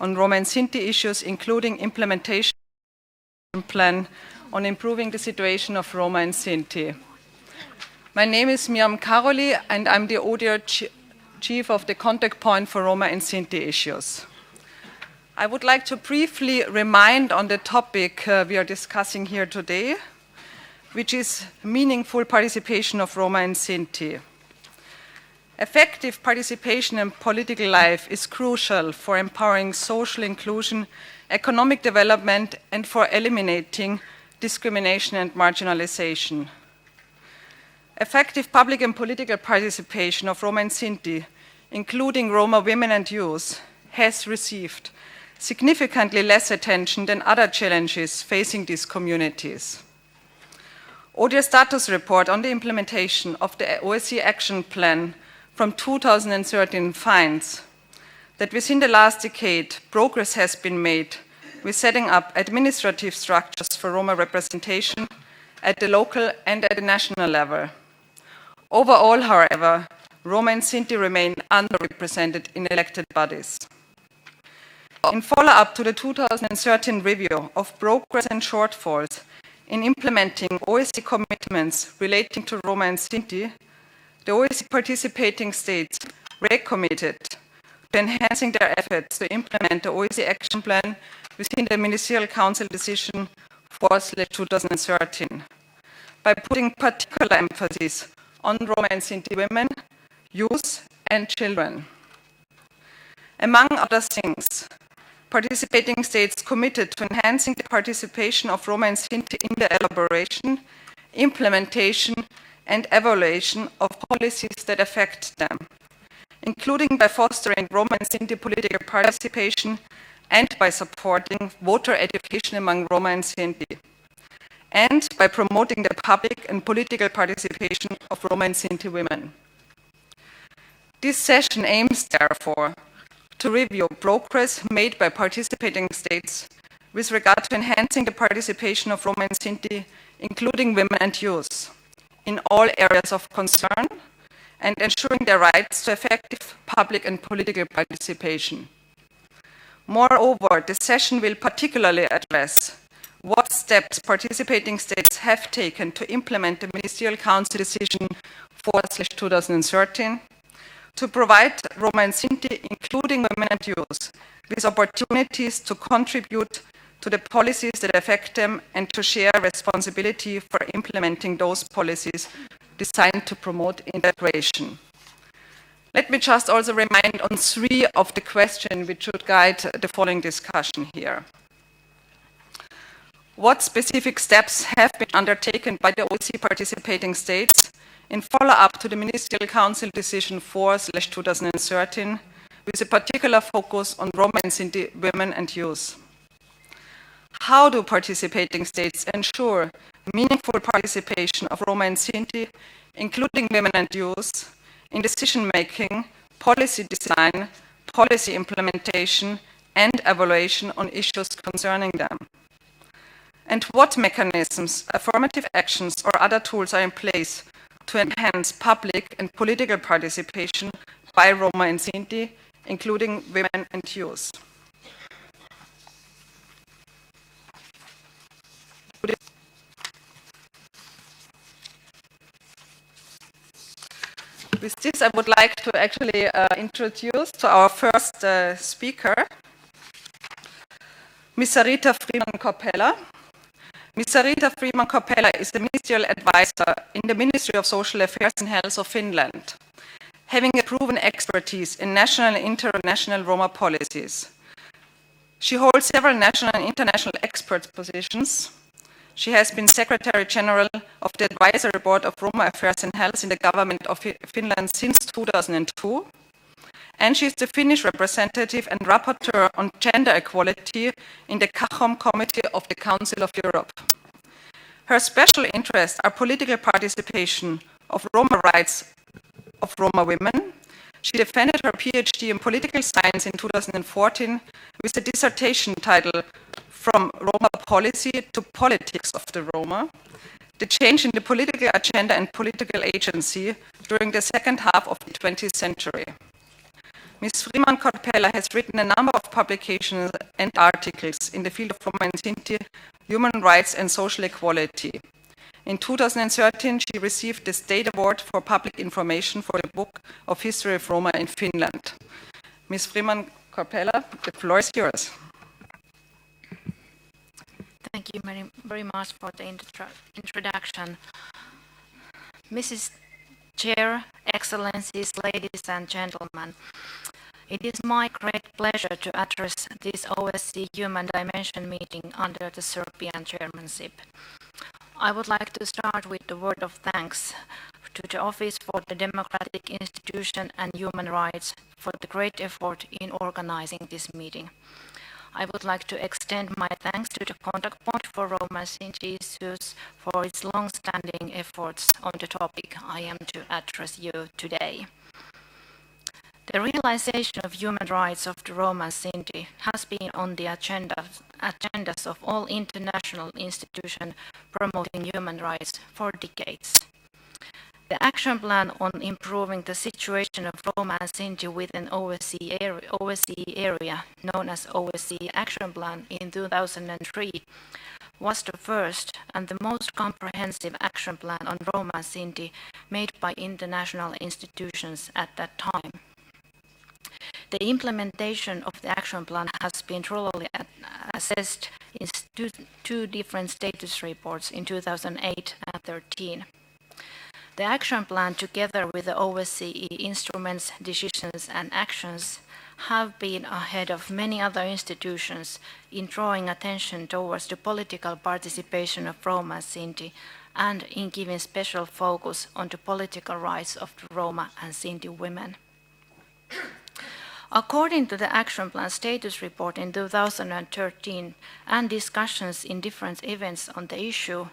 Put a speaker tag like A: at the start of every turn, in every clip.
A: on Roma and Sinti issues, including implementation plan on improving the situation of Roma and Sinti. My name is Miriam Karoli, and I'm the ODIHR Chief of the Contact Point for Roma and Sinti issues. I would like to briefly remind on the topic we are discussing here today, which is meaningful participation of Roma and Sinti. Effective participation in political life is crucial for empowering social inclusion, economic development, and for eliminating discrimination and marginalization. Effective public and political participation of Roma and Sinti, including Roma women and youth, has received significantly less attention than other challenges facing these communities. ODIHR status report on the implementation of the OSCE Action Plan from 2013 finds that within the last decade, progress has been made with setting up administrative structures for Roma representation at the local and at the national level. Overall, however, Roma and Sinti remain underrepresented in elected bodies. In follow-up to the 2013 review of progress and shortfalls in implementing OSCE commitments relating to Roma and Sinti, the OSCE participating states recommitted to enhancing their efforts to implement the OSCE Action Plan within the Ministerial Council Decision 4/2013 by putting particular emphasis on Roma and Sinti women, youth, and children. Among other things, participating states committed to enhancing the participation of Roma and Sinti in the elaboration, implementation, and evaluation of policies that affect them, including by fostering Roma and Sinti political participation and by supporting voter education among Roma and Sinti, and by promoting the public and political participation of Roma and Sinti women. This session aims, therefore, to review progress made by participating states with regard to enhancing the participation of Roma and Sinti, including women and youth, in all areas of concern, and ensuring their rights to effective public and political participation. Moreover, the session will particularly address what steps participating states have taken to implement the Ministerial Council Decision 4/2013 to provide Roma and Sinti, including women and youth, with opportunities to contribute to the policies that affect them and to share responsibility for implementing those policies designed to promote integration. Let me just also remind on three of the questions which should guide the following discussion here. What specific steps have been undertaken by the OSCE participating states in follow-up to the Ministerial Council Decision 4/2013, with a particular focus on Roma and Sinti women and youth? How do participating states ensure meaningful participation of Roma and Sinti, including women and youth, in decision-making, policy design, policy implementation, and evaluation on issues concerning them? And what mechanisms, affirmative actions, or other tools are in place to enhance public and political participation by Roma and Sinti, including women and youth? With this, I would like to actually introduce to our first speaker, Ms. Sarita Freeman-Corpella. Ms. Sarita Freeman-Corpella is the ministerial advisor in the Ministry of Social Affairs and Health of Finland, having a proven expertise in national and international Roma policies. She holds several national and international expert positions. She has been Secretary General of the Advisory Board of Roma Affairs and Health in the government of Finland since 2002. And she is the Finnish representative and rapporteur on gender equality in the CAHOM Committee of the Council of Europe. Her special interests are political participation of Roma rights of Roma women. She defended her PhD in political science in 2014 with a dissertation titled From Roma Policy to Politics of the Roma, the change in the political agenda and political agency during the second half of the 20th century. Ms. Freeman-Corpella has written a number of publications and articles in the field of Roma and Sinti, human rights and social equality. In 2013, she received the State Award for Public Information for the book of History of Roma in Finland. Ms. Freeman-Corpella, the floor is yours.
B: Thank you very much for the introduction. Mrs. Chair, Excellencies, ladies and gentlemen, it is my great pleasure to address this OSCE Human Dimension meeting under the Serbian chairmanship. I would like to start with a word of thanks to the Office for the Democratic Institution and Human Rights for the great effort in organizing this meeting. I would like to extend my thanks to the Contact Point for Roma and Sinti issues for its long-standing efforts on the topic I am to address you today. The realization of human rights of the Roma and Sinti has been on the agendas of all international institutions promoting human rights for decades. The action plan on improving the situation of Roma and Sinti within OSCE area, known as OSCE Action Plan in 2003, was the first and the most comprehensive action plan on Roma and Sinti made by international institutions at that time. The implementation of the action plan has been thoroughly assessed in two different status reports in 2008 and 2013. The action plan, together with the OSCE instruments, decisions and actions, have been ahead of many other institutions in drawing attention towards the political participation of Roma and Sinti and in giving special focus on the political rights of the Roma and Sinti women. According to the Action Plan status report in 2013 and discussions in different events on the issue,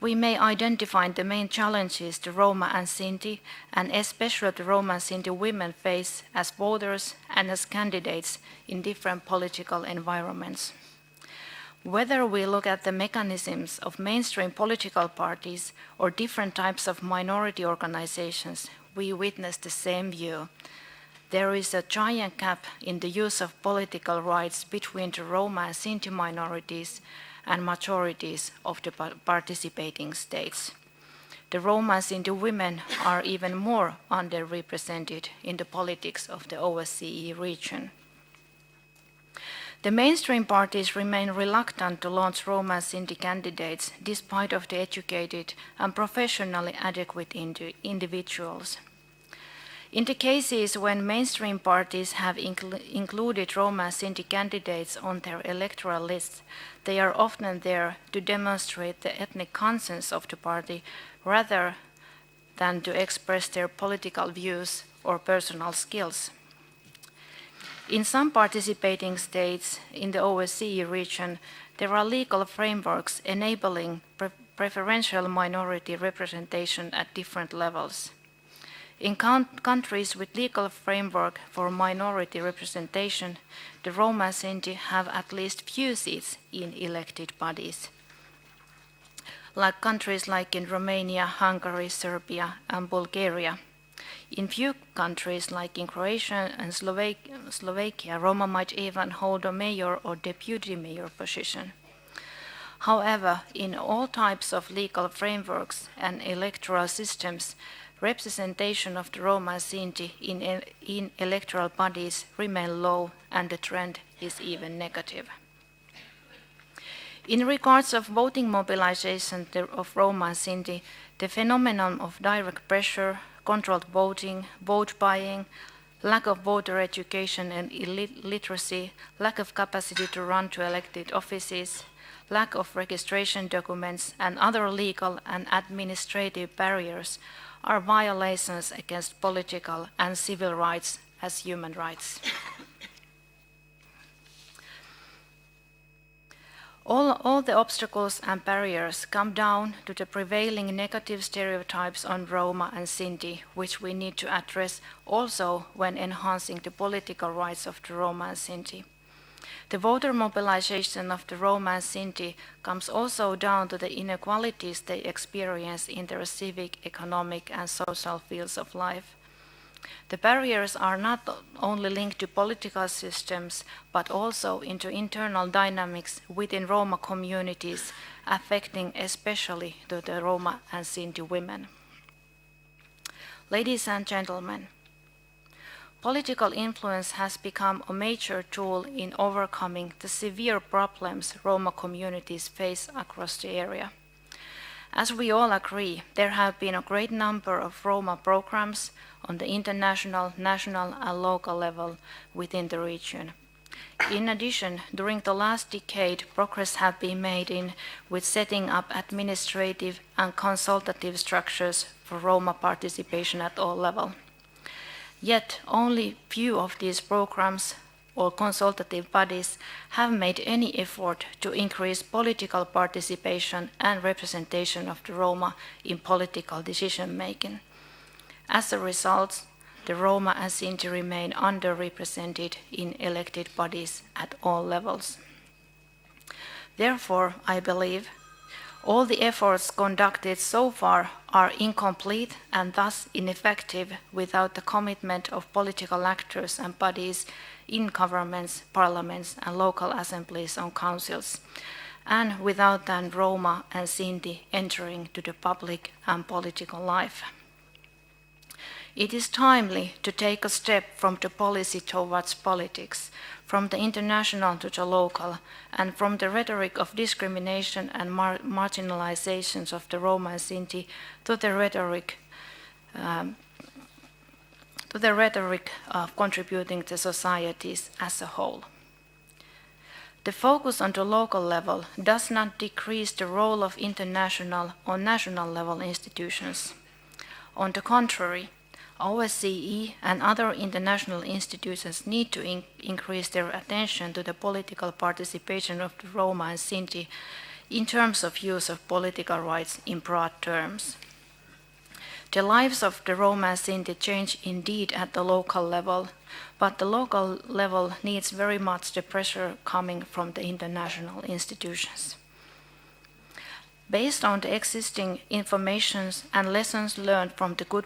B: we may identify the main challenges the Roma and Sinti, and especially the Roma and Sinti women face as voters and as candidates in different political environments. Whether we look at the mechanisms of mainstream political parties or different types of minority organizations, we witness the same view. There is a giant gap in the use of political rights between the Roma and Sinti minorities and majorities of the participating states. The Roma and Sinti women are even more underrepresented in the politics of the OSCE region. The mainstream parties remain reluctant to launch Roma and Sinti candidates despite of the educated and professionally adequate individuals. In the cases when mainstream parties have included Roma and Sinti candidates on their electoral lists, they are often there to demonstrate the ethnic conscience of the party rather than to express their political views or personal skills. In some participating states in the OSCE region, there are legal frameworks enabling preferential minority representation at different levels. In countries with legal framework for minority representation, the Roma and Sinti have at least few seats in elected bodies. Like countries like in Romania, Hungary, Serbia, and Bulgaria. In few countries like in Croatia and Slovakia, Roma might even hold a mayor or deputy mayor position. However, in all types of legal frameworks and electoral systems, representation of the Roma and Sinti in electoral bodies remain low and the trend is even negative. In regards of voting mobilization of Roma and Sinti, the phenomenon of direct pressure, controlled voting, vote buying, lack of voter education and illiteracy, lack of capacity to run to elected offices, lack of registration documents and other legal and administrative barriers are violations against political and civil rights as human rights. All the obstacles and barriers come down to the prevailing negative stereotypes on Roma and Sinti, which we need to address also when enhancing the political rights of the Roma and Sinti. The voter mobilization of the Roma and Sinti comes also down to the inequalities they experience in their civic, economic, and social fields of life. The barriers are not only linked to political systems, but also into internal dynamics within Roma communities, affecting especially the Roma and Sinti women. Ladies and gentlemen, political influence has become a major tool in overcoming the severe problems Roma communities face across the area. As we all agree, there have been a great number of Roma programs on the international, national, and local level within the region. In addition, during the last decade, progress has been made with setting up administrative and consultative structures for Roma participation at all levels. Yet, only few of these programs or consultative bodies have made any effort to increase political participation and representation of the Roma in political decision-making. As a result, the Roma and Sinti remain underrepresented in elected bodies at all levels. Therefore, I believe all the efforts conducted so far are incomplete and thus ineffective without the commitment of political actors and bodies in governments, parliaments, and local assemblies and councils, and without then Roma and Sinti entering to the public and political life. It is timely to take a step from the policy towards politics, from the international to the local, and from the rhetoric of discrimination and marginalizations of the Roma and Sinti to the rhetoric of contributing to societies as a whole. The focus on the local level does not decrease the role of international or national level institutions. On the contrary, OSCE and other international institutions need to increase their attention to the political participation of the Roma and Sinti in terms of use of political rights in broad terms. The lives of the Roma and Sinti change indeed at the local level, but the local level needs very much the pressure coming from the international institutions. Based on the existing information and lessons learned from the good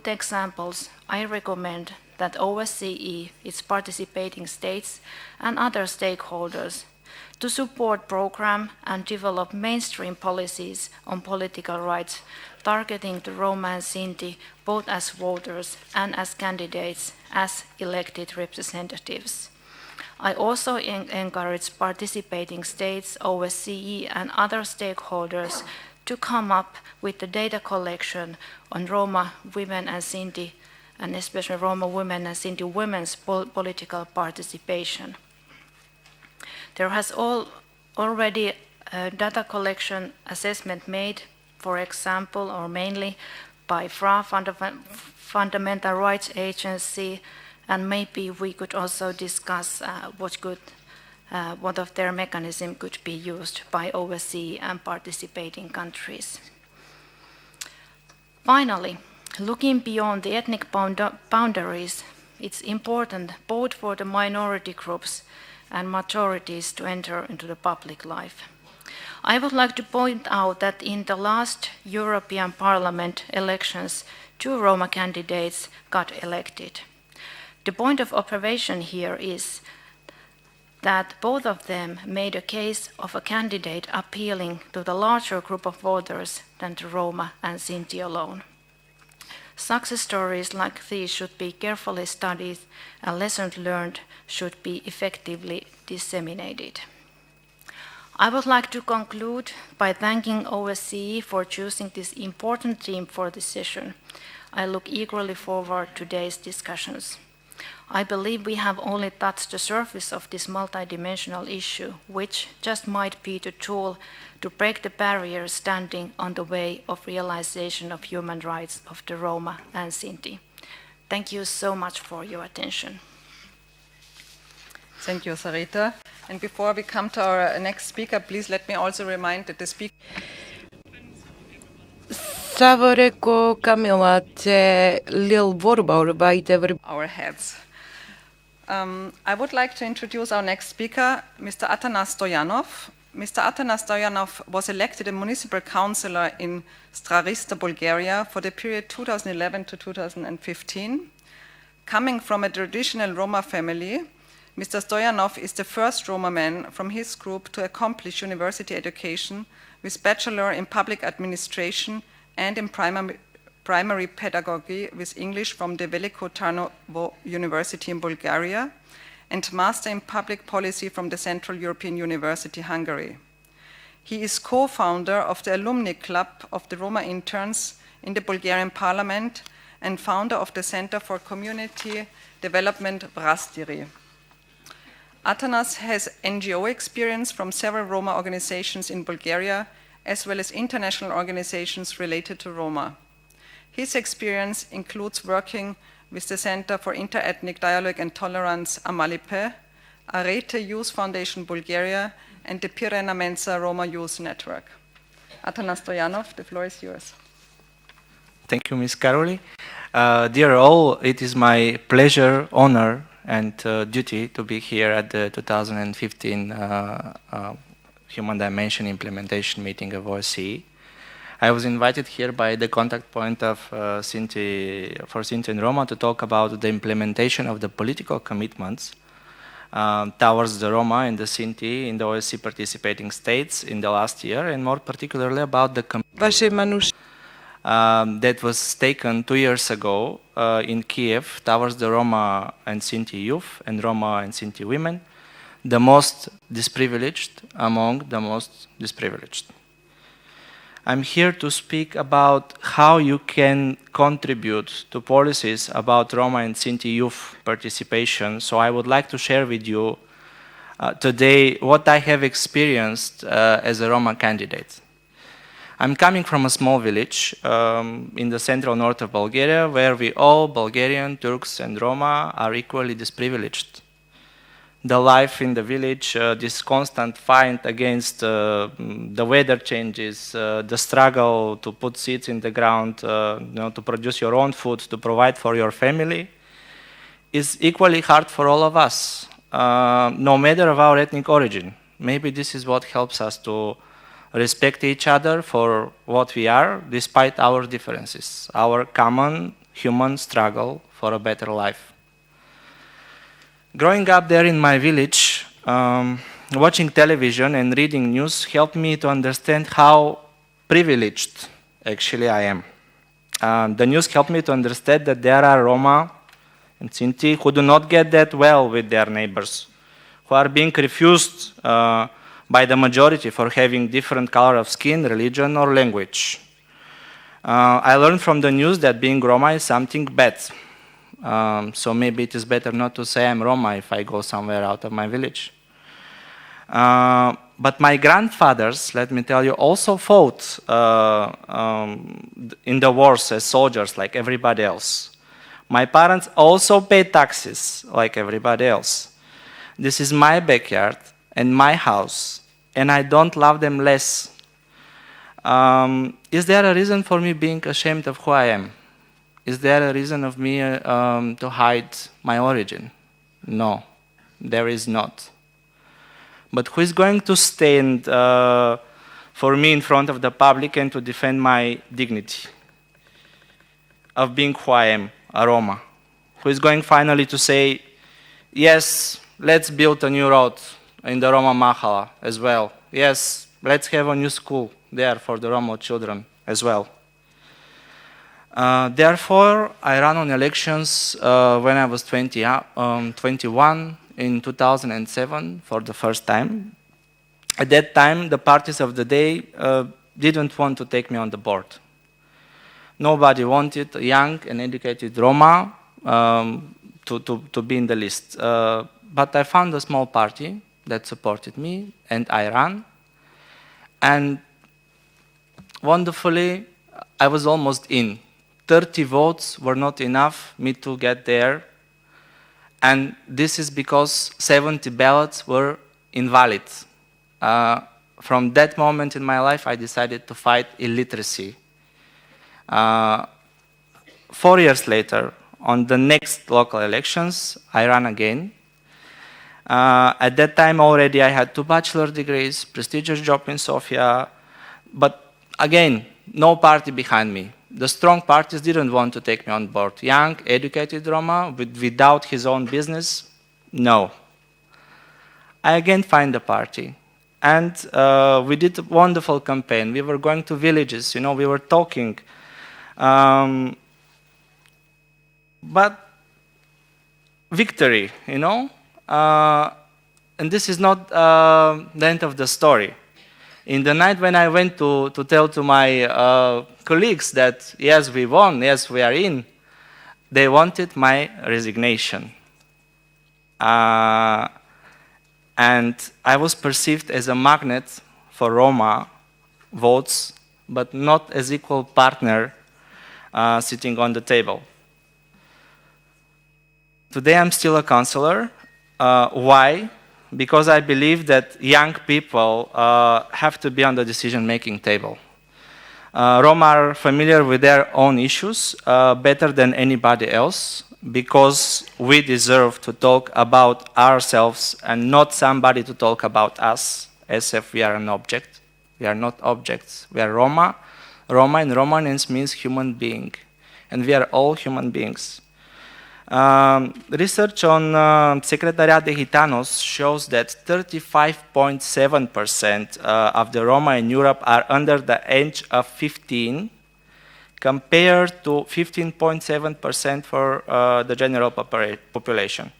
B: examples, I recommend that OSCE, its participating states, and other stakeholders to support program and develop mainstream policies on political rights targeting the Roma and Sinti both as voters and as candidates as elected representatives. I also encourage participating states, OSCE, and other stakeholders to come up with the data collection on Roma women and Sinti, and especially Roma women and Sinti women's political participation. There has already a data collection assessment made, for example, or mainly by FRA, Fundamental Rights Agency, and maybe we could also discuss what of their mechanism could be used by OSCE and participating countries. Finally, looking beyond the ethnic boundaries, it's important both for the minority groups and majorities to enter into the public life. I would like to point out that in the last European Parliament elections, 2 Roma candidates got elected. The point of observation here is that both of them made a case of a candidate appealing to the larger group of voters than the Roma and Sinti alone. Success stories like these should be carefully studied and lessons learned should be effectively disseminated. I would like to conclude by thanking OSCE for choosing this important theme for this session. I look eagerly forward to today's discussions. I believe we have only touched the surface of this multidimensional issue, which just might be the tool to break the barriers standing on the way of realization of human rights of the Roma and Sinti. Thank you so much for your attention.
A: Thank you, Sarita. And before we come to our next speaker, please let me also remind that the speaker... our heads. I would like to introduce our next speaker, Mr. Atanas Stoyanov. Mr. Atanas Stoyanov was elected a municipal councillor in Starista, Bulgaria for the period 2011 to 2015. Coming from a traditional Roma family, Mr. Stoyanov is the first Roma man from his group to accomplish university education with bachelor in public administration and in primary pedagogy with English from the Veliko Tarnovo University in Bulgaria, and master in public policy from the Central European University, Hungary. He is co-founder of the Alumni Club of the Roma interns in the Bulgarian Parliament and founder of the Center for Community Development Vrastiri. Atanas has NGO experience from several Roma organizations in Bulgaria, as well as international organizations related to Roma. His experience includes working with the Center for Interethnic Dialogue and Tolerance Amalipe, Arete Youth Foundation Bulgaria, and the Pirena Mensa Roma Youth Network. Atanas Stoyanov, the floor is yours.
C: Thank you, Ms. Karoli. Dear all, it is my pleasure, honor, and duty to be here at the 2015 Human Dimension Implementation Meeting of OSCE. I was invited here by the contact point of Sinti and Roma to talk about the implementation of the political commitments towards the Roma and the Sinti in the OSCE participating states in the last year, and more particularly about the that was taken 2 years ago in Kiev towards the Roma and Sinti youth and Roma and Sinti women, the most disprivileged among the most disprivileged. I'm here to speak about how you can contribute to policies about Roma and Sinti youth participation. So I would like to share with you today what I have experienced as a Roma candidate. I'm coming from a small village in the central north of Bulgaria, where we all, Bulgarian, Turks and Roma, are equally disprivileged. The life in the village, this constant fight against the weather changes, the struggle to put seeds in the ground, to produce your own food, to provide for your family, is equally hard for all of us, no matter of our ethnic origin. Maybe this is what helps us to respect each other for what we are, despite our differences, our common human struggle for a better life. Growing up there in my village, watching television and reading news helped me to understand how privileged actually I am. The news helped me to understand that there are Roma and Sinti who do not get that well with their neighbors, who are being refused by the majority for having different color of skin, religion, or language. I learned from the news that being Roma is something bad. So maybe it is better not to say I'm Roma if I go somewhere out of my village. But my grandfathers, let me tell you, also fought in the wars as soldiers like everybody else. My parents also paid taxes like everybody else. This is my backyard and my house, and I don't love them less. Is there a reason for me being ashamed of who I am? Is there a reason of me to hide my origin? No, there is not. But who is going to stand for me in front of the public and to defend my dignity of being who I am, a Roma? Who is going finally to say, yes, let's build a new road in the Roma Mahala as well. Yes, let's have a new school there for the Roma children as well. Therefore, I ran on elections when I was 21 in 2007 for the first time. At that time, the parties of the day didn't want to take me on the board. Nobody wanted a young and educated Roma to be in the list. But I found a small party that supported me, and I ran. And wonderfully, I was almost in. 30 votes were not enough me to get there, and this is because 70 ballots were invalid. From that moment in my life, I decided to fight illiteracy. 4 years later, on the next local elections, I ran again. At that time already I had 2 bachelor degrees, prestigious job in Sofia, but again, no party behind me. The strong parties didn't want to take me on board. Young, educated Roma, without his own business, no. I again find a party. And we did a wonderful campaign. We were going to villages, we were talking. But victory, and this is not the end of the story. In the night when I went to tell to my colleagues that, yes, we won, yes, we are in, they wanted my resignation. And I was perceived as a magnet for Roma votes, but not as equal partner sitting on the table. Today I'm still a counselor. Why? Because I believe that young people have to be on the decision-making table. Roma are familiar with their own issues better than anybody else, because we deserve to talk about ourselves and not somebody to talk about us as if we are an object. We are not objects. We are Roma. Roma in Romanians means human being, and we are all human beings. Research on Secretariat de Gitanos shows that 35.7% of the Roma in Europe are under the age of 15, compared to 15.7% for the general population.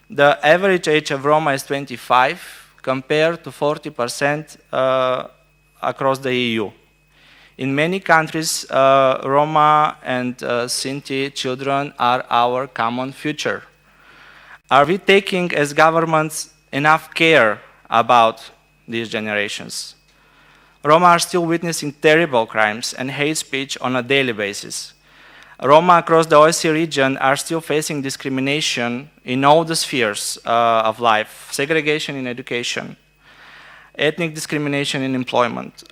C: The average age of Roma is 25, compared to 40% across the EU. In many countries, Roma and Sinti children are our common future. Are we taking, as governments, enough care about these generations? Roma are still witnessing terrible crimes and hate speech on a daily basis. Roma across the OSCE region are still facing discrimination in all the spheres of life, segregation in education, ethnic discrimination in employment,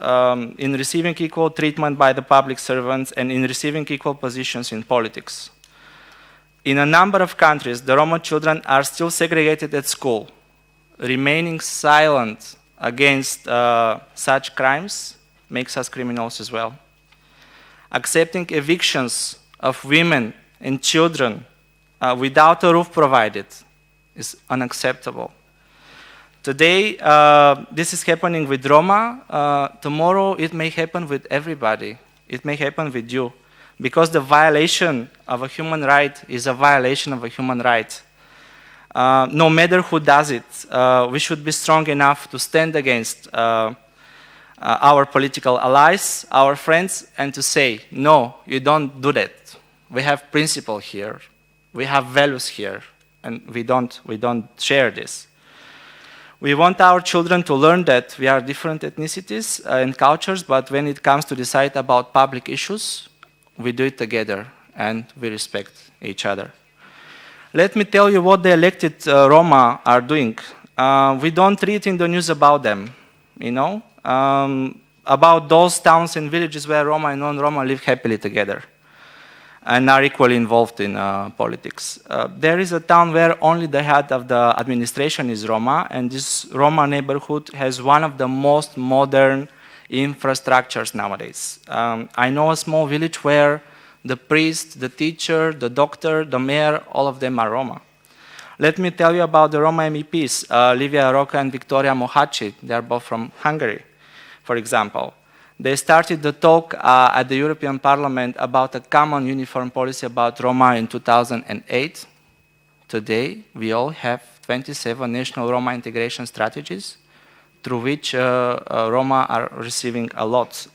C: in receiving equal treatment by the public servants, and in receiving equal positions in politics. In a number of countries, the Roma children are still segregated at school. Remaining silent against such crimes makes us criminals as well. Accepting evictions of women and children without a roof provided is unacceptable. Today, this is happening with Roma. Tomorrow, it may happen with everybody. It may happen with you. Because the violation of a human right is a violation of a human right. No matter who does it, we should be strong enough to stand against our political allies, our friends, and to say, no, you don't do that. We have principle here. We have values here, and we don't share this. We want our children to learn that we are different ethnicities and cultures, but when it comes to decide about public issues, we do it together and we respect each other. Let me tell you what the elected Roma are doing. We don't read in the news about them, about those towns and villages where Roma and non-Roma live happily together and are equally involved in politics. There is a town where only the head of the administration is Roma, and this Roma neighborhood has one of the most modern infrastructures nowadays. I know a small village where the priest, the teacher, the doctor, the mayor, all of them are Roma. Let me tell you about the Roma MEPs, Livia Roca and Victoria Mohaci. They are both from Hungary, for example. They started the talk at the European Parliament about a common uniform policy about Roma in 2008. Today, we all have 27 national Roma integration strategies, through which Roma are receiving a lot.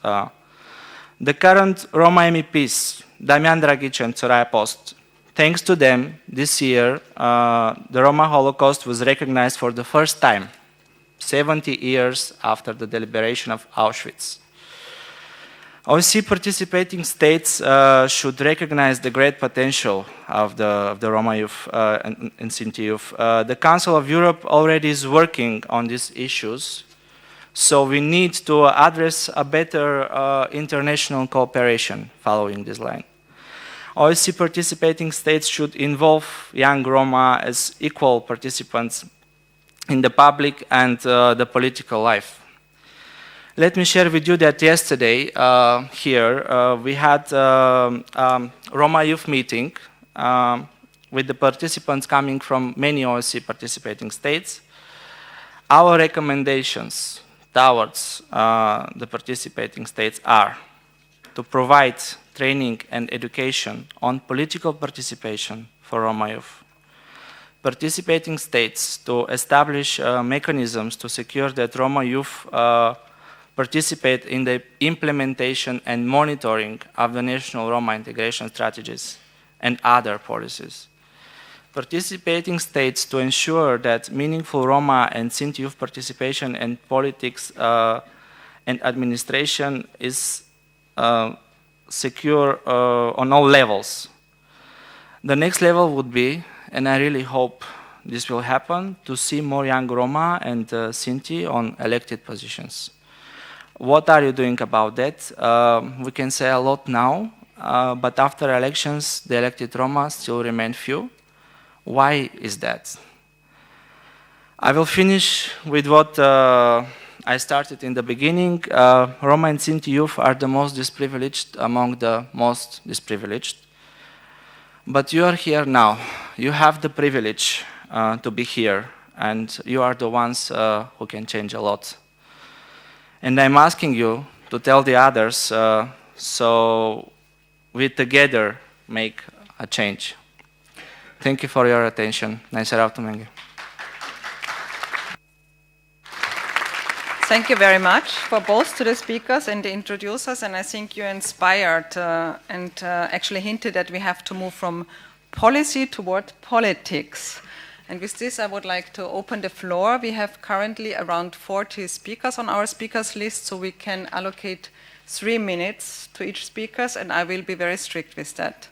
C: The current Roma MEPs, Damian Dragic and Soraya Post, thanks to them, this year, the Roma Holocaust was recognized for the first time, 70 years after the deliberation of Auschwitz. OSCE participating states should recognize the great potential of the Roma youth and Sinti youth. The Council of Europe already is working on these issues, so we need to address a better international cooperation following this line. OSCE participating states should involve young Roma as equal participants in the public and the political life. Let me share with you that yesterday here we had Roma youth meeting with the participants coming from many OSCE participating states. Our recommendations towards the participating states are to provide training and education on political participation for Roma youth. Participating states to establish mechanisms to secure that Roma youth participate in the implementation and monitoring of the national Roma integration strategies and other policies. Participating states to ensure that meaningful Roma and Sinti youth participation in politics and administration is secure on all levels. The next level would be, and I really hope this will happen, to see more young Roma and Sinti on elected positions. What are you doing about that? We can say a lot now, but after elections, the elected Roma still remain few. Why is that? I will finish with what I started in the beginning. Roma and Sinti youth are the most disprivileged among the most disprivileged. But you are here now. You have the privilege to be here, and you are the ones who can change a lot. And I'm asking you to tell the others so we together make a change. Thank you for your attention.
A: Thank you very much for both to the speakers and the introducers, and I think you inspired and actually hinted that we have to move from policy toward politics. And with this, I would like to open the floor. We have currently around 40 speakers on our speakers list, so we can allocate 3 minutes to each speaker, and I will be very strict with that.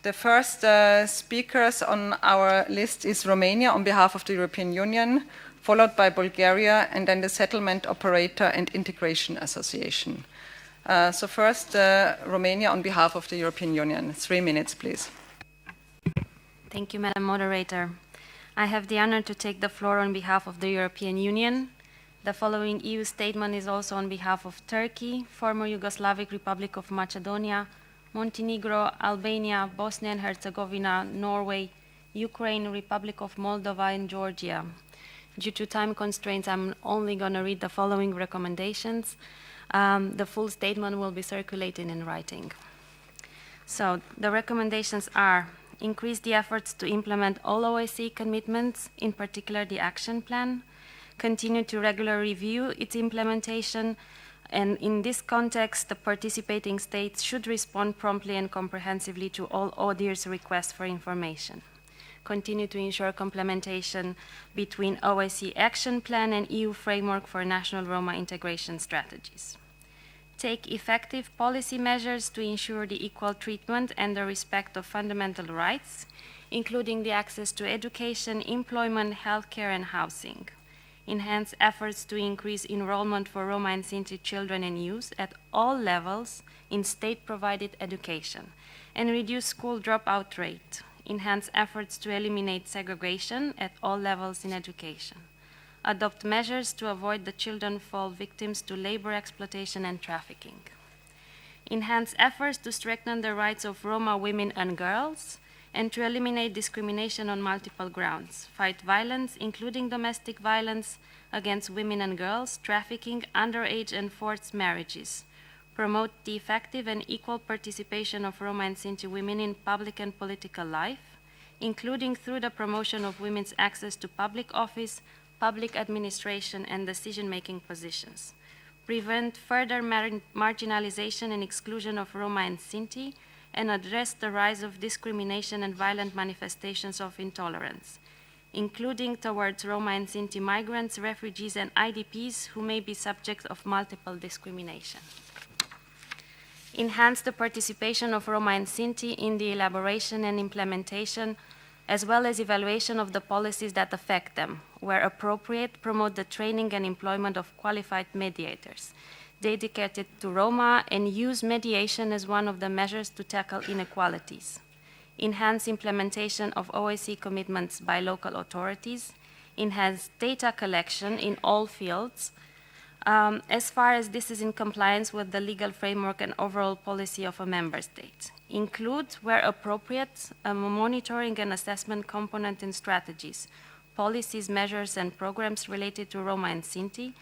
A: The first speakers on our list is Romania on behalf of the European Union, followed by Bulgaria, and then the Settlement Operator and Integration Association. So first, Romania on behalf of the European Union. 3 minutes, please.
D: Thank you, Madam Moderator. I have the honor to take the floor on behalf of the European Union. The following EU statement is also on behalf of Turkey, former Yugoslavic Republic of Macedonia, Montenegro, Albania, Bosnia and Herzegovina, Norway, Ukraine, Republic of Moldova, and Georgia. Due to time constraints, I'm only going to read the following recommendations. The full statement will be circulated in writing. So the recommendations are: increase the efforts to implement all OSCE commitments, in particular the action plan, continue to regularly review its implementation, and in this context, the participating states should respond promptly and comprehensively to all ODIHR's requests for information. Continue to ensure complementation between OSCE action plan and EU framework for national Roma integration strategies. Take effective policy measures to ensure the equal treatment and the respect of fundamental rights, including the access to education, employment, healthcare, and housing. Enhance efforts to increase enrollment for Roma and Sinti children and youth at all levels in state-provided education, and reduce school dropout rate. Enhance efforts to eliminate segregation at all levels in education. Adopt measures to avoid the children fall victims to labor exploitation and trafficking. Enhance efforts to strengthen the rights of Roma women and girls, and to eliminate discrimination on multiple grounds. Fight violence, including domestic violence against women and girls, trafficking, underage and forced marriages. Promote the effective and equal participation of Roma and Sinti women in public and political life, including through the promotion of women's access to public office, public administration, and decision-making positions. Prevent further marginalization and exclusion of Roma and Sinti, and address the rise of discrimination and violent manifestations of intolerance, including towards Roma and Sinti migrants, refugees, and IDPs who may be subject of multiple discrimination. Enhance the participation of Roma and Sinti in the elaboration and implementation, as well as evaluation of the policies that affect them. Where appropriate, promote the training and employment of qualified mediators dedicated to Roma, and use mediation as one of the measures to tackle inequalities. Enhance implementation of OSCE commitments by local authorities. enhance data collection in all fields, as far as this is in compliance with the legal framework and overall policy of a member state. Include, where appropriate, a monitoring and assessment component in strategies, policies, measures, and programs related to Roma and Sinti,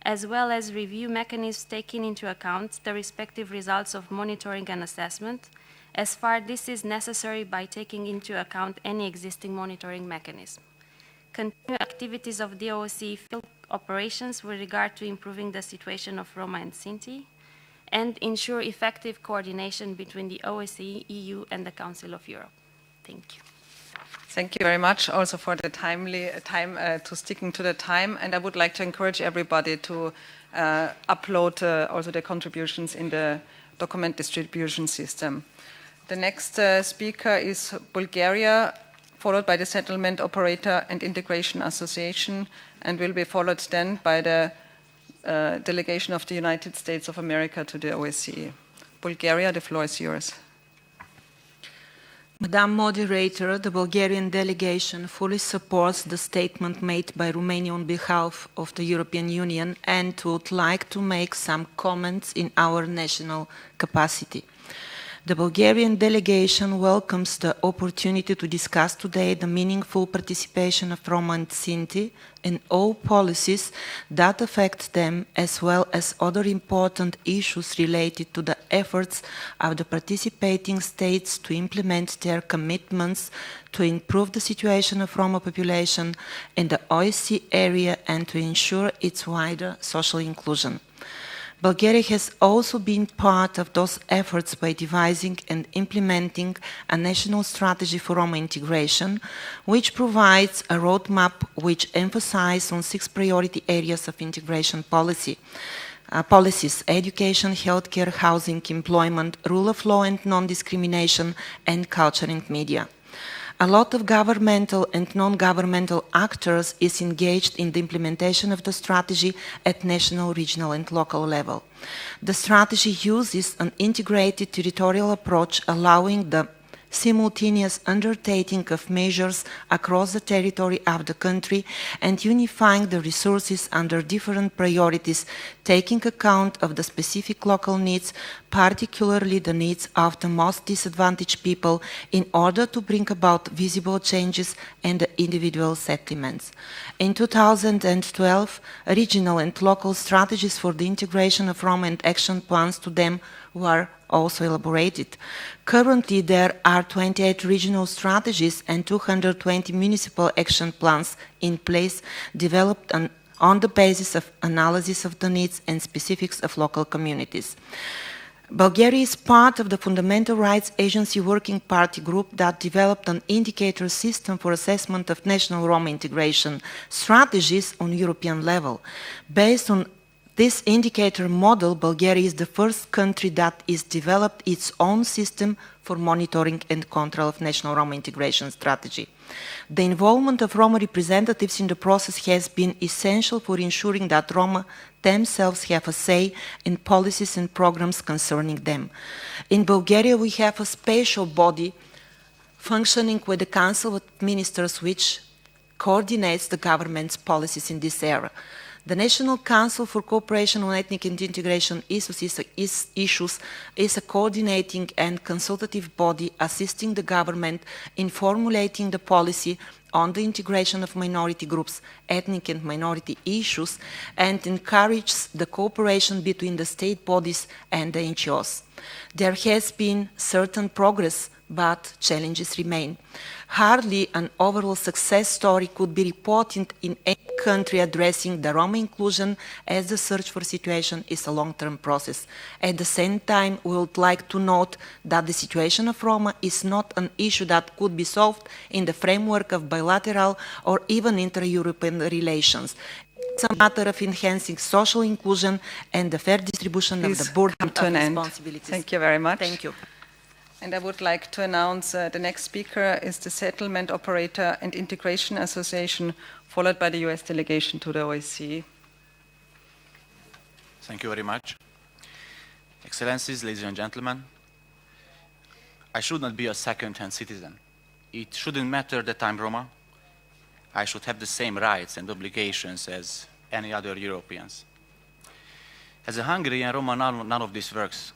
D: as well as review mechanisms taking into account the respective results of monitoring and assessment, as far this is necessary by taking into account any existing monitoring mechanism. Continue activities of the OSCE field operations with regard to improving the situation of Roma and Sinti, and ensure effective coordination between the OSCE, EU, and the Council of Europe. Thank you.
A: Thank you very much also for the to sticking to the time, and I would like to encourage everybody to upload also the contributions in the document distribution system. The next speaker is Bulgaria, followed by the Settlement Operator and Integration Association, and will be followed then by the delegation of the United States of America to the OSCE. Bulgaria, the floor is yours.
E: Madam Moderator, the Bulgarian delegation fully supports the statement made by Romania on behalf of the European Union and would like to make some comments in our national capacity. The Bulgarian delegation welcomes the opportunity to discuss today the meaningful participation of Roma and Sinti in all policies that affect them, as well as other important issues related to the efforts of the participating states to implement their commitments to improve the situation of Roma population in the OSCE area and to ensure its wider social inclusion. Bulgaria has also been part of those efforts by devising and implementing a national strategy for Roma integration, which provides a roadmap which emphasizes on 6 priority areas of integration policies: education, healthcare, housing, employment, rule of law and non-discrimination, and culture and media. A lot of governmental and non-governmental actors is engaged in the implementation of the strategy at national, regional and local level. The strategy uses an integrated territorial approach, allowing the simultaneous undertaking of measures across the territory of the country and unifying the resources under different priorities, taking account of the specific local needs, particularly the needs of the most disadvantaged people, in order to bring about visible changes in the individual settlements. In 2012, regional and local strategies for the integration of Roma and action plans to them were also elaborated. Currently, there are 28 regional strategies and 220 municipal action plans in place, developed on the basis of analysis of the needs and specifics of local communities. Bulgaria is part of the Fundamental Rights Agency Working Party group that developed an indicator system for assessment of national Roma integration strategies on European level. Based on this indicator model, Bulgaria is the first country that has developed its own system for monitoring and control of national Roma integration strategy. The involvement of Roma representatives in the process has been essential for ensuring that Roma themselves have a say in policies and programs concerning them. In Bulgaria, we have a special body functioning with the Council of Ministers, which coordinates the government's policies in this area. The National Council for Cooperation on Ethnic and Integration Issues is a coordinating and consultative body assisting the government in formulating the policy on the integration of minority groups, ethnic and minority issues, and encourages the cooperation between the state bodies and the NGOs. There has been certain progress, but challenges remain. Hardly an overall success story could be reported in any country addressing the Roma inclusion, as the search for situation is a long-term process. At the same time, we would like to note that the situation of Roma is not an issue that could be solved in the framework of bilateral or even inter-European relations. It's a matter of enhancing social inclusion and the fair distribution of the burden of responsibilities.
A: Thank you very much.
E: Thank you.
A: And I would like to announce the next speaker is the Settlement Operator and Integration Association, followed by the US delegation to the OSCE.
F: Thank you very much. Excellencies, ladies and gentlemen, I should not be a second-hand citizen. It shouldn't matter that I'm Roma. I should have the same rights and obligations as any other Europeans. As a Hungarian Roma, none of this works.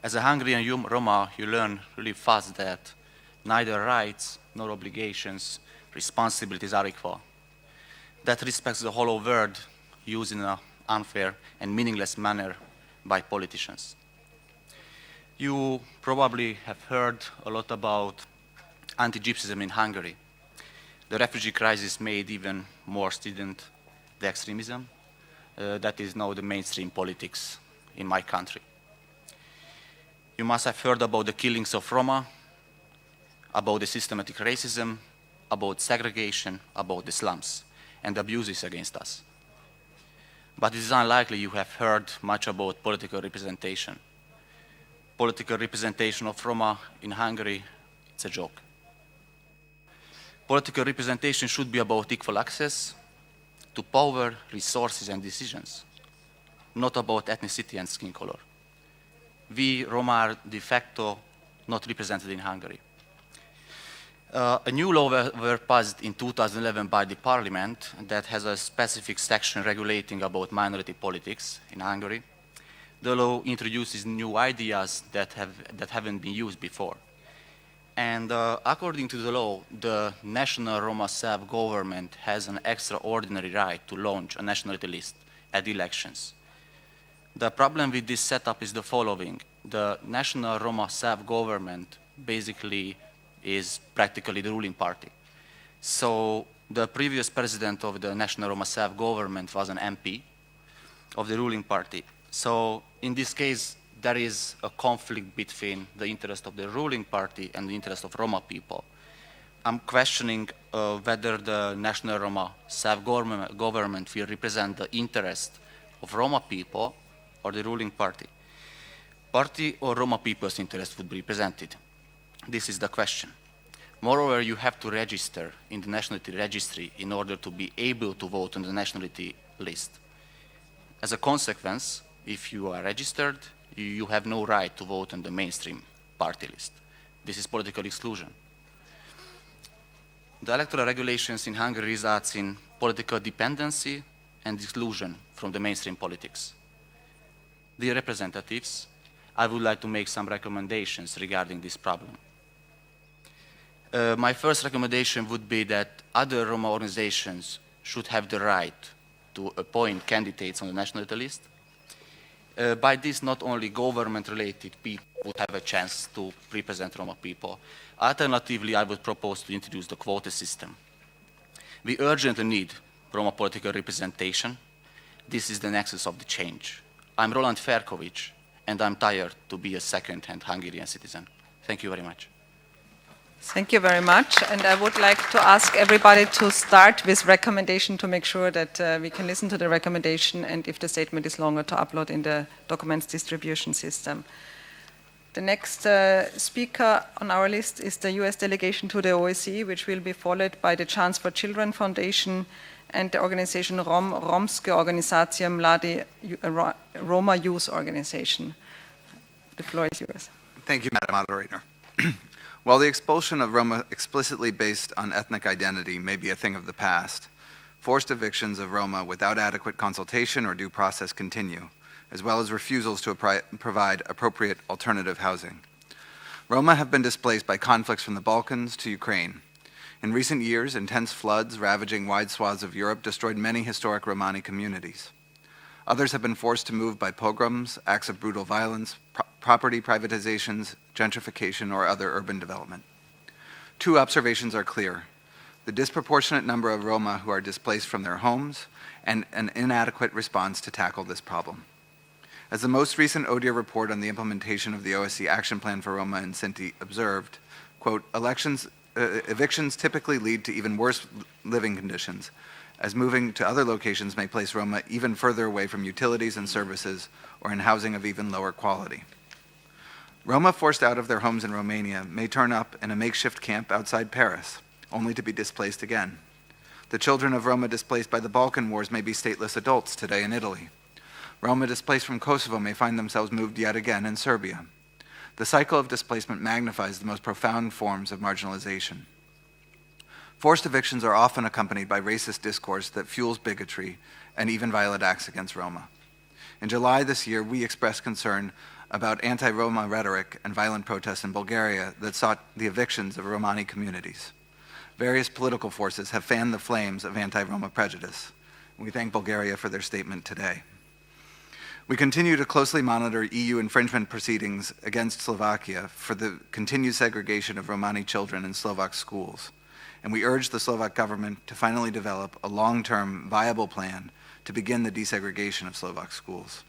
F: As a Hungarian Roma, you learn really fast that neither rights nor obligations, responsibilities are equal. That respects the hollow word used in an unfair and meaningless manner by politicians. You probably have heard a lot about anti-Gypsyism in Hungary. The refugee crisis made even more strident the extremism that is now the mainstream politics in my country. You must have heard about the killings of Roma, about the systematic racism, about segregation, about the slums, and abuses against us. But it is unlikely you have heard much about political representation. Political representation of Roma in Hungary, it's a joke. Political representation should be about equal access to power, resources, and decisions, not about ethnicity and skin color. We, Roma, are de facto not represented in Hungary. A new law were passed in 2011 by the parliament that has a specific section regulating about minority politics in Hungary. The law introduces new ideas that haven't been used before. And according to the law, the national Roma self-government has an extraordinary right to launch a nationality list at elections. The problem with this setup is the following. The national Roma self-government basically is practically the ruling party. So the previous president of the national Roma self-government was an MP of the ruling party. So in this case, there is a conflict between the interest of the ruling party and the interest of Roma people. I'm questioning whether the national Roma self-government will represent the interest of Roma people or the ruling party. Party or Roma people's interest would be represented. This is the question. Moreover, you have to register in the nationality registry in order to be able to vote on the nationality list. As a consequence, if you are registered, you have no right to vote on the mainstream party list. This is political exclusion. The electoral regulations in Hungary results in political dependency and exclusion from the mainstream politics. Dear representatives, I would like to make some recommendations regarding this problem. My first recommendation would be that other Roma organizations should have the right to appoint candidates on the nationality list. By this, not only government-related people would have a chance to represent Roma people. Alternatively, I would propose to introduce the quota system. We urgently need Roma political representation. This is the nexus of the change. I'm Roland Ferkovic, and I'm tired to be a second-hand Hungarian citizen. Thank you very much.
A: Thank you very much. And I would like to ask everybody to start with recommendation to make sure that we can listen to the recommendation, and if the statement is longer, to upload in the documents distribution system. The next speaker on our list is the US delegation to the OSCE, which will be followed by the Chance for Children Foundation and the organization Romske Organizacija Mladi Roma Youth Organization. The floor is yours.
G: Thank you, Madam Moderator. While the expulsion of Roma explicitly based on ethnic identity may be a thing of the past, forced evictions of Roma without adequate consultation or due process continue, as well as refusals to provide appropriate alternative housing. Roma have been displaced by conflicts from the Balkans to Ukraine. In recent years, intense floods ravaging wide swaths of Europe destroyed many historic Romani communities. Others have been forced to move by pogroms, acts of brutal violence, property privatizations, gentrification, or other urban development. Two observations are clear: the disproportionate number of Roma who are displaced from their homes, and an inadequate response to tackle this problem. As the most recent ODIHR report on the implementation of the OSCE Action Plan for Roma and Sinti observed, quote, evictions typically lead to even worse living conditions, as moving to other locations may place Roma even further away from utilities and services or in housing of even lower quality. Roma forced out of their homes in Romania may turn up in a makeshift camp outside Paris, only to be displaced again. The children of Roma displaced by the Balkan Wars may be stateless adults today in Italy. Roma displaced from Kosovo may find themselves moved yet again in Serbia. The cycle of displacement magnifies the most profound forms of marginalization. Forced evictions are often accompanied by racist discourse that fuels bigotry and even violent acts against Roma. In July this year, we expressed concern about anti-Roma rhetoric and violent protests in Bulgaria that sought the evictions of Romani communities. Various political forces have fanned the flames of anti-Roma prejudice. We thank Bulgaria for their statement today. We continue to closely monitor EU infringement proceedings against Slovakia for the continued segregation of Romani children in Slovak schools. And we urge the Slovak government to finally develop a long-term, viable plan to begin the desegregation of Slovak schools.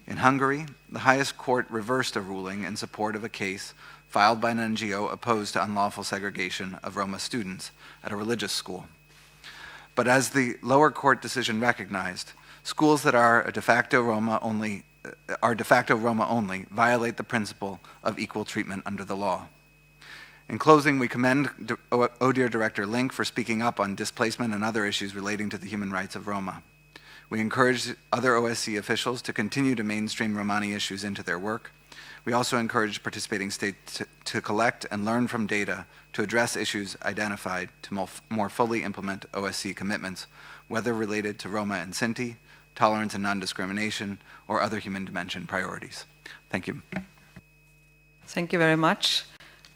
G: In Hungary, the highest court reversed a ruling in support of a case filed by an NGO opposed to unlawful segregation of Roma students at a religious school. But as the lower court decision recognized, schools that are de facto Roma only violate the principle of equal treatment under the law. In closing, we commend ODIHR Director Link for speaking up on displacement and other issues relating to the human rights of Roma. We encourage other OSCE officials to continue to mainstream Romani issues into their work. We also encourage participating states to collect and learn from data to address issues identified to more fully implement OSCE commitments, whether related to Roma and Sinti, tolerance and non-discrimination, or other human dimension priorities. Thank you.
A: Thank you very much.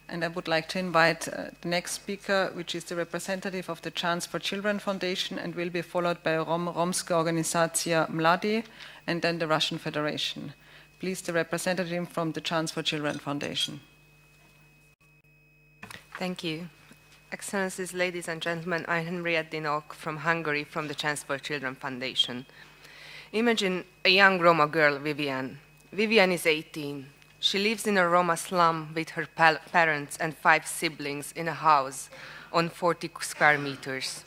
A: And I would like to invite the next speaker, which is the representative of the Chance for Children Foundation, and will be followed by Romska Organizacija Mladi, and then the Russian Federation. Please, the representative from the Chance for Children Foundation.
H: Thank you. Excellencies, ladies and gentlemen, I'm Henriette Dinok from Hungary, from the Chance for Children Foundation. Imagine a young Roma girl, Vivian. Vivian is 18. She lives in a Roma slum with her parents and 5 siblings in a house on 40 square meters.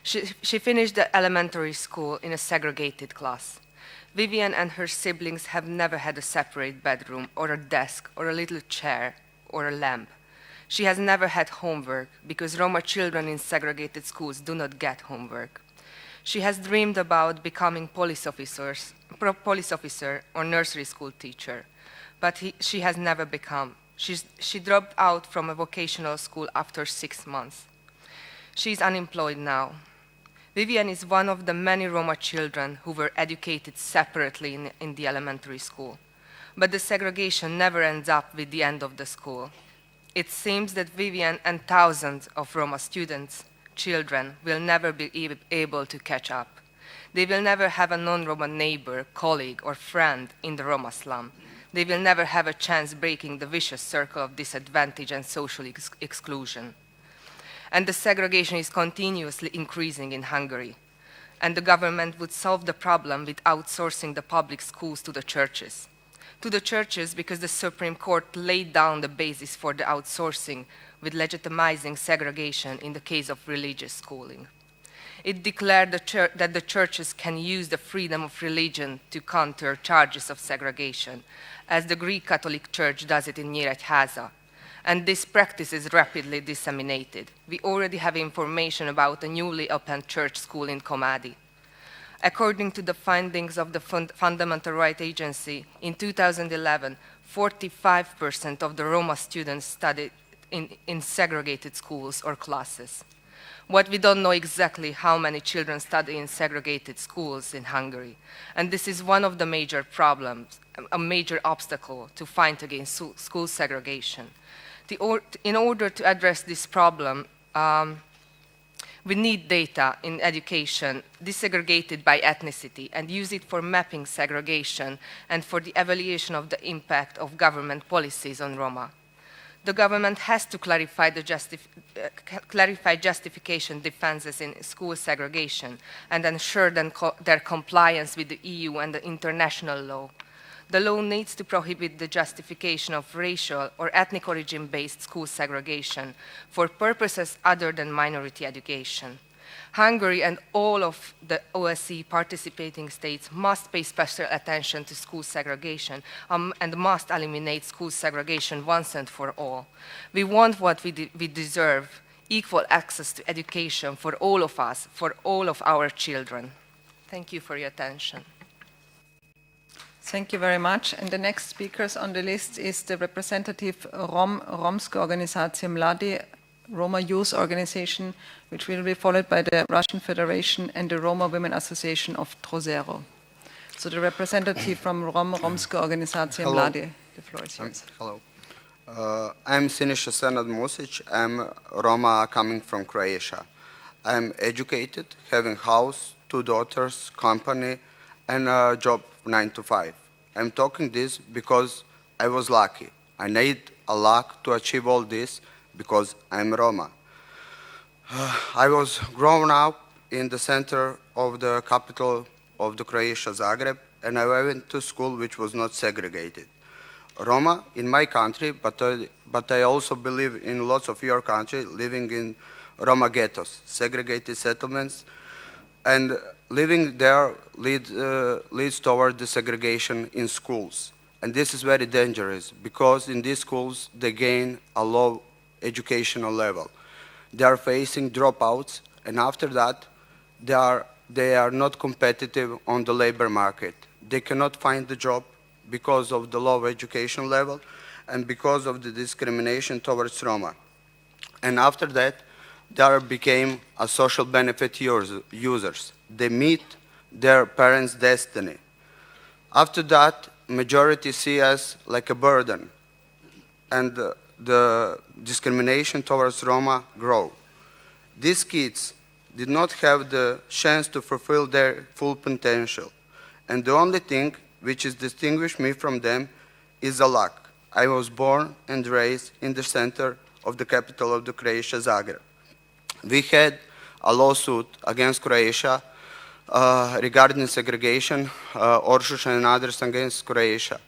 H: She finished the elementary school in a segregated class. Vivian and her siblings have never had a separate bedroom or a desk or a little chair or a lamp. She has never had homework because Roma children in segregated schools do not get homework. She has dreamed about becoming police officer or nursery school teacher, but she has never become. She dropped out from a vocational school after 6 months. She's unemployed now. Vivian is one of the many Roma children who were educated separately in the elementary school. But the segregation never ends up with the end of the school. It seems that Vivian and thousands of Roma students, children, will never be able to catch up. They will never have a non-Roma neighbor, colleague, or friend in the Roma slum. They will never have a chance breaking the vicious circle of disadvantage and social exclusion. And the segregation is continuously increasing in Hungary. And the government would solve the problem with outsourcing the public schools to the churches. To the churches because the Supreme Court laid down the basis for the outsourcing with legitimizing segregation in the case of religious schooling. It declared that the churches can use the freedom of religion to counter charges of segregation, as the Greek Catholic Church does it in Nyíregyháza. And this practice is rapidly disseminated. We already have information about a newly opened church school in Komadi. According to the findings of the Fundamental Rights Agency, in 2011, 45% of the Roma students studied in segregated schools or classes. What we don't know exactly how many children study in segregated schools in Hungary. And this is one of the major problems, a major obstacle to fight against school segregation. In order to address this problem, we need data in education desegregated by ethnicity and use it for mapping segregation and for the evaluation of the impact of government policies on Roma. The government has to clarify justification defenses in school segregation and ensure their compliance with the EU and the international law. The law needs to prohibit the justification of racial or ethnic origin-based school segregation for purposes other than minority education. Hungary and all of the OSCE participating states must pay special attention to school segregation and must eliminate school segregation once and for all. We want what we deserve, equal access to education for all of us, for all of our children. Thank you for your attention.
A: Thank you very much. And the next speakers on the list is the representative Romska Organizacija Mladi, Roma Youth Organization, which will be followed by the Russian Federation and the Roma Women Association of Trozero. So the representative from Romska Organizacija
I: Hello.
A: Mladi, the floor is yours.
I: Hello. I'm Siniša Senad Music. I'm Roma coming from Croatia. I'm educated, having house, 2 daughters, company, and a job 9 to 5. I'm talking this because I was lucky. I need a luck to achieve all this because I'm Roma. I was grown up in the center of the capital of the Croatia, Zagreb, and I went to school which was not segregated. Roma in my country, but I also believe in lots of your country, living in Roma ghettos, segregated settlements, and living there leads toward the segregation in schools. And this is very dangerous because in these schools they gain a low educational level. They are facing dropouts, and after that they are not competitive on the labor market. They cannot find the job because of the low education level and because of the discrimination towards Roma. And after that, they became a social benefit users. They meet their parents' destiny. After that, majority see us like a burden, and the discrimination towards Roma grow. These kids did not have the chance to fulfill their full potential, and the only thing which is distinguished me from them is a luck. I was born and raised in the center of the capital of the Croatia, Zagreb. We had a lawsuit against Croatia regarding segregation, Oršuš and others against Croatia.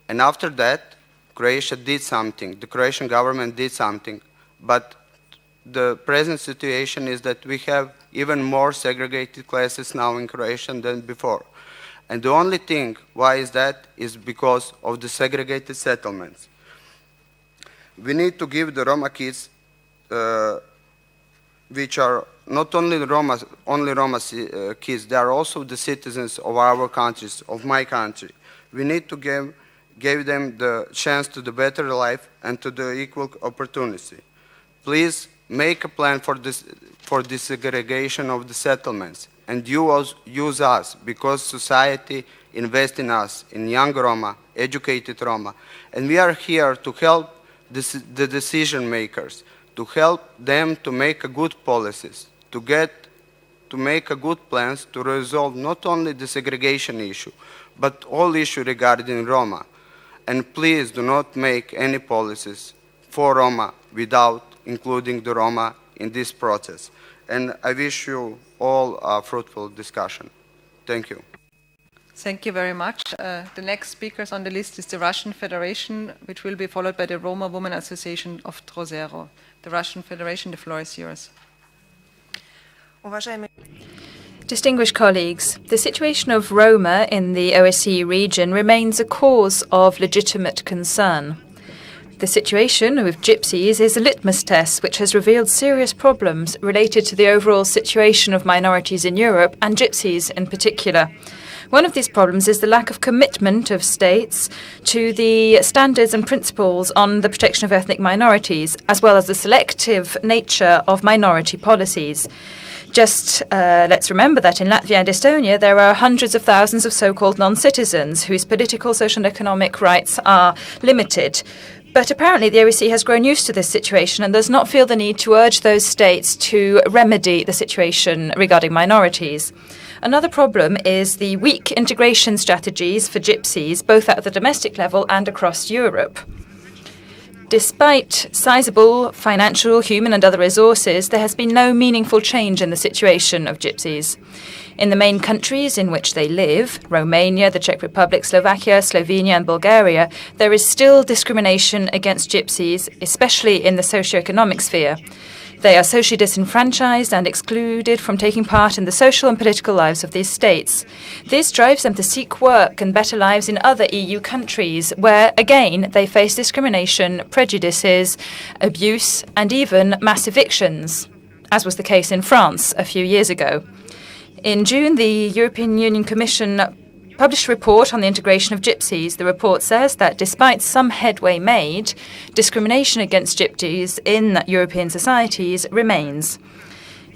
I: And after that, Croatia did something. The Croatian government did something. But the present situation is that we have even more segregated classes now in Croatia than before. And the only thing why is that is because of the segregated settlements. We need to give the Roma kids, which are not only Roma kids, they are also the citizens of our countries, of my country. We need to give them the chance to the better life and to the equal opportunity. Please make a plan for this segregation of the settlements, and use us because society invests in us, in young Roma, educated Roma, and we are here to help the decision makers, to help them to make a good policies, to make a good plans to resolve not only the segregation issue, but all issue regarding Roma. And please do not make any policies for Roma without including the Roma in this process. And I wish you all a fruitful discussion. Thank you.
A: Thank you very much. The next speakers on the list is the Russian Federation, which will be followed by the Roma Women Association of Trozero. The Russian Federation, the floor is yours.
J: Distinguished colleagues, the situation of Roma in the OSCE region remains a cause of legitimate concern. The situation with gypsies is a litmus test which has revealed serious problems related to the overall situation of minorities in Europe and gypsies in particular. One of these problems is the lack of commitment of states to the standards and principles on the protection of ethnic minorities, as well as the selective nature of minority policies. Just let's remember that in Latvia and Estonia there are hundreds of thousands of so-called non-citizens whose political, social and economic rights are limited. But apparently the OSCE has grown used to this situation and does not feel the need to urge those states to remedy the situation regarding minorities. Another problem is the weak integration strategies for gypsies, both at the domestic level and across Europe. Despite sizable financial, human and other resources, there has been no meaningful change in the situation of gypsies. In the main countries in which they live, Romania, the Czech Republic, Slovakia, Slovenia and Bulgaria, there is still discrimination against gypsies, especially in the socio-economic sphere. They are socially disenfranchised and excluded from taking part in the social and political lives of these states. This drives them to seek work and better lives in other EU countries, where, again, they face discrimination, prejudices, abuse, and even mass evictions, as was the case in France a few years ago. In June, the European Union Commission published a report on the integration of gypsies. The report says that despite some headway made, discrimination against gypsies in European societies remains.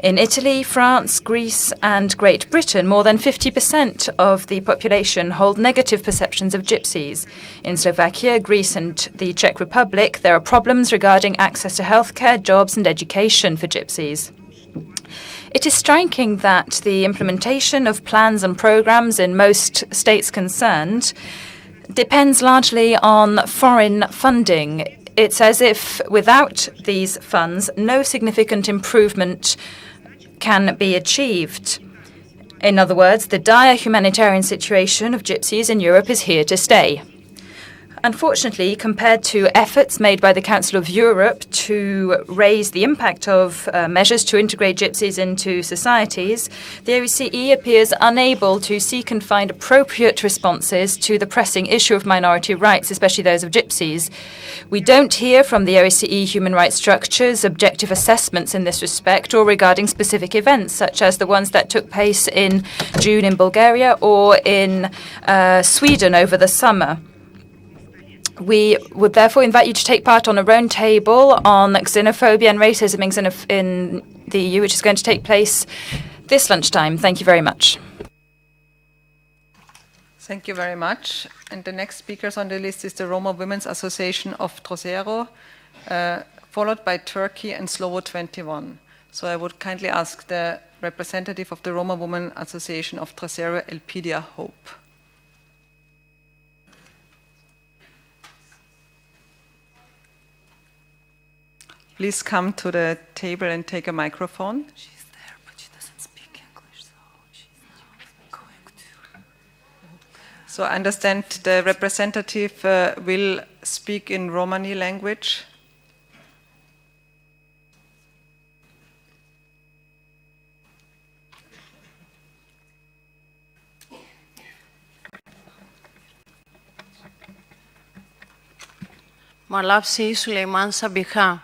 J: In Italy, France, Greece, and Great Britain, more than 50% of the population hold negative perceptions of gypsies. In Slovakia, Greece, and the Czech Republic, there are problems regarding access to healthcare, jobs, and education for gypsies. It is striking that the implementation of plans and programs in most states concerned depends largely on foreign funding. It's as if without these funds, no significant improvement can be achieved. In other words, the dire humanitarian situation of gypsies in Europe is here to stay. Unfortunately, compared to efforts made by the Council of Europe to raise the impact of measures to integrate gypsies into societies, the OSCE appears unable to seek and find appropriate responses to the pressing issue of minority rights, especially those of gypsies. We don't hear from the OSCE human rights structures objective assessments in this respect or regarding specific events, such as the ones that took place in June in Bulgaria or in Sweden over the summer. We would therefore invite you to take part on a roundtable on xenophobia and racism in the EU, which is going to take place this lunchtime. Thank you very much.
A: Thank you very much. And the next speakers on the list is the Roma Women's Association of Trocero, followed by Turkey and Slovo 21. So I would kindly ask the representative of the Roma Women Association of Trocero, Elpidia Hope. Please come to the table and take a microphone.
K: She's there, but she doesn't speak English, so she's not going to.
A: So I understand the representative will speak in Romani language.
K: Malapsi Suleiman Sabiha.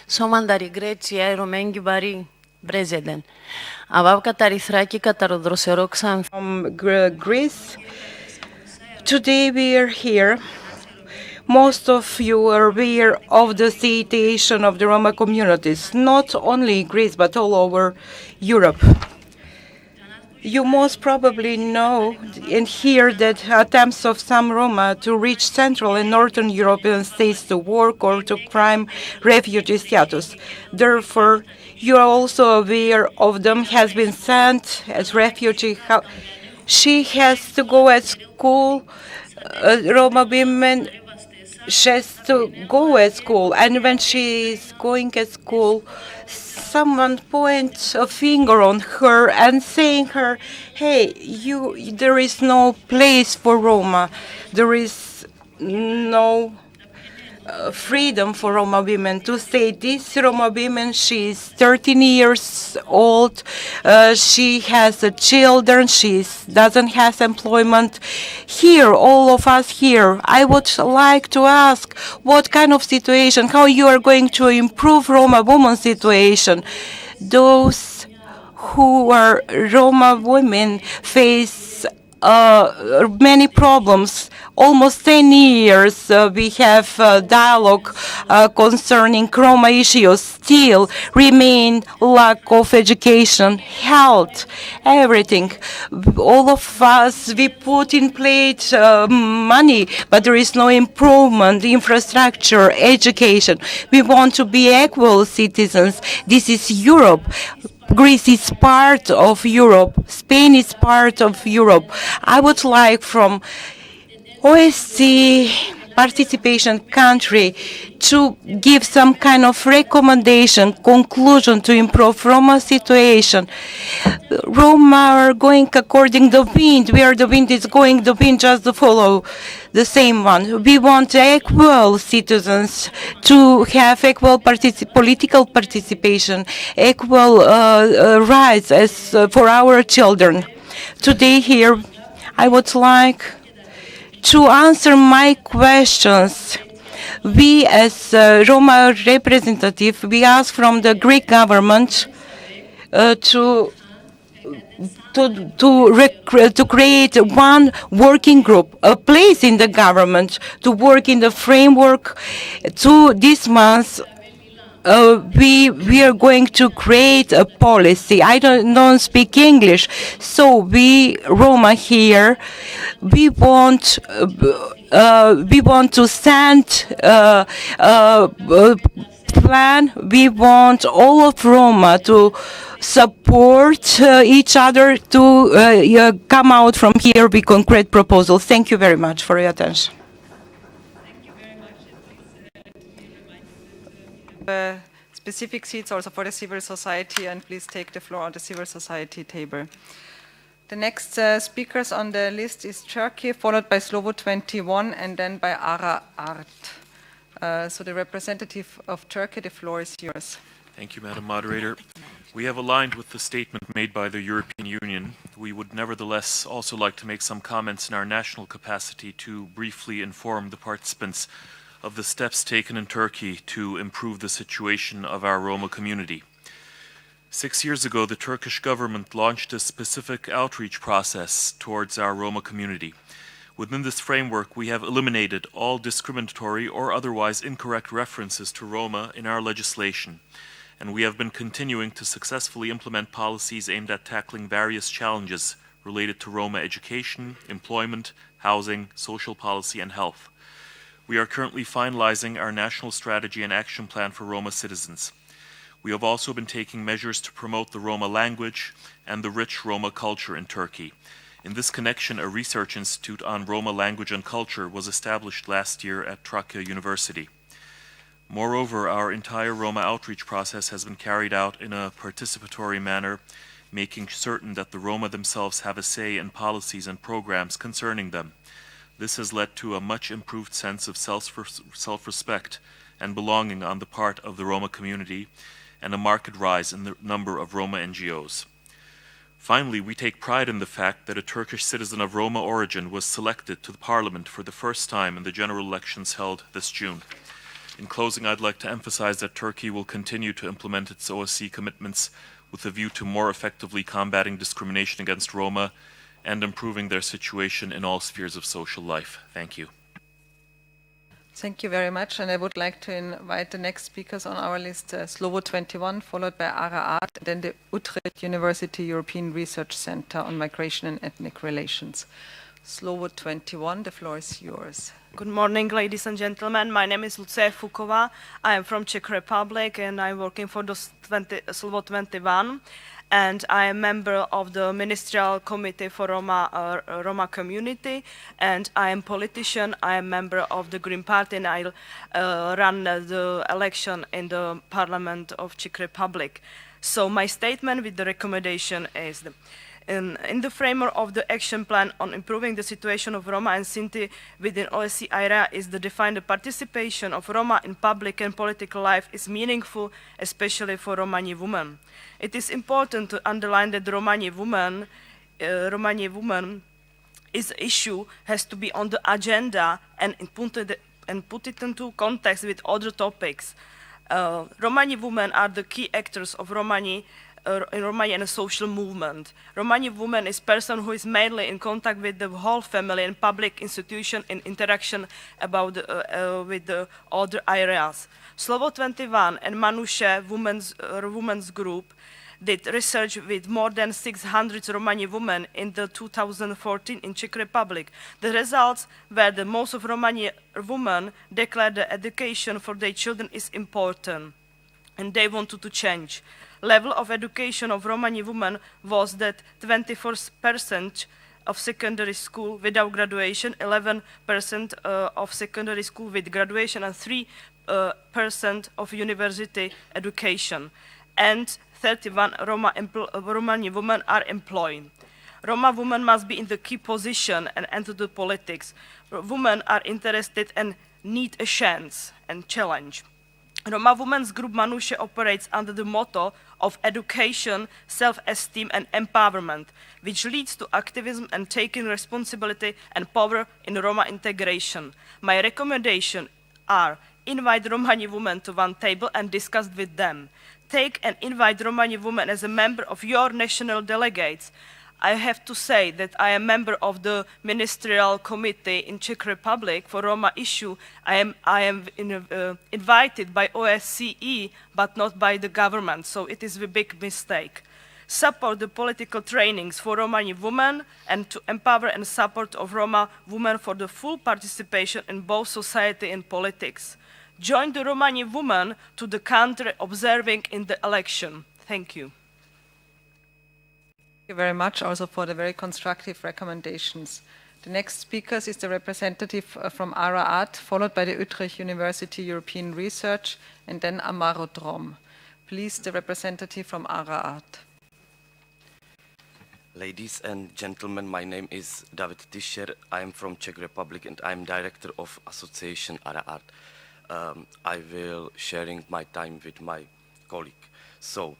K: Somandari Grecia, Romengi Bari, Brezeden. Avav Katarithaki Katarodroseroxan.
L: From Greece. Today we are here. Most of you are aware of the situation of the Roma communities, not only in Greece but all over Europe. You most probably know and hear that attempts of some Roma to reach Central and Northern European states to work or to claim refugee status. Therefore, you are also aware of them has been sent as refugee. She has to go at school. Roma women, she has to go at school, and when she is going at school, someone points a finger on her and saying her, hey, there is no place for Roma. There is no freedom for Roma women to say this Roma woman, she is 13 years old, she has children, she doesn't have employment. Here, all of us here, I would like to ask what kind of situation, how you are going to improve Roma women's situation. Those who are Roma women face many problems. Almost 10 years we have dialogue concerning Roma issues. Still remain lack of education, health, everything. All of us, we put in place money, but there is no improvement, infrastructure, education. We want to be equal citizens. This is Europe. Greece is part of Europe. Spain is part of Europe. I would like from OSCE participation country to give some kind of recommendation, conclusion to improve Roma situation. Roma are going according to the wind. Where the wind is going, the wind just follow the same one. We want equal citizens to have equal political participation, equal rights as for our children. Today here, I would like to answer my questions. We as Roma representative, we ask from the Greek government to to create one working group, a place in the government to work in the framework. To this month, we are going to create a policy. I don't speak English, so we Roma here, we want to send plan. We want all of Roma to support each other to come out from here with concrete proposals. Thank you very much for your attention.
A: Specific seats also for the civil society, and please take the floor on the civil society table. The next speakers on the list is Turkey, followed by Slovo 21, and then by Ara Art. So the representative of Turkey, the floor is yours.
M: Thank you, Madam Moderator. We have aligned with the statement made by the European Union. We would nevertheless also like to make some comments in our national capacity to briefly inform the participants of the steps taken in Turkey to improve the situation of our Roma community. 6 years ago, the Turkish government launched a specific outreach process towards our Roma community. Within this framework, we have eliminated all discriminatory or otherwise incorrect references to Roma in our legislation, and we have been continuing to successfully implement policies aimed at tackling various challenges related to Roma education, employment, housing, social policy, and health. We are currently finalizing our national strategy and action plan for Roma citizens. We have also been taking measures to promote the Roma language and the rich Roma culture in Turkey. In this connection, a research institute on Roma language and culture was established last year at Trakya University. Moreover, our entire Roma outreach process has been carried out in a participatory manner, making certain that the Roma themselves have a say in policies and programs concerning them. This has led to a much improved sense of self-respect and belonging on the part of the Roma community, and a marked rise in the number of Roma NGOs. Finally, we take pride in the fact that a Turkish citizen of Roma origin was selected to the parliament for the first time in the general elections held this June. In closing, I'd like to emphasize that Turkey will continue to implement its OSCE commitments with a view to more effectively combating discrimination against Roma and improving their situation in all spheres of social life. Thank you.
A: Thank you very much, and I would like to invite the next speakers on our list, Slovo 21, followed by Ara Art, and then the Utrecht University European Research Center on Migration and Ethnic Relations. Slovo 21, the floor is yours.
N: Good morning, ladies and gentlemen. My name is Lucie Fuková. I am from Czech Republic, and I'm working for the Slovo 21. And I am member of the Ministerial Committee for Roma community, and I am politician. I am member of the Green Party, and I run the election in the Parliament of Czech Republic. So my statement with the recommendation is, in the framework of the action plan on improving the situation of Roma and Sinti within OSCE area is to define the participation of Roma in public and political life is meaningful, especially for Romani women. It is important to underline that the Romani woman issue has to be on the agenda and put it into context with other topics. Romani women are the key actors of Romani in Romania and a social movement. Romani woman is person who is mainly in contact with the whole family and public institution in interaction about with the other areas. Slovo 21 and Manushe women's group did research with more than 600 Romani women in the 2014 in Czech Republic. The results were that most of Romani women declared that education for their children is important, and they wanted to change. Level of education of Romani women was that 24% of secondary school without graduation, 11% of secondary school with graduation, and 3% of university education. And 31 Romani women are employed. Roma women must be in the key position and enter the politics. Women are interested and need a chance and challenge. Roma Women's Group Manushe operates under the motto of education, self-esteem and empowerment, which leads to activism and taking responsibility and power in Roma integration. My recommendations are: invite Romani women to one table and discuss with them. Take and invite Romani women as a member of your national delegates. I have to say that I am member of the ministerial committee in Czech Republic for Roma issue. I am invited by OSCE, but not by the government, so it is a big mistake. Support the political trainings for Romani women and to empower and support of Roma women for the full participation in both society and politics. Join the Romani women to the country observing in the election. Thank you.
A: Thank you very much also for the very constructive recommendations. The next speaker is the representative from Araat, followed by the Utrecht University European Research, and then Amaro Drom. Please, the representative from Araat.
O: Ladies and gentlemen, my name is David Tischer. I am from Czech Republic and I am director of Association Araat. I will sharing my time with my colleague. So,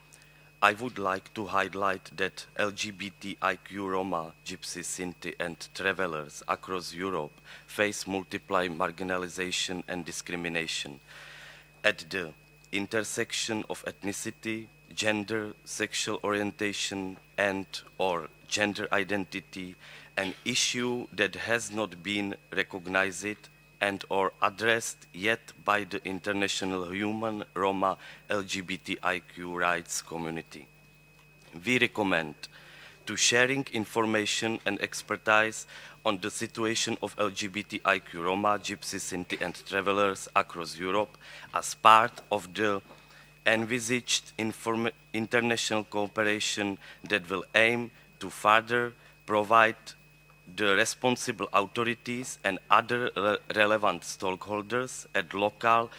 O: I would like to highlight that LGBTIQ Roma, Gypsy, Sinti and travelers across Europe face multiple marginalization and discrimination. At the intersection of ethnicity, gender, sexual orientation and or gender identity, an issue that has not been recognized and or addressed yet by the international human Roma LGBTIQ rights community. We recommend to sharing information and expertise on the situation of LGBTIQ Roma, Gypsy, Sinti and travelers across Europe as part of the envisaged international cooperation that will aim to further provide the responsible authorities and other relevant stakeholders at local,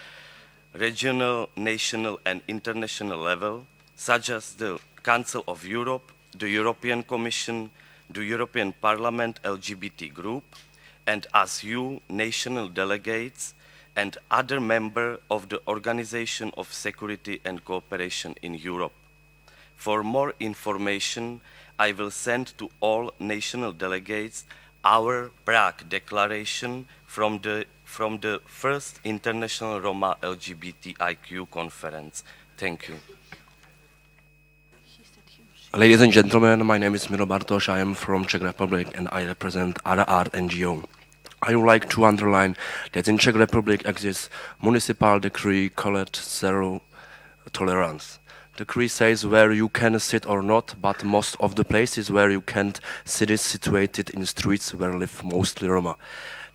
O: regional, national and international level, such as the Council of Europe, the European Commission, the European Parliament LGBT group, and as you, national delegates, and other members of the Organization of Security and Cooperation in Europe. For more information, I will send to all national delegates our Prague Declaration from the first International Roma LGBTIQ conference. Thank you.
P: Ladies and gentlemen, my name is Miro Bartoš. I am from Czech Republic and I represent Araat NGO. I would like to underline that in Czech Republic exists municipal decree called Zero Tolerance. The decree says where you can sit or not, but most of the places where you can't sit is situated in streets where live mostly Roma.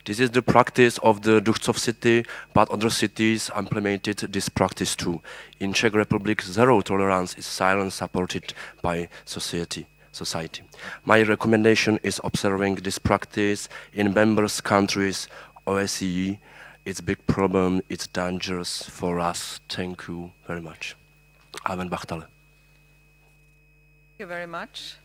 P: This is the practice of the Duchcov city, but other cities implemented this practice too. In Czech Republic, zero tolerance is silently supported by society. My recommendation is observing this practice in members countries, OSCE. It's a big problem, it's dangerous for us. Thank you very much. Amen Bachtale.
A: Thank you very much.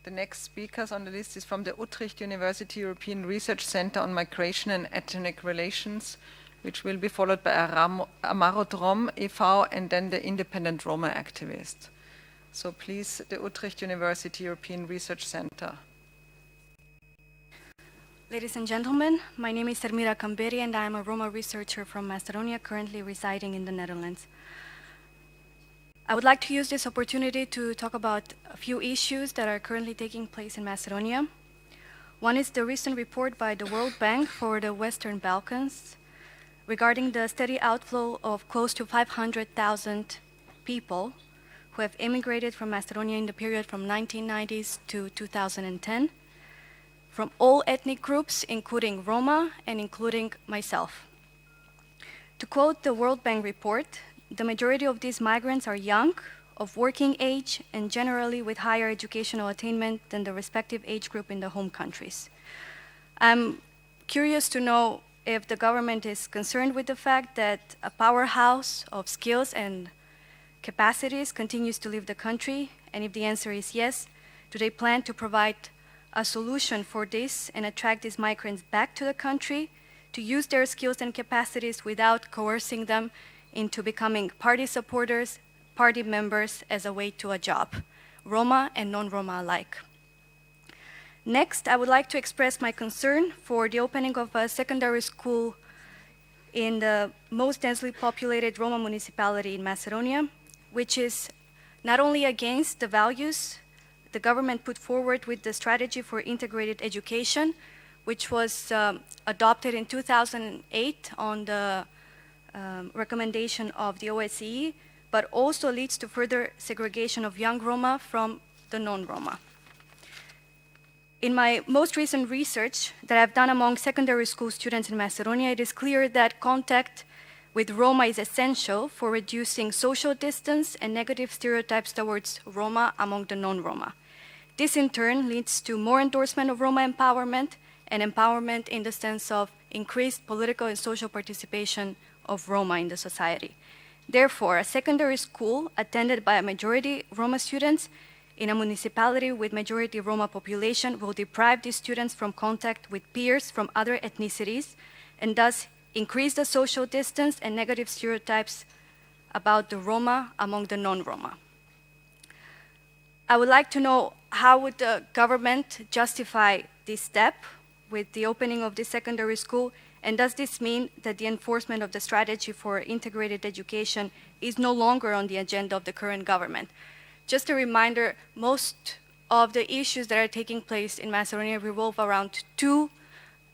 A: The next speakers on the list is from the Utrecht University European Research Center on Migration and Ethnic Relations, which will be followed by Amaro Drom e.V. and then the independent Roma activist. So please, the Utrecht University European Research Center.
Q: Ladies and gentlemen, my name is Ermira Kamberi and I am a Roma researcher from Macedonia, currently residing in the Netherlands. I would like to use this opportunity to talk about a few issues that are currently taking place in Macedonia. One is the recent report by the World Bank for the Western Balkans regarding the steady outflow of close to 500,000 people who have immigrated from Macedonia in the period from 1990s to 2010, from all ethnic groups, including Roma and including myself. To quote the World Bank report, the majority of these migrants are young, of working age, and generally with higher educational attainment than the respective age group in the home countries. I'm curious to know if the government is concerned with the fact that a powerhouse of skills and capacities continues to leave the country, and if the answer is yes, do they plan to provide a solution for this and attract these migrants back to the country to use their skills and capacities without coercing them into becoming party supporters, party members as a way to a job, Roma and non-Roma alike. Next, I would like to express my concern for the opening of a secondary school in the most densely populated Roma municipality in Macedonia, which is not only against the values the government put forward with the Strategy for Integrated Education, which was adopted in 2008 on the recommendation of the OSCE, but also leads to further segregation of young Roma from the non-Roma. In my most recent research that I've done among secondary school students in Macedonia, it is clear that contact with Roma is essential for reducing social distance and negative stereotypes towards Roma among the non-Roma. This in turn leads to more endorsement of Roma empowerment and empowerment in the sense of increased political and social participation of Roma in the society. Therefore, a secondary school attended by a majority Roma students in a municipality with majority Roma population will deprive these students from contact with peers from other ethnicities and thus increase the social distance and negative stereotypes about the Roma among the non-Roma. I would like to know how would the government justify this step with the opening of this secondary school, and does this mean that the enforcement of the Strategy for Integrated Education is no longer on the agenda of the current government? Just a reminder, most of the issues that are taking place in Macedonia revolve around two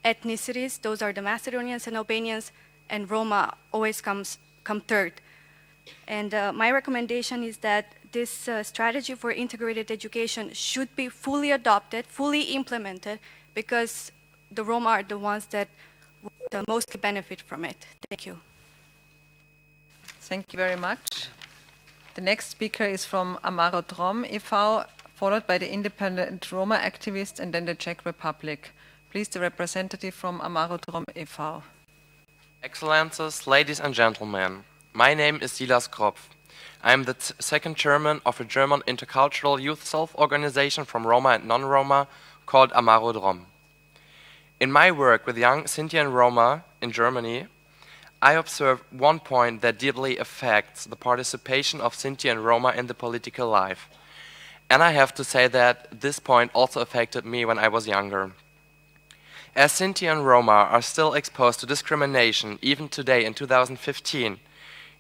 Q: ethnicities. Those are the Macedonians and Albanians, and Roma always come third. And my recommendation is that this Strategy for Integrated Education should be fully adopted, fully implemented, because the Roma are the ones that would mostly benefit from it. Thank you.
A: Thank you very much. The next speaker is from Amarodrom e.V., followed by the independent Roma activist and then the Czech Republic. Please, the representative from Amarodrom e.V.
R: Excellencies, ladies and gentlemen, my name is Silas Kropf. I am the second chairman of a German intercultural youth self-organization from Roma and non-Roma called Amarodrom. In my work with young Sinti and Roma in Germany, I observe one point that deeply affects the participation of Sinti and Roma in the political life. And I have to say that this point also affected me when I was younger. As Sinti and Roma are still exposed to discrimination even today in 2015,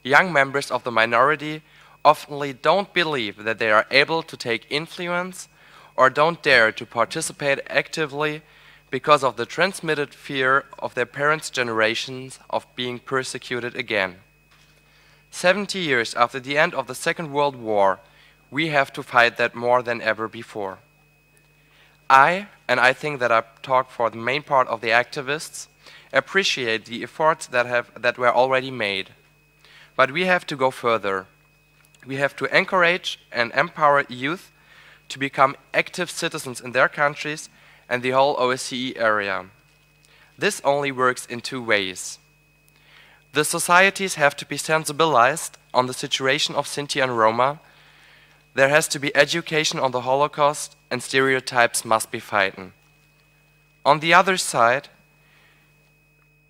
R: young members of the minority often don't believe that they are able to take influence or don't dare to participate actively because of the transmitted fear of their parents' generations of being persecuted again. 70 years after the end of the Second World War, we have to fight that more than ever before. I think that I talk for the main part of the activists, appreciate the efforts that were already made. But we have to go further. We have to encourage and empower youth to become active citizens in their countries and the whole OSCE area. This only works in two ways. The societies have to be sensibilized on the situation of Sinti and Roma. There has to be education on the Holocaust, and stereotypes must be fighten. On the other side,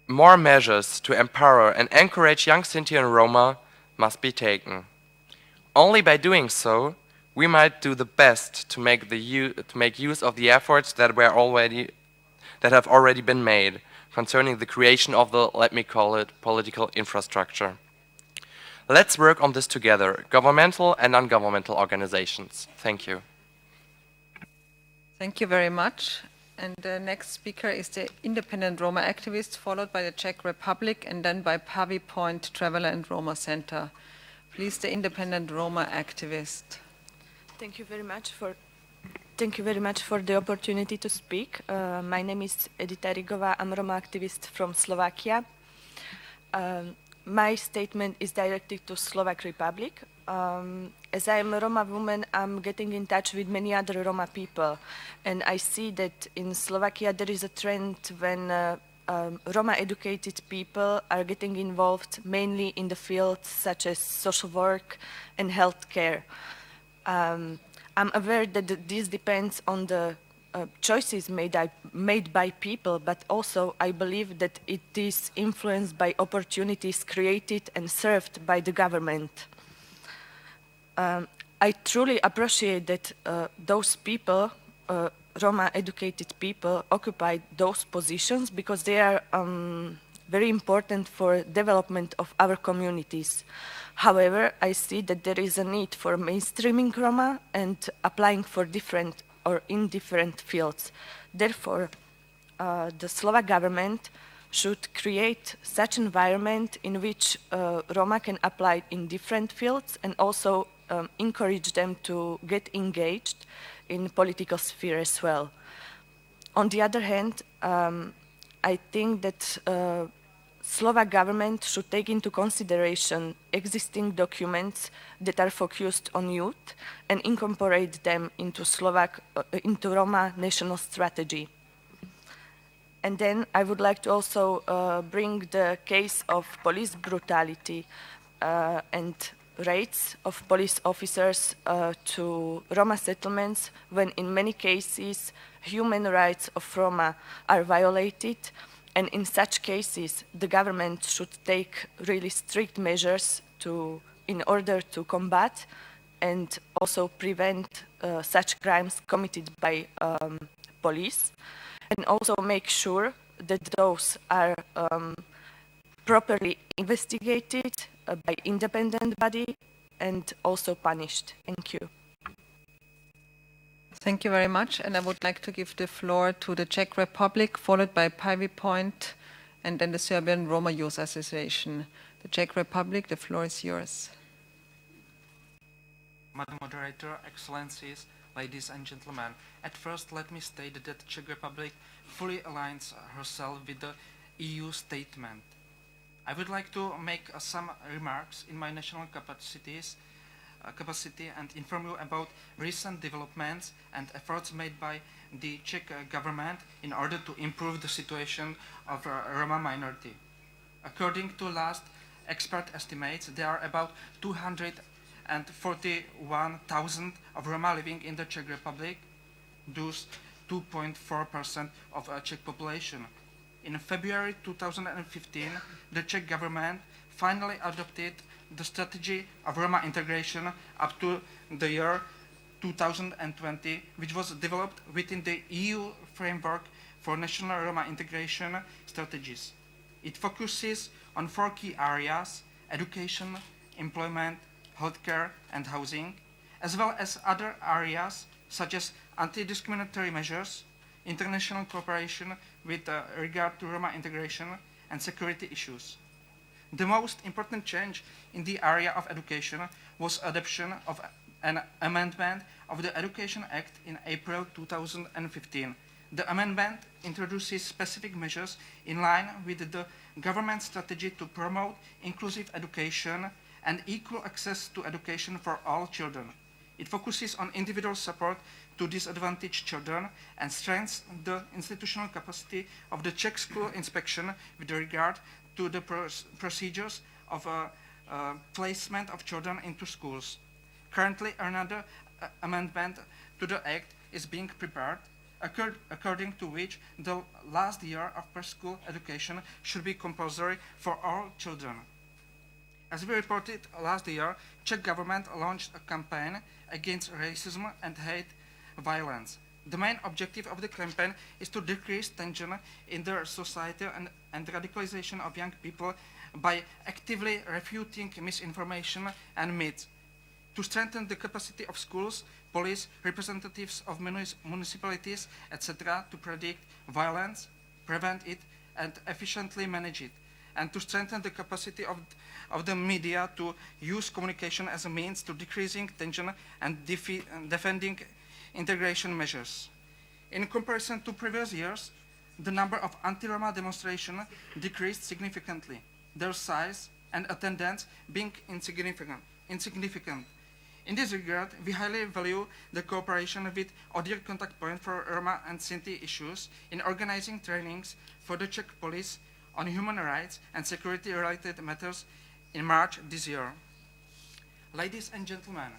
R: more measures to empower and encourage young Sinti and Roma must be taken. Only by doing so, we might do the best to make use of the efforts that have already been made concerning the creation of the, let me call it, political infrastructure. Let's work on this together, governmental and non-governmental organizations. Thank you.
A: Thank you very much. And the next speaker is the independent Roma activist, followed by the Czech Republic and then by Pavi Point Traveler and Roma Center. Please, the independent Roma activist.
S: Thank you very much for the opportunity to speak. My name is Edita Rigová. I'm a Roma activist from Slovakia. My statement is directed to Slovak Republic. As I'm a Roma woman, I'm getting in touch with many other Roma people, and I see that in Slovakia there is a trend when Roma educated people are getting involved mainly in the fields such as social work and healthcare. I'm aware that this depends on the choices made by people, but also I believe that it is influenced by opportunities created and served by the government. I truly appreciate that those people, Roma educated people, occupy those positions because they are very important for development of our communities. However, I see that there is a need for mainstreaming Roma and applying for different or in different fields. Therefore, the Slovak government should create such environment in which Roma can apply in different fields and also encourage them to get engaged in political sphere as well. On the other hand, I think that Slovak government should take into consideration existing documents that are focused on youth and incorporate them into into Roma national strategy. And then I would like to also bring the case of police brutality and raids of police officers to Roma settlements when in many cases human rights of Roma are violated, and in such cases the government should take really strict measures in order to combat and also prevent such crimes committed by police, and also make sure that those are properly investigated by independent body and also punished. Thank you.
A: Thank you very much. And I would like to give the floor to the Czech Republic, followed by Pivy Point, and then the Serbian Roma Youth Association. The Czech Republic, the floor is yours.
C: Madam Moderator, Excellencies, ladies and gentlemen, at first let me state that the Czech Republic fully aligns herself with the EU statement. I would like to make some remarks in my national capacity and inform you about recent developments and efforts made by the Czech government in order to improve the situation of Roma minority. According to last expert estimates, there are about 241,000 of Roma living in the Czech Republic, thus 2.4% of Czech population. In February 2015, the Czech government finally adopted the strategy of Roma integration up to the year 2020, which was developed within the EU framework for national Roma integration strategies. It focuses on 4 key areas: education, employment, healthcare and housing, as well as other areas such as anti-discriminatory measures, international cooperation with regard to Roma integration and security issues. The most important change in the area of education was adoption of an amendment of the Education Act in April 2015. The amendment introduces specific measures in line with the government strategy to promote inclusive education and equal access to education for all children. It focuses on individual support to disadvantaged children and strengthens the institutional capacity of the Czech school inspection with regard to the procedures of placement of children into schools. Currently, another amendment to the Act is being prepared, according to which the last year of preschool education should be compulsory for all children. As we reported last year, Czech government launched a campaign against racism and hate violence. The main objective of the campaign is to decrease tension in the society and radicalization of young people by actively refuting misinformation and myths, to strengthen the capacity of schools, police, representatives of municipalities, etc., to predict violence, prevent it, and efficiently manage it, and to strengthen the capacity of the media to use communication as a means to decreasing tension and defending integration measures. In comparison to previous years, the number of anti-Roma demonstrations decreased significantly, their size and attendance being insignificant. In this regard, we highly value the cooperation with ODIHR Contact Point for Roma and Sinti issues in organizing trainings for the Czech police on human rights and security-related matters in March this year. Ladies and gentlemen,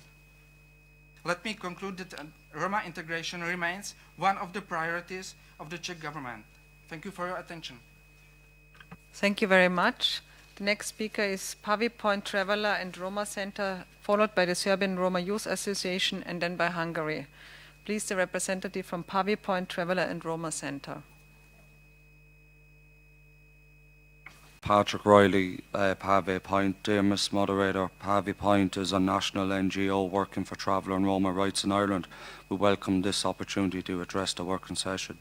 C: let me conclude that Roma integration remains one of the priorities of the Czech government. Thank you for your attention.
A: Thank you very much. The next speaker is Pavy Point Traveller and Roma Center, followed by the Serbian Roma Youth Association and then by Hungary. Please, the representative from Pavy Point Traveller and Roma Center.
T: Patrick Riley, Pave Point. Dear Ms Moderator, Pave Point is a national NGO working for traveller and Roma rights in Ireland. We welcome this opportunity to address the working session.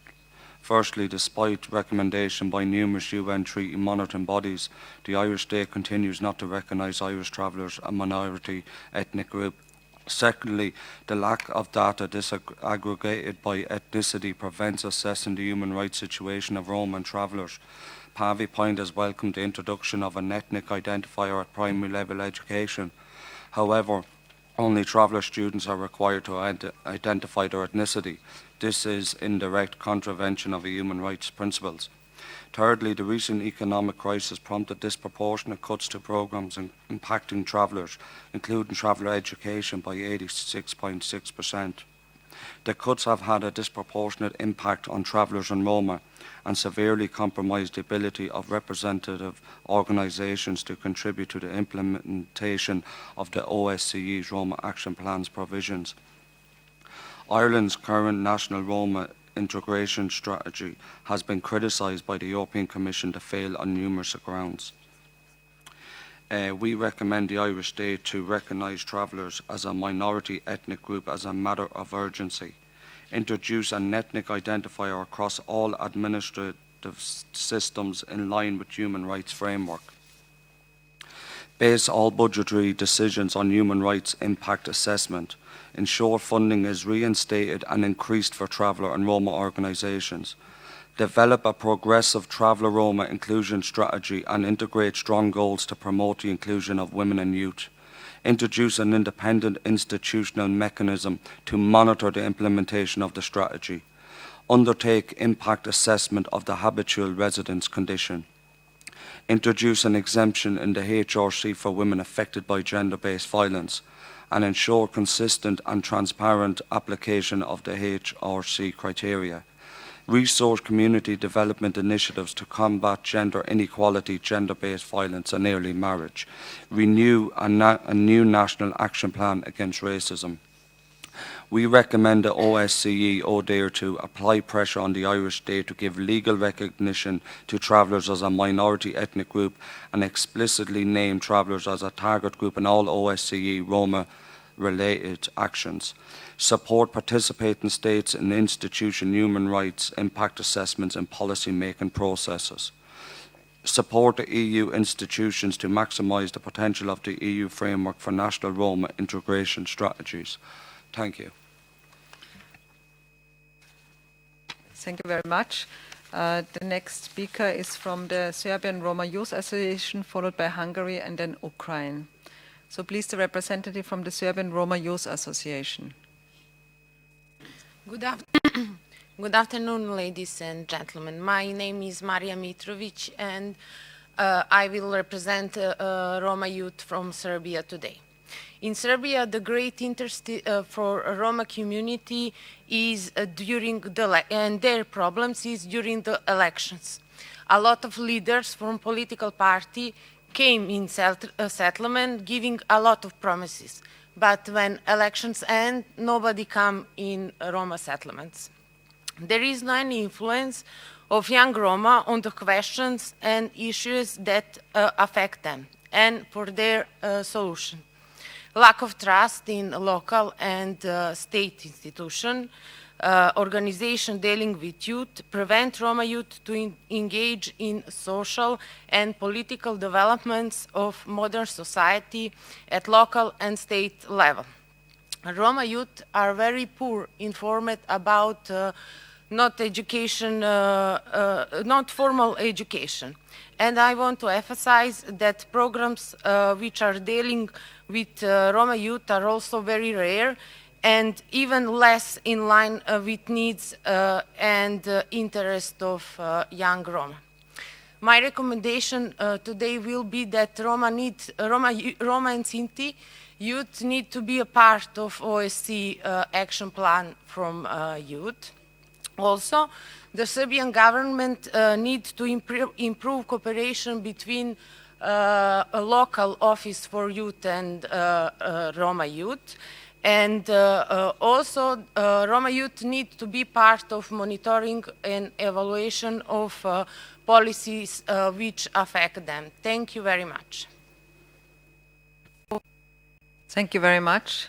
T: Firstly, despite recommendation by numerous UN treaty monitoring bodies, the Irish state continues not to recognise Irish travellers a minority ethnic group. Secondly, the lack of data disaggregated by ethnicity prevents assessing the human rights situation of Roma and travellers. Pave Point has welcomed the introduction of an ethnic identifier at primary level education. However, only traveller students are required to identify their ethnicity. This is in direct contravention of the human rights principles. Thirdly, the recent economic crisis prompted disproportionate cuts to programmes impacting travellers, including traveller education by 86.6%. The cuts have had a disproportionate impact on travellers and Roma and severely compromised the ability of representative organisations to contribute to the implementation of the OSCE's Roma Action Plan's provisions. Ireland's current national Roma integration strategy has been criticised by the European Commission to fail on numerous grounds. We recommend the Irish state to recognise travellers as a minority ethnic group as a matter of urgency, introduce an ethnic identifier across all administrative systems in line with human rights framework, base all budgetary decisions on human rights impact assessment, ensure funding is reinstated and increased for traveller and Roma organisations, develop a progressive traveller Roma inclusion strategy and integrate strong goals to promote the inclusion of women and youth, introduce an independent institutional mechanism to monitor the implementation of the strategy, undertake impact assessment of the habitual residence condition, introduce an exemption in the HRC for women affected by gender-based violence, and ensure consistent and transparent application of the HRC criteria. Resource community development initiatives to combat gender inequality, gender-based violence and early marriage. Renew a new national action plan against racism. We recommend the OSCE ODIHR to apply pressure on the Irish state to give legal recognition to travellers as a minority ethnic group and explicitly name travellers as a target group in all OSCE Roma-related actions. Support participating states in institution human rights impact assessments and policy-making processes. Support the EU institutions to maximise the potential of the EU framework for national Roma integration strategies. Thank you.
A: Thank you very much. The next speaker is from the Serbian Roma Youth Association, followed by Hungary and then Ukraine. So please, the representative from the Serbian Roma Youth Association.
U: Good afternoon, ladies and gentlemen. My name is Marija Mitrovic, and I will represent Roma youth from Serbia today. In Serbia, the great interest for Roma community is and their problems is during the elections. A lot of leaders from political party came in settlement giving a lot of promises. But when elections end, nobody come in Roma settlements. There is no any influence of young Roma on the questions and issues that affect them and for their solution. Lack of trust in local and state institution, organization dealing with youth, prevent Roma youth to engage in social and political developments of modern society at local and state level. Roma youth are very poor informed about not formal education. And I want to emphasize that programs which are dealing with Roma youth are also very rare and even less in line with needs and interest of young Roma. My recommendation today will be that Roma and Sinti youth need to be a part of OSCE action plan from youth. Also, the Serbian government needs to improve cooperation between a local office for youth and Roma youth, And also, Roma youth need to be part of monitoring and evaluation of policies which affect them. Thank you very much.
A: Thank you very much.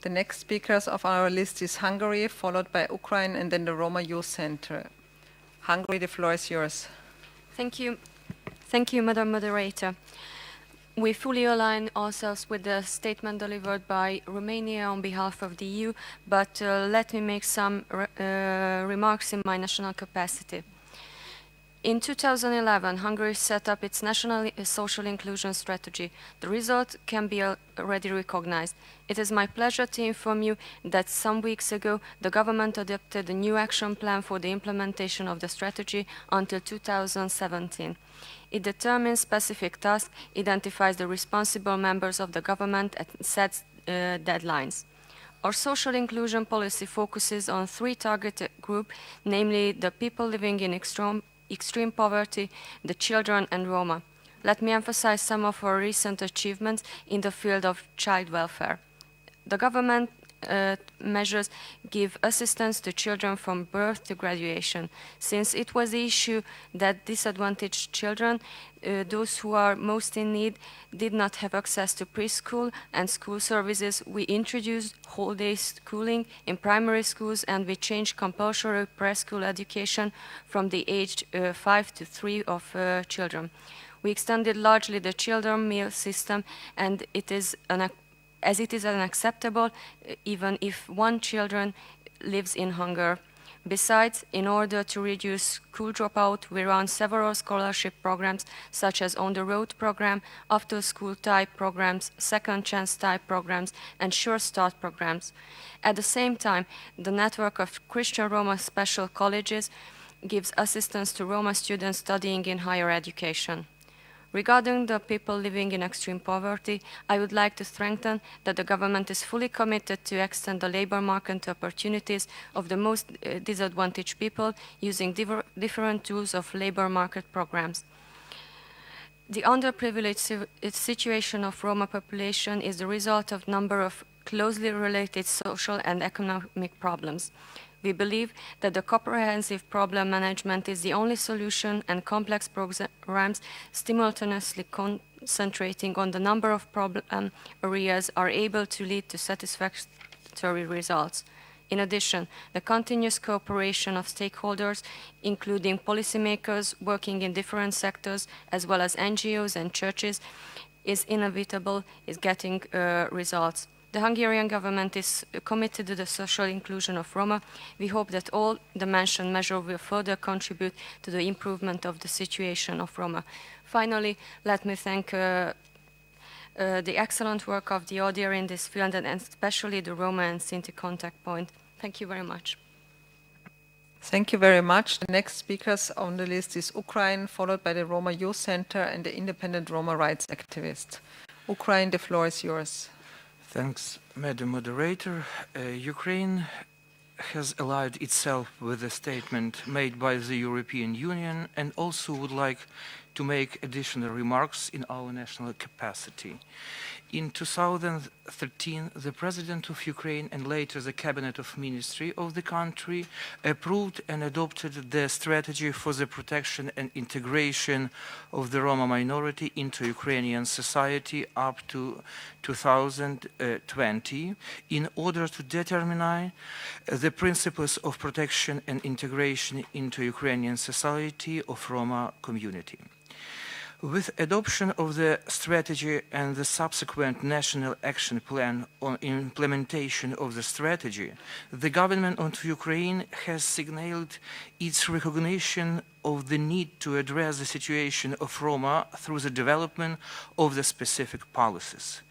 A: The next speakers of our list is Hungary, followed by Ukraine, and then the Roma Youth Center. Hungary, the floor is yours.
Q: Thank you. Thank you, Madam Moderator. We fully align ourselves with the statement delivered by Romania on behalf of the EU, but let me make some remarks in my national capacity. In 2011, Hungary set up its national social inclusion strategy. The result can be already recognized. It is my pleasure to inform you that some weeks ago, the government adopted a new action plan for the implementation of the strategy until 2017. It determines specific tasks, identifies the responsible members of the government, and sets deadlines. Our social inclusion policy focuses on three targeted groups, namely the people living in extreme poverty, the children, and Roma. Let me emphasize some of our recent achievements in the field of child welfare. The government measures give assistance to children from birth to graduation. Since it was the issue that disadvantaged children, those who are most in need, did not have access to preschool and school services, we introduced whole-day schooling in primary schools, and we changed compulsory preschool education from the age 5 to 3 of children. We extended largely the children meal system, and it is unacceptable even if one child lives in hunger. Besides, in order to reduce school dropout, we run several scholarship programs such as On the Road program, after-school type programs, second chance type programs, and Sure Start programs. At the same time, the network of Christian Roma special colleges gives assistance to Roma students studying in higher education. Regarding the people living in extreme poverty, I would like to strengthen that the government is fully committed to extend the labor market opportunities of the most disadvantaged people using different tools of labor market programs. The underprivileged situation of Roma population is the result of a number of closely related social and economic problems. We believe that the comprehensive problem management is the only solution, and complex programs simultaneously concentrating on the number of problem areas are able to lead to satisfactory results. In addition, the continuous cooperation of stakeholders, including policymakers working in different sectors, as well as NGOs and churches, is inevitable, is getting results. The Hungarian government is committed to the social inclusion of Roma. We hope that all the mentioned measures will further contribute to the improvement of the situation of Roma. Finally, let me thank the excellent work of the ODIHR in this field, and especially the Roma and Sinti contact point. Thank you very much.
A: Thank you very much. The next speakers on the list is Ukraine, followed by the Roma Youth Center and the independent Roma rights activist. Ukraine, the floor is yours.
B: Thanks, Madam Moderator. Ukraine has allied itself with the statement made by the European Union, and also would like to make additional remarks in our national capacity. In 2013, the President of Ukraine and later the Cabinet of Ministry of the country approved and adopted the strategy for the protection and integration of the Roma minority into Ukrainian society up to 2020 in order to determine the principles of protection and integration into Ukrainian society of Roma community. With adoption of the strategy and the subsequent National Action Plan on implementation of the strategy, the government of Ukraine has signaled its recognition of the need to address the situation of Roma through the development of the specific policies.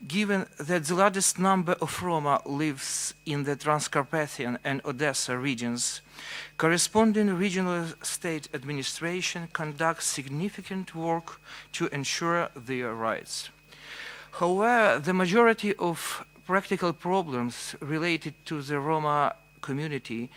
B: Given that the largest number of Roma lives in the Transcarpathian and Odessa regions, corresponding regional state administration conducts significant work to ensure their rights. However, the majority of practical problems related to the Roma community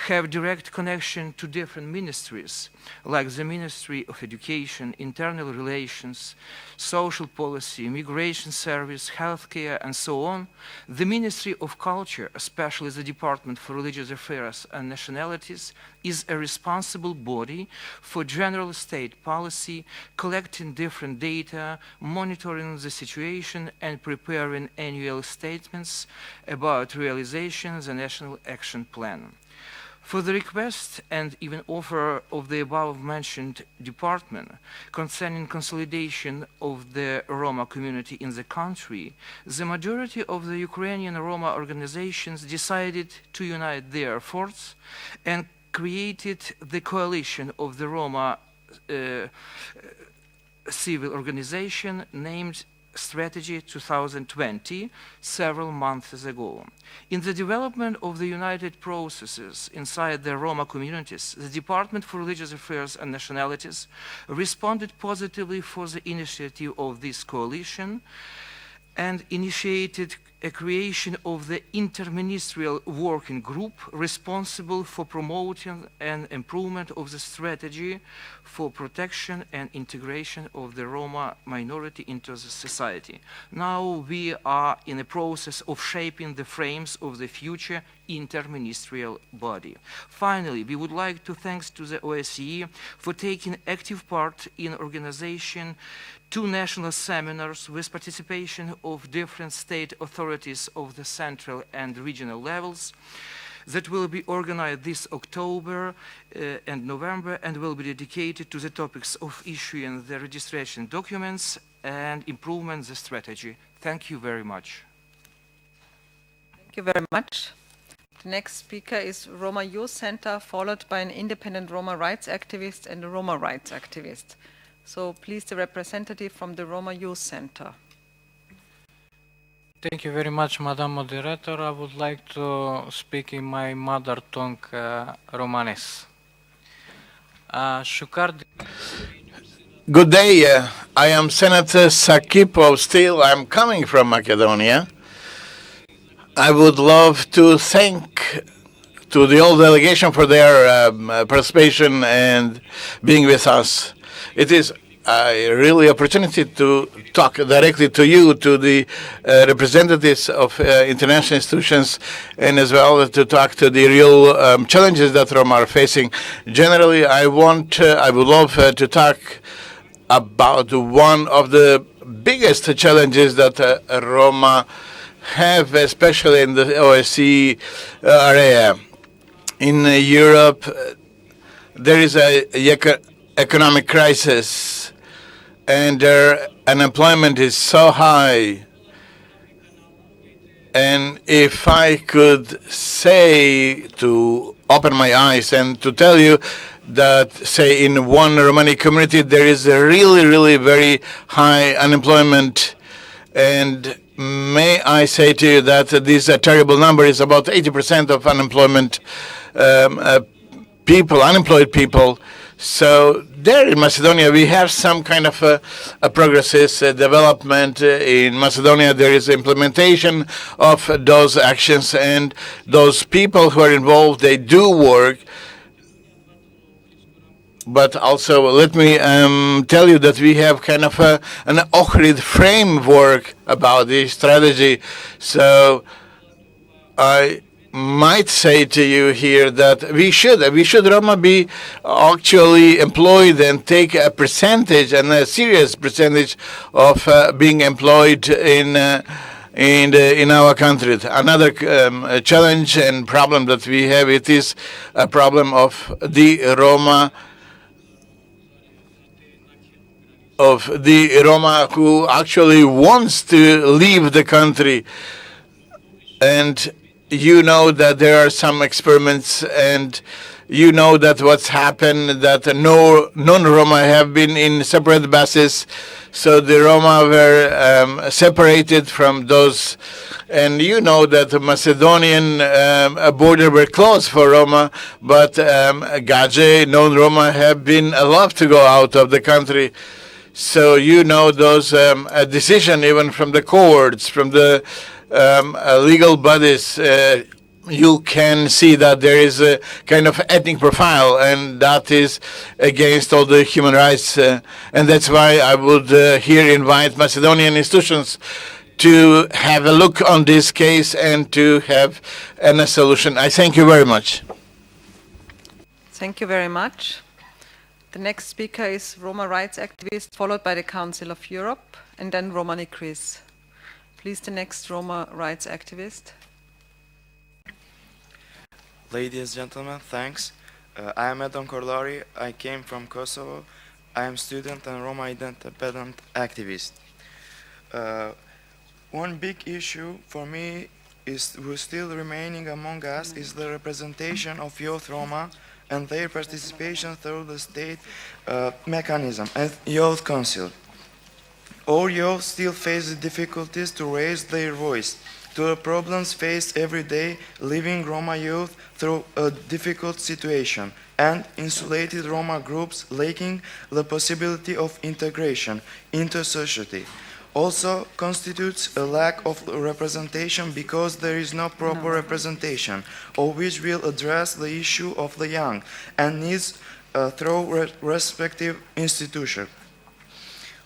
B: have direct connection to different ministries, like the Ministry of Education, Internal Relations, Social Policy, Immigration Service, Healthcare, and so on, the Ministry of Culture, especially the Department for Religious Affairs and Nationalities, is a responsible body for general state policy, collecting different data, monitoring the situation, and preparing annual statements about realization of the National Action Plan. For the request and even offer of the above-mentioned department concerning consolidation of the Roma community in the country, the majority of the Ukrainian Roma organizations decided to unite their efforts and created the coalition of the Roma civil organization named Strategy 2020 several months ago. In the development of the united processes inside the Roma communities, the Department for Religious Affairs and Nationalities responded positively for the initiative of this coalition and initiated a creation of the interministerial working group responsible for promoting and improvement of the strategy for protection and integration of the Roma minority into the society. Now we are in a process of shaping the frames of the future interministerial body. Finally, we would like to thank to the OSCE for taking active part in organization 2 national seminars with participation of different state authorities of the central and regional levels that will be organized this October and November and will be dedicated to the topics of issuing the registration documents and improvement the strategy. Thank you very much.
A: Thank you very much. The next speaker is Roma Youth Center, followed by an independent Roma rights activist and a Roma rights activist. So please, the representative from the Roma Youth Center.
D: Thank you very much, Madam Moderator. I would like to speak in my mother tongue, Romanes.
V: Good day. I am Senator Sakipov still. I'm coming from Macedonia. I would love to thank to the whole delegation for their participation and being with us. It is a really opportunity to talk directly to you, to the representatives of international institutions, and as well to talk to the real challenges that Roma are facing. Generally, I would love to talk about one of the biggest challenges that Roma have, especially in the OSCE area. In Europe, there is a economic crisis, and their unemployment is so high. And if I could say, to open my eyes and to tell you that, say, in one Romani community, there is a really, really very high unemployment, and may I say to you that this terrible number is about 80% of unemployment people, unemployed people. So there in Macedonia, we have some kind of progresses, development. In Macedonia, there is implementation of those actions, and those people who are involved, they do work. But also, let me tell you that we have kind of an Ohrid framework about this strategy. So I might say to you here that we should Roma be actually employed and take a percentage, and a serious percentage of being employed in our country. Another challenge and problem that we have, it is a problem of the Roma who actually wants to leave the country. And you know that there are some experiments, and you know that what's happened, that non-Roma have been in separate buses, so the Roma were separated from those, and you know that the Macedonian border were closed for Roma, but Gaje, non-Roma, have been allowed to go out of the country. So you know those a decision even from the courts, from the legal bodies you can see that there is a kind of ethnic profile, and that is against all the human rights. And that's why I would here invite Macedonian institutions to have a look on this case and to have a solution. I thank you very much.
A: Thank you very much. The next speaker is Roma rights activist, followed by the Council of Europe, and then Romani Chris. Please, the next Roma rights activist.
E: Ladies and gentlemen, thanks. I am Edon Korlari. I came from Kosovo. I am student and Roma independent activist. One big issue for me is who's still remaining among us is the representation of youth Roma and their participation through the state mechanism and youth council. All youth still face the difficulties to raise their voice to the problems faced every day living Roma youth through a difficult situation and insulated Roma groups lacking the possibility of integration into society. Also constitutes a lack of representation because there is no proper representation, of which will address the issue of the young and needs through respective institutions.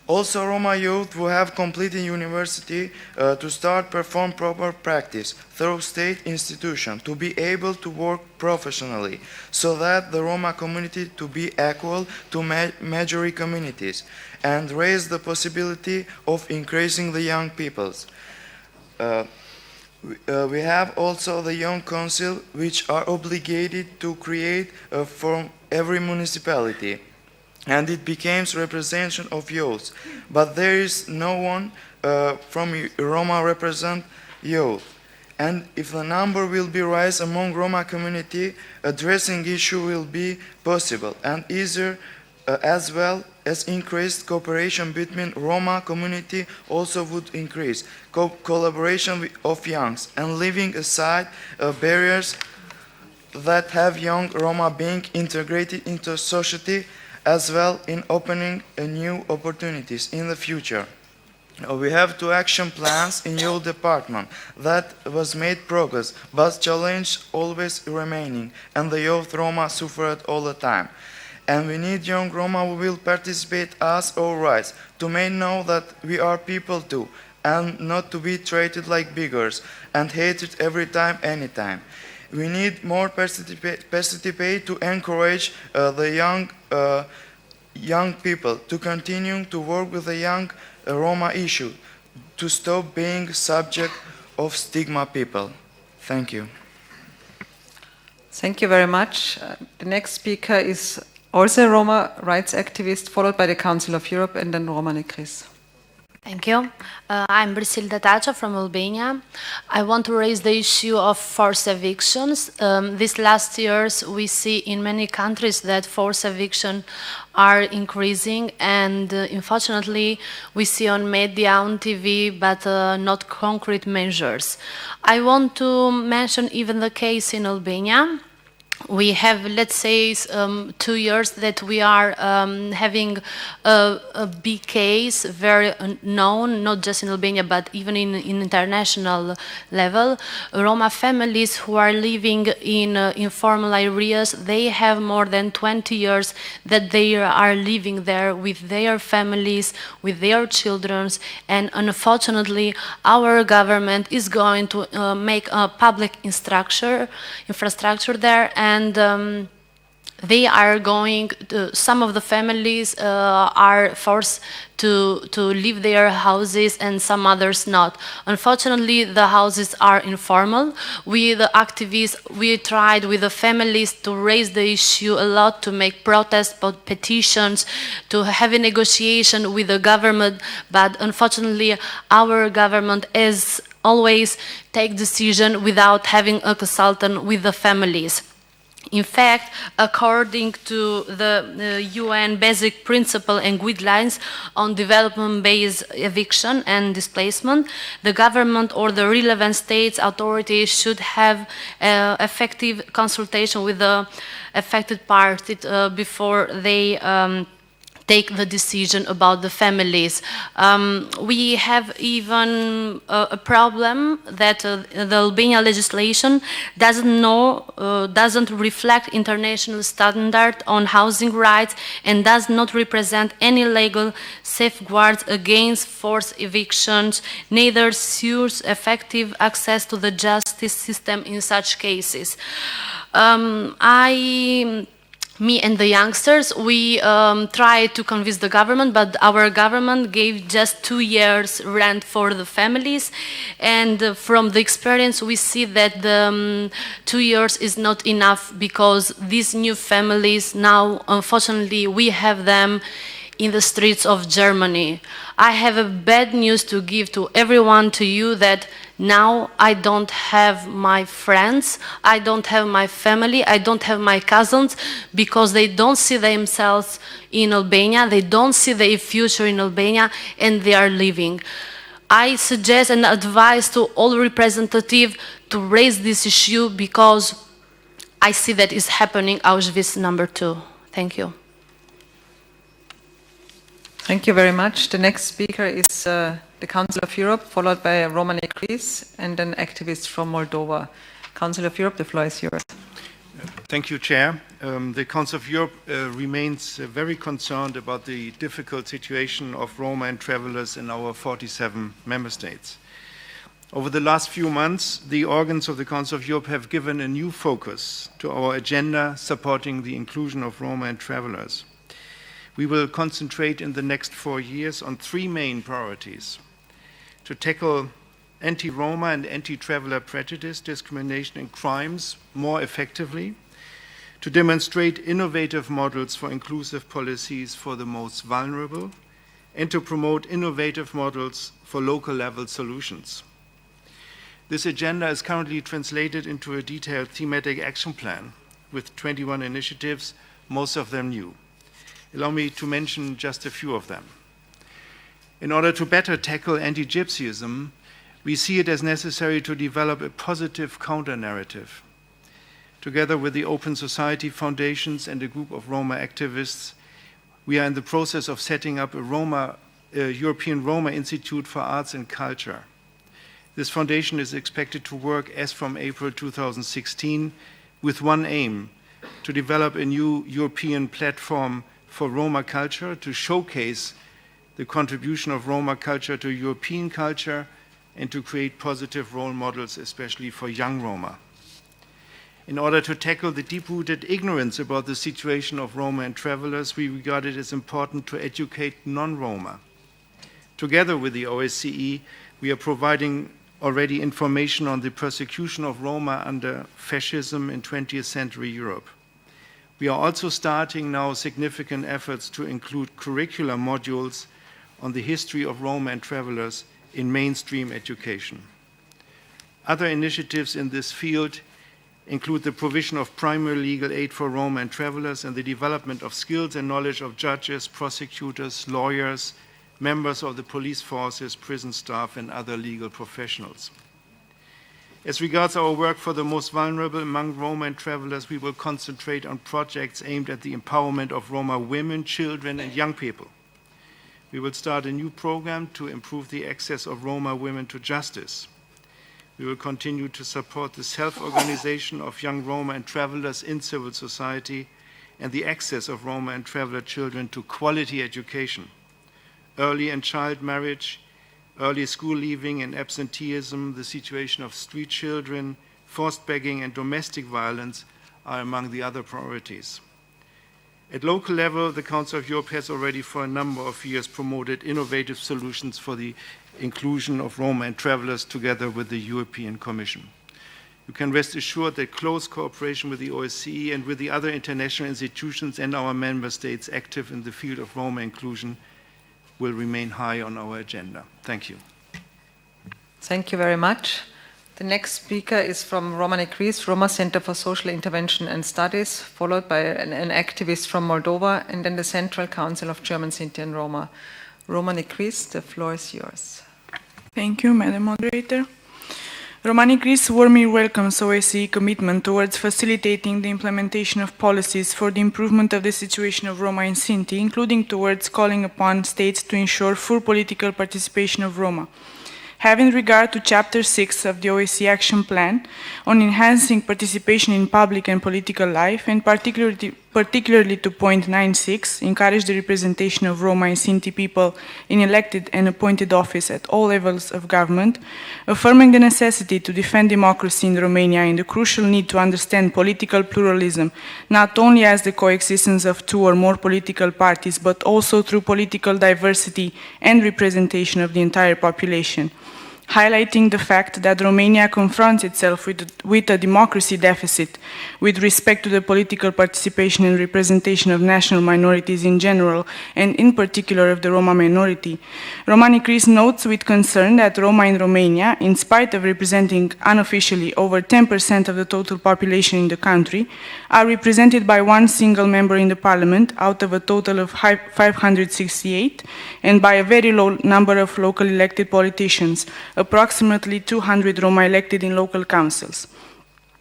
E: Also, Roma youth who have completed university to start perform proper practice through state institution to be able to work professionally, so that the Roma community to be equal to majority communities and raise the possibility of increasing the young peoples. We have also the Young Council, which are obligated to create from every municipality, and it becomes representation of youth. But there is no one from Roma represent youth. And if the number will be rise among Roma community, addressing issue will be possible and easier, as well as increased cooperation between Roma community also would increase collaboration of youngs and leaving aside barriers that have young Roma being integrated into society, as well in opening new opportunities in the future. We have two action plans in your department that was made progress, but challenge always remaining, and the youth Roma suffered all the time. And we need young Roma who will participate as our rights, to make know that we are people too, and not to be treated like beggars and hated every time, anytime. We need more participate to encourage the young people to continue to work with the young Roma issue, to stop being subject of stigma people. Thank you.
A: Thank you very much. The next speaker is also a Roma rights activist, followed by the Council of Europe, and then Romani Chris.
F: Thank you. I'm Brisilda Tacha from Albania. I want to raise the issue of forced evictions. These last years we see in many countries that forced evictions are increasing, and unfortunately we see on media, on TV, but not concrete measures. I want to mention even the case in Albania. We have, let's say, 2 years that we are having a big case, very known, not just in Albania, but even in international level. Roma families who are living in informal areas, they have more than 20 years that they are living there with their families, with their children, and unfortunately our government is going to make a public infrastructure there, and they are going to, some of the families are forced to leave their houses and some others not. Unfortunately, the houses are informal. We, the activists, we tried with the families to raise the issue a lot, to make protests, petitions, to have a negotiation with the government, but unfortunately our government is always take decision without having a consultant with the families. In fact, according to the UN Basic Principle and Guidelines on Development-Based Eviction and Displacement, the government or the relevant states authorities should have effective consultation with the affected party before they take the decision about the families. We have even a problem that the Albanian legislation doesn't reflect international standard on housing rights and does not represent any legal safeguards against forced evictions, neither ensures effective access to the justice system in such cases. Me and the youngsters, we tried to convince the government, but our government gave just 2 years rent for the families. And from the experience, we see that the 2 years is not enough, because these new families now, unfortunately, we have them in the streets of Germany. I have a bad news to give to everyone, to you, that now I don't have my friends, I don't have my family, I don't have my cousins, because they don't see themselves in Albania, they don't see their future in Albania, and they are leaving. I suggest and advise to all representatives to raise this issue, because I see that it's happening Auschwitz #2. Thank you.
A: Thank you very much. The next speaker is the Council of Europe, followed by Roman Ekris and an activist from Moldova. Council of Europe, the floor is yours.
G: Thank you, Chair. The Council of Europe remains very concerned about the difficult situation of Roma and travelers in our 47 member states. Over the last few months, the organs of the Council of Europe have given a new focus to our agenda supporting the inclusion of Roma and travelers. We will concentrate in the next 4 years on 3 main priorities: to tackle anti-Roma and anti-traveler prejudice, discrimination and crimes more effectively, to demonstrate innovative models for inclusive policies for the most vulnerable, and to promote innovative models for local level solutions. This agenda is currently translated into a detailed thematic action plan with 21 initiatives, most of them new. Allow me to mention just a few of them. In order to better tackle anti-Gypsyism, we see it as necessary to develop a positive counter-narrative. Together with the Open Society Foundations and a group of Roma activists, we are in the process of setting up a European Roma Institute for Arts and Culture. This foundation is expected to work as from April 2016 with one aim: to develop a new European platform for Roma culture, to showcase the contribution of Roma culture to European culture, and to create positive role models, especially for young Roma. In order to tackle the deep-rooted ignorance about the situation of Roma and travelers, we regard it as important to educate non-Roma. Together with the OSCE, we are providing already information on the persecution of Roma under fascism in 20th century Europe. We are also starting now significant efforts to include curricular modules on the history of Roma and travelers in mainstream education. Other initiatives in this field include the provision of primary legal aid for Roma and travelers and the development of skills and knowledge of judges, prosecutors, lawyers, members of the police forces, prison staff, and other legal professionals. As regards our work for the most vulnerable among Roma and travelers, we will concentrate on projects aimed at the empowerment of Roma women, children, and young people. We will start a new program to improve the access of Roma women to justice. We will continue to support the self-organization of young Roma and travelers in civil society and the access of Roma and traveler children to quality education. Early and child marriage, early school leaving and absenteeism, the situation of street children, forced begging, and domestic violence are among the other priorities. At local level, the Council of Europe has already for a number of years promoted innovative solutions for the inclusion of Roma and travelers together with the European Commission. You can rest assured that close cooperation with the OSCE and with the other international institutions and our member states active in the field of Roma inclusion will remain high on our agenda. Thank you.
A: Thank you very much. The next speaker is from Roman Ekris, Roma Center for Social Intervention and Studies, followed by an activist from Moldova, and then the Central Council of German Sinti and Roma. Roman Ekris, the floor is yours.
H: Thank you, Madam Moderator. Romani Greece warmly welcomes OSCE commitment towards facilitating the implementation of policies for the improvement of the situation of Roma in Sinti, including towards calling upon states to ensure full political participation of Roma. Having regard to Chapter 6 of the OSCE Action Plan on enhancing participation in public and political life, and particularly to point 9.6, encourage the representation of Roma and Sinti people in elected and appointed office at all levels of government, affirming the necessity to defend democracy in Romania and the crucial need to understand political pluralism, not only as the coexistence of two or more political parties, but also through political diversity and representation of the entire population. Highlighting the fact that Romania confronts itself with a democracy deficit with respect to the political participation and representation of national minorities in general, and in particular of the Roma minority. Romani Greece notes with concern that Roma in Romania, in spite of representing unofficially over 10% of the total population in the country, are represented by one single member in the parliament out of a total of 568, and by a very low number of local elected politicians, approximately 200 Roma elected in local councils.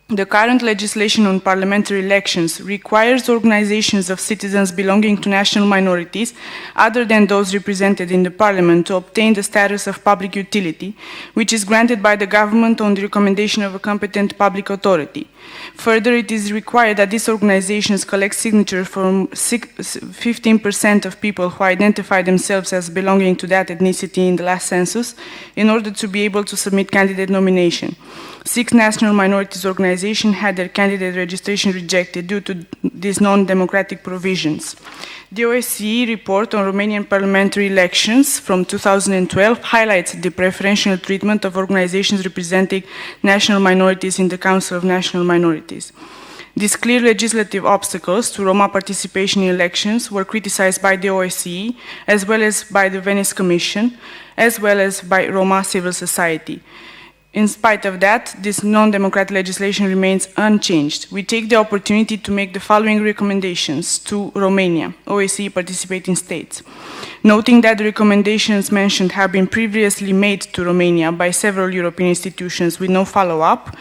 H: The current legislation on parliamentary elections requires organizations of citizens belonging to national minorities, other than those represented in the parliament, to obtain the status of public utility, which is granted by the government on the recommendation of a competent public authority. Further, it is required that these organizations collect signatures from 15% of people who identify themselves as belonging to that ethnicity in the last census, in order to be able to submit candidate nomination. 6 national minorities organizations had their candidate registration rejected due to these non-democratic provisions. The OSCE report on Romanian parliamentary elections from 2012 highlights the preferential treatment of organizations representing national minorities in the Council of National Minorities. These clear legislative obstacles to Roma participation in elections were criticized by the OSCE, as well as by the Venice Commission, as well as by Roma civil society. In spite of that, this non-democratic legislation remains unchanged. We take the opportunity to make the following recommendations to Romania, OSCE participating states. Noting that the recommendations mentioned have been previously made to Romania by several European institutions with no follow-up,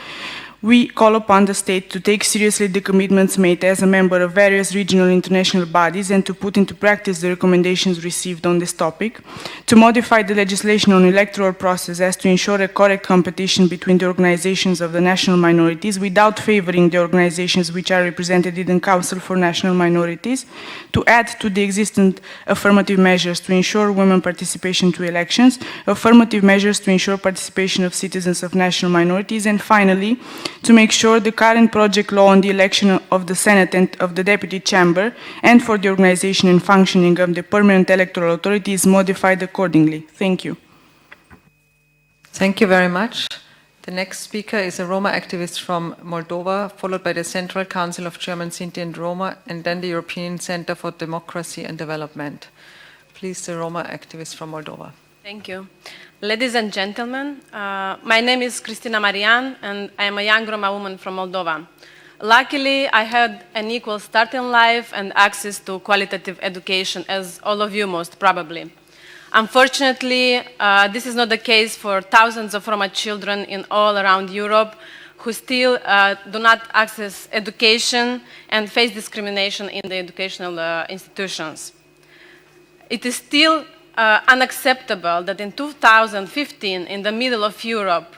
H: we call upon the state to take seriously the commitments made as a member of various regional and international bodies and to put into practice the recommendations received on this topic, to modify the legislation on electoral process as to ensure a correct competition between the organizations of the national minorities without favoring the organizations which are represented in the Council for National Minorities, to add to the existing affirmative measures to ensure women participation to elections, affirmative measures to ensure participation of citizens of national minorities, and finally, to make sure the current project law on the election of the Senate and of the Deputy Chamber and for the organization and functioning of the Permanent Electoral Authority is modified accordingly. Thank you.
A: Thank you very much. The next speaker is a Roma activist from Moldova, followed by the Central Council of German Sinti and Roma, and then the European Center for Democracy and Development. Please, the Roma activist from Moldova.
I: Thank you. Ladies and gentlemen, my name is Cristina Marian, and I am a young Roma woman from Moldova. Luckily, I had an equal start in life and access to qualitative education, as all of you most probably. Unfortunately, this is not the case for thousands of Roma children in all around Europe who still do not access education and face discrimination in the educational institutions. It is still unacceptable that in 2015, in the middle of Europe,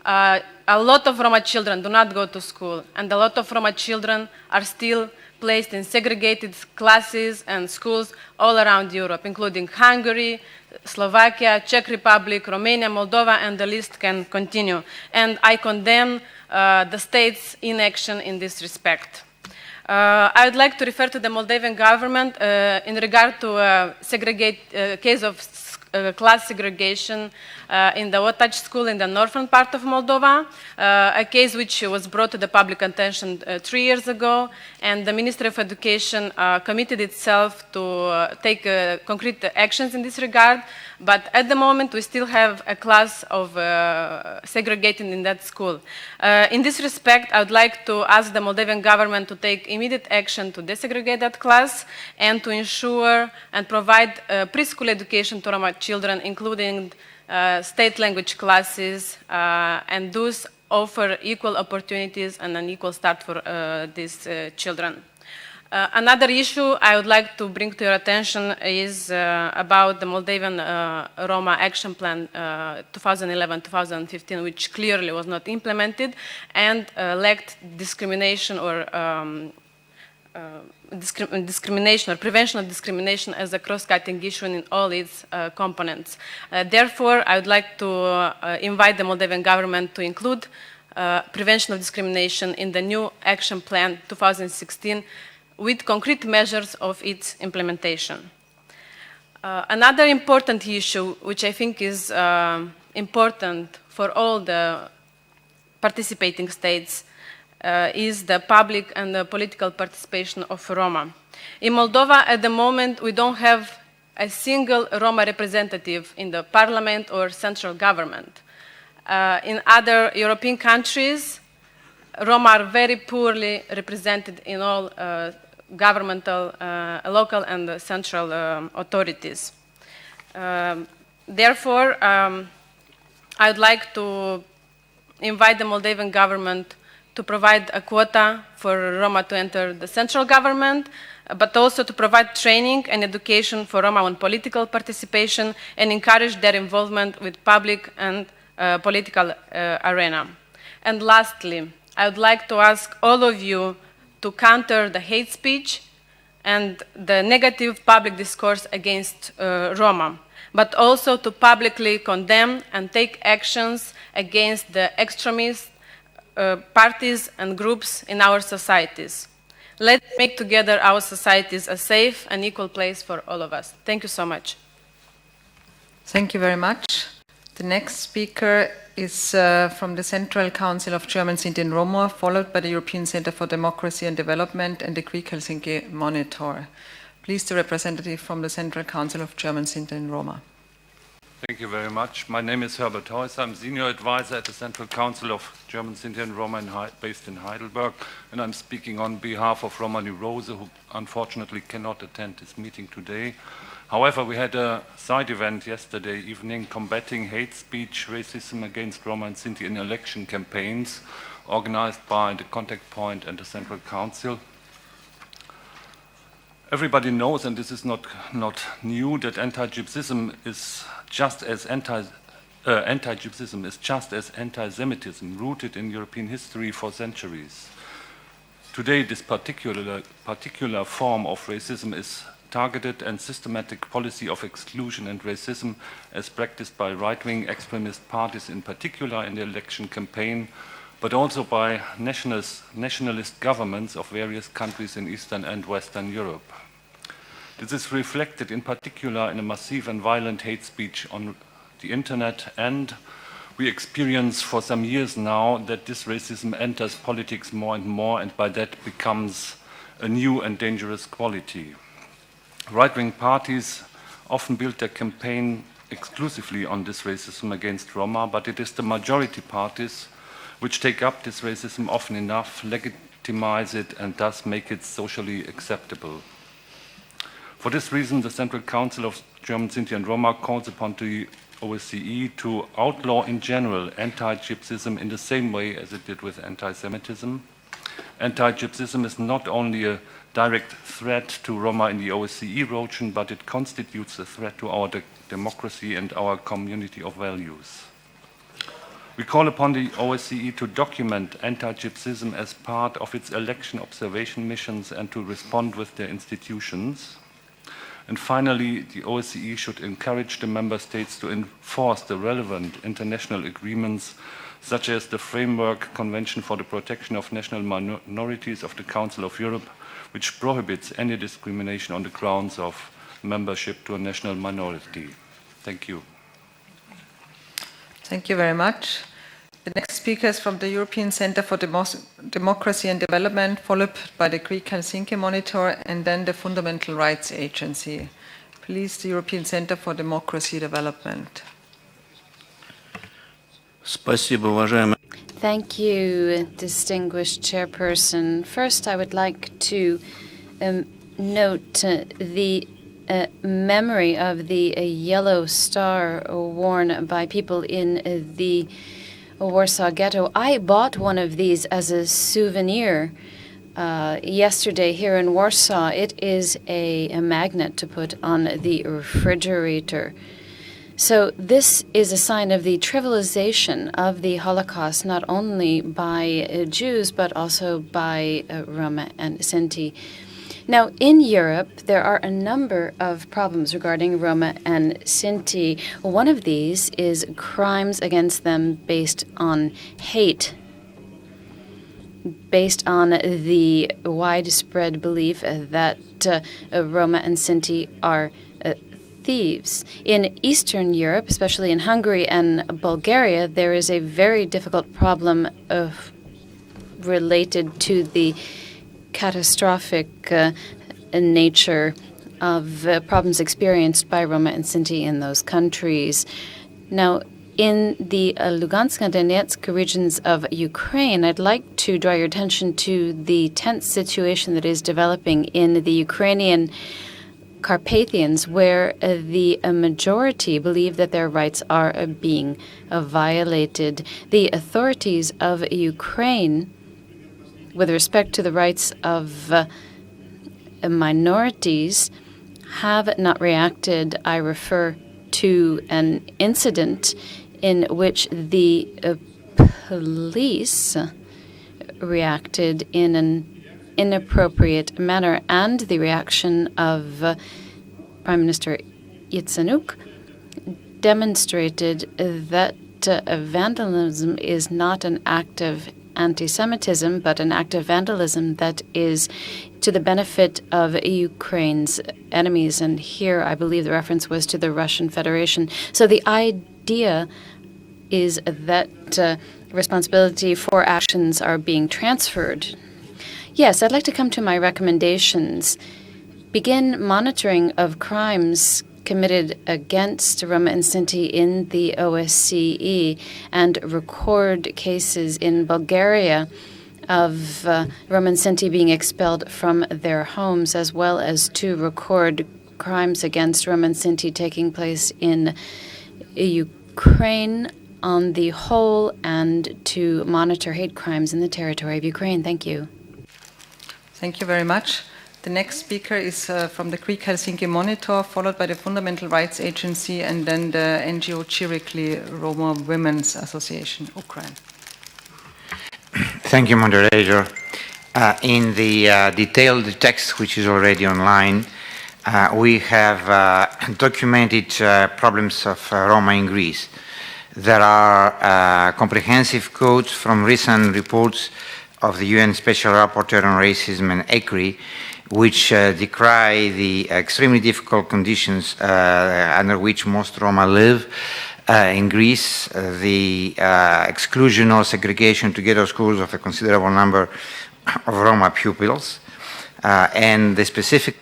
I: a lot of Roma children do not go to school, and a lot of Roma children are still placed in segregated classes and schools all around Europe, including Hungary, Slovakia, Czech Republic, Romania, Moldova, and the list can continue. And I condemn the state's inaction in this respect. I would like to refer to the Moldovan government in regard to a case of class segregation in the Otac school in the northern part of Moldova, a case which was brought to the public attention 3 years ago, and the Ministry of Education committed itself to take concrete actions in this regard, but at the moment we still have a class of segregating in that school. In this respect, I would like to ask the Moldovan government to take immediate action to desegregate that class and to ensure and provide preschool education to Roma children, including state language classes, and thus offer equal opportunities and an equal start for these children. Another issue I would like to bring to your attention is about the Moldavian Roma Action Plan 2011-2015, which clearly was not implemented and lacked discrimination or discrimination or prevention of discrimination as a cross-cutting issue in all its components. Therefore, I would like to invite the Moldavian government to include prevention of discrimination in the new Action Plan 2016 with concrete measures of its implementation. Another important issue, which I think is important for all the participating states, is the public and the political participation of Roma. In Moldova, at the moment, we don't have a single Roma representative in the parliament or central government. In other European countries, Roma are very poorly represented in all governmental, local and central authorities. Therefore, I would like to invite the Moldavian government to provide a quota for Roma to enter the central government, but also to provide training and education for Roma on political participation and encourage their involvement with public and political arena. And lastly, I would like to ask all of you to counter the hate speech and the negative public discourse against Roma, but also to publicly condemn and take actions against the extremist parties and groups in our societies. Let's make together our societies a safe and equal place for all of us. Thank you so much.
A: Thank you very much. The next speaker is from the Central Council of German Sinti and Roma, followed by the European Center for Democracy and Development and the Greek Helsinki Monitor. Please, the representative from the Central Council of German Sinti and Roma.
J: Thank you very much. My name is Herbert Heuss. I'm Senior Advisor at the Central Council of German Sinti and Roma based in Heidelberg, and I'm speaking on behalf of Romani Rose, who unfortunately cannot attend this meeting today. However, we had a side event yesterday evening combating hate speech, racism against Roma and Sinti in election campaigns, organized by the Contact Point and the Central Council. Everybody knows, and this is not new, that anti-Gypsyism is just as anti-Gypsyism is just as anti-Semitism, rooted in European history for centuries. Today, this particular form of racism is targeted and systematic policy of exclusion and racism as practiced by right-wing extremist parties, in particular in the election campaign, but also by nationalist governments of various countries in Eastern and Western Europe. This is reflected in particular in a massive and violent hate speech on the internet, and we experience for some years now that this racism enters politics more and more, and by that becomes a new and dangerous quality. Right-wing parties often build their campaign exclusively on this racism against Roma, but it is the majority parties which take up this racism often enough, legitimize it, and thus make it socially acceptable. For this reason, the Central Council of German Sinti and Roma calls upon the OSCE to outlaw in general anti-Gypsyism in the same way as it did with anti-Semitism. Anti-Gypsyism is not only a direct threat to Roma in the OSCE region, but it constitutes a threat to our democracy and our community of values. We call upon the OSCE to document anti-Gypsyism as part of its election observation missions and to respond with their institutions. And finally, the OSCE should encourage the member states to enforce the relevant international agreements, such as the Framework Convention for the Protection of National Minorities of the Council of Europe, which prohibits any discrimination on the grounds of membership to a national minority. Thank you.
A: Thank you very much. The next speaker is from the European Center for Democracy and Development, followed by the Greek Helsinki Monitor, and then the Fundamental Rights Agency. Please, the European Center for Democracy and Development.
K: Thank you, distinguished chairperson. First, I would like to note the memory of the yellow star worn by people in the Warsaw Ghetto. I bought one of these as a souvenir yesterday here in Warsaw. It is a magnet to put on the refrigerator. So this is a sign of the trivialization of the Holocaust, not only by Jews, but also by Roma and Sinti. Now, in Europe, there are a number of problems regarding Roma and Sinti. One of these is crimes against them based on hate, based on the widespread belief that Roma and Sinti are thieves. In Eastern Europe, especially in Hungary and Bulgaria, there is a very difficult problem related to the catastrophic nature of problems experienced by Roma and Sinti in those countries. Now, in the Lugansk and Donetsk regions of Ukraine, I'd like to draw your attention to the tense situation that is developing in the Ukrainian Carpathians, where the majority believe that their rights are being violated. The authorities of Ukraine, with respect to the rights of minorities, have not reacted. I refer to an incident in which the police reacted in an inappropriate manner, and the reaction of Prime Minister Yatsenyuk demonstrated that vandalism is not an act of anti-Semitism, but an act of vandalism that is to the benefit of Ukraine's enemies. And here I believe the reference was to the Russian Federation. So the idea is that responsibility for actions are being transferred. Yes, I'd like to come to my recommendations. Begin monitoring of crimes committed against Roma and Sinti in the OSCE and record cases in Bulgaria of Roma and Sinti being expelled from their homes, as well as to record crimes against Roma and Sinti taking place in Ukraine on the whole, and to monitor hate crimes in the territory of Ukraine. Thank you.
A: Thank you very much. The next speaker is from the Greek Helsinki Monitor, followed by the Fundamental Rights Agency, and then the NGO Chirikli Roma Women's Association, Ukraine.
L: Thank you, moderator. In the detailed text, which is already online, we have documented problems of Roma in Greece. There are comprehensive quotes from recent reports of the UN Special Rapporteur on Racism and ECRI, which decry the extremely difficult conditions under which most Roma live in Greece, the exclusion or segregation to ghetto schools of a considerable number of Roma pupils, and the specific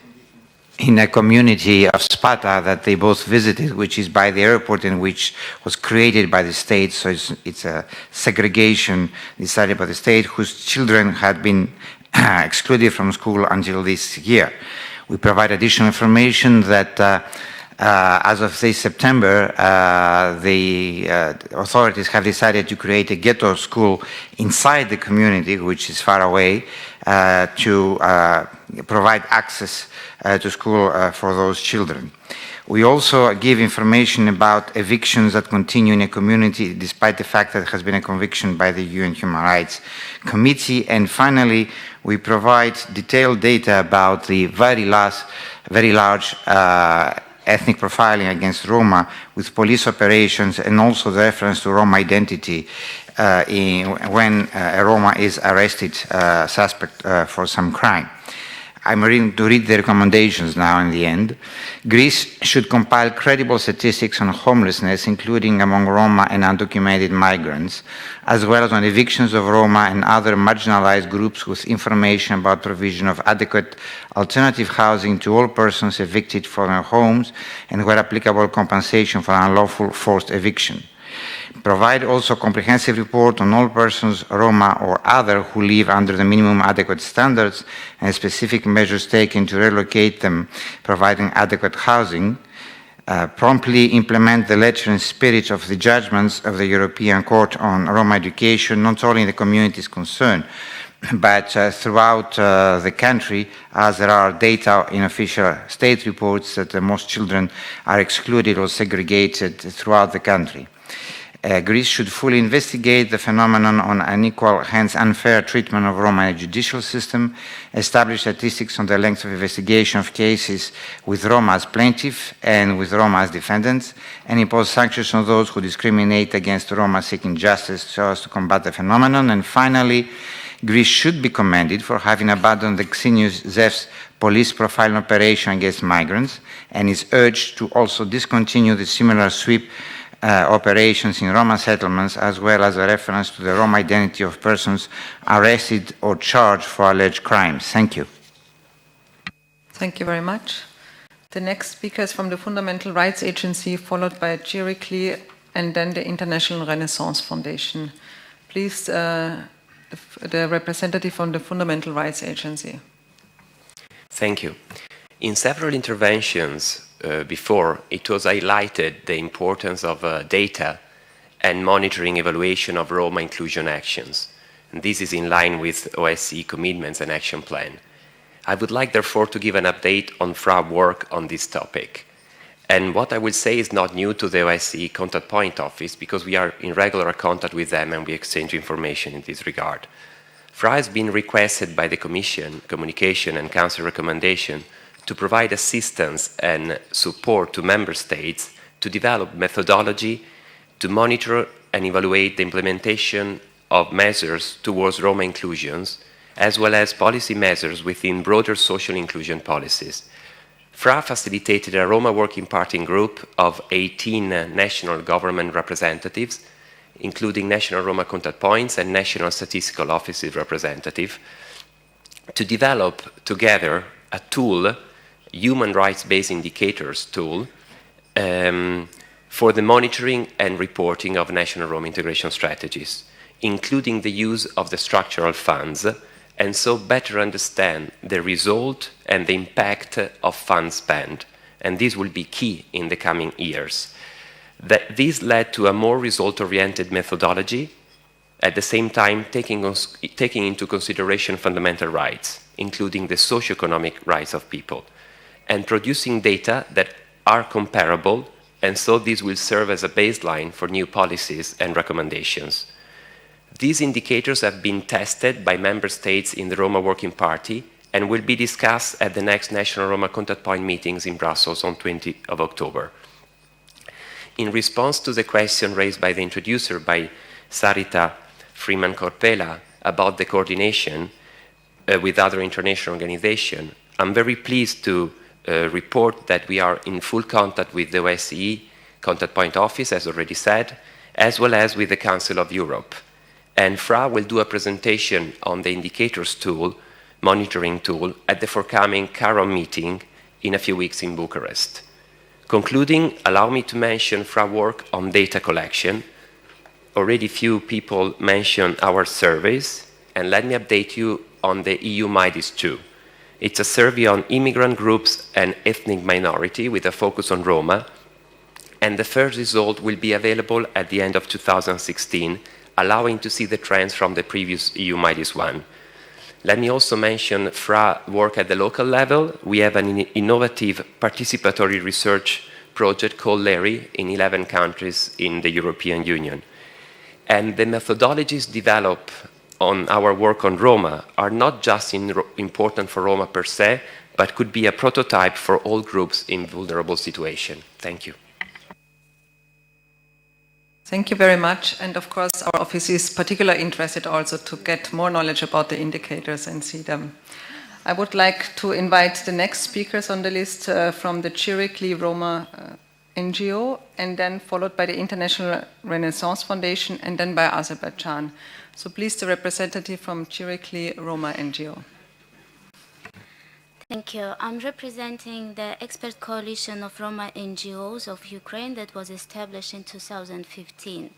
L: in a community of Sparta that they both visited, which is by the airport and which was created by the state, so it's a segregation decided by the state, whose children had been excluded from school until this year. We provide additional information that as of this September, the authorities have decided to create a ghetto school inside the community, which is far away, to provide access to school for those children. We also give information about evictions that continue in a community despite the fact that there has been a conviction by the UN Human Rights Committee. And finally, we provide detailed data about the very large ethnic profiling against Roma with police operations, and also the reference to Roma identity when a Roma is arrested suspect for some crime. I'm going to read the recommendations now in the end. Greece should compile credible statistics on homelessness, including among Roma and undocumented migrants, as well as on evictions of Roma and other marginalized groups, with information about provision of adequate alternative housing to all persons evicted from their homes, and where applicable, compensation for unlawful forced eviction. Provide also a comprehensive report on all persons, Roma or other, who live under the minimum adequate standards and specific measures taken to relocate them, providing adequate housing. Promptly implement the letter and spirit of the judgments of the European Court on Roma education, not only in the communities concerned, but throughout the country, as there are data in official state reports that most children are excluded or segregated throughout the country. Greece should fully investigate the phenomenon on unequal, hence unfair treatment of Roma in the judicial system, establish statistics on the length of investigation of cases with Roma as plaintiffs and with Roma as defendants, and impose sanctions on those who discriminate against Roma seeking justice so as to combat the phenomenon. And finally, Greece should be commended for having abandoned the Xenius Zevs police profiling operation against migrants, and is urged to also discontinue the similar sweep operations in Roma settlements, as well as a reference to the Roma identity of persons arrested or charged for alleged crimes. Thank you.
A: Thank you very much. The next speaker is from the Fundamental Rights Agency, followed by Chirikli, and then the International Renaissance Foundation. Please, the representative from the Fundamental Rights Agency.
M: Thank you. In several interventions before, it was highlighted the importance of data and monitoring evaluation of Roma inclusion actions. And this is in line with OSCE commitments and action plan. I would like, therefore, to give an update on FRA work on this topic. And what I will say is not new to the OSCE Contact Point Office, because we are in regular contact with them and we exchange information in this regard. FRA has been requested by the Commission, Communication and Council recommendation to provide assistance and support to Member States to develop methodology to monitor and evaluate the implementation of measures towards Roma inclusions, as well as policy measures within broader social inclusion policies. FRA facilitated a Roma working party group of 18 national government representatives, including national Roma contact points and national statistical offices representative, to develop together a tool, human rights-based indicators tool, for the monitoring and reporting of national Roma integration strategies, including the use of the structural funds, and so better understand the result and the impact of funds spent. And this will be key in the coming years. This led to a more result-oriented methodology, at the same time taking into consideration fundamental rights, including the socioeconomic rights of people, and producing data that are comparable, and so this will serve as a baseline for new policies and recommendations. These indicators have been tested by Member States in the Roma Working Party and will be discussed at the next National Roma Contact Point meetings in Brussels on 20 of October. In response to the question raised by the introducer, by Sarita Freeman-Corpela, about the coordination with other international organizations, I'm very pleased to report that we are in full contact with the OSCE Contact Point Office, as already said, as well as with the Council of Europe. And FRA will do a presentation on the indicators tool, monitoring tool, at the forthcoming CAROM meeting in a few weeks in Bucharest. Concluding, allow me to mention FRA work on data collection. Already few people mentioned our surveys, and let me update you on the EU MIDIS 2. It's a survey on immigrant groups and ethnic minority with a focus on Roma, and the first result will be available at the end of 2016, allowing to see the trends from the previous EU MIDIS 1. Let me also mention FRA work at the local level. We have an innovative participatory research project called LARI in 11 countries in the European Union. And the methodologies developed on our work on Roma are not just important for Roma per se, but could be a prototype for all groups in vulnerable situations. Thank you.
A: Thank you very much. And of course, our office is particularly interested also to get more knowledge about the indicators and see them. I would like to invite the next speakers on the list from the Chirikli Roma NGO, and then followed by the International Renaissance Foundation, and then by Azerbaijan. So please, the representative from Chirikli Roma NGO.
N: Thank you. I'm representing the expert coalition of Roma NGOs of Ukraine that was established in 2015.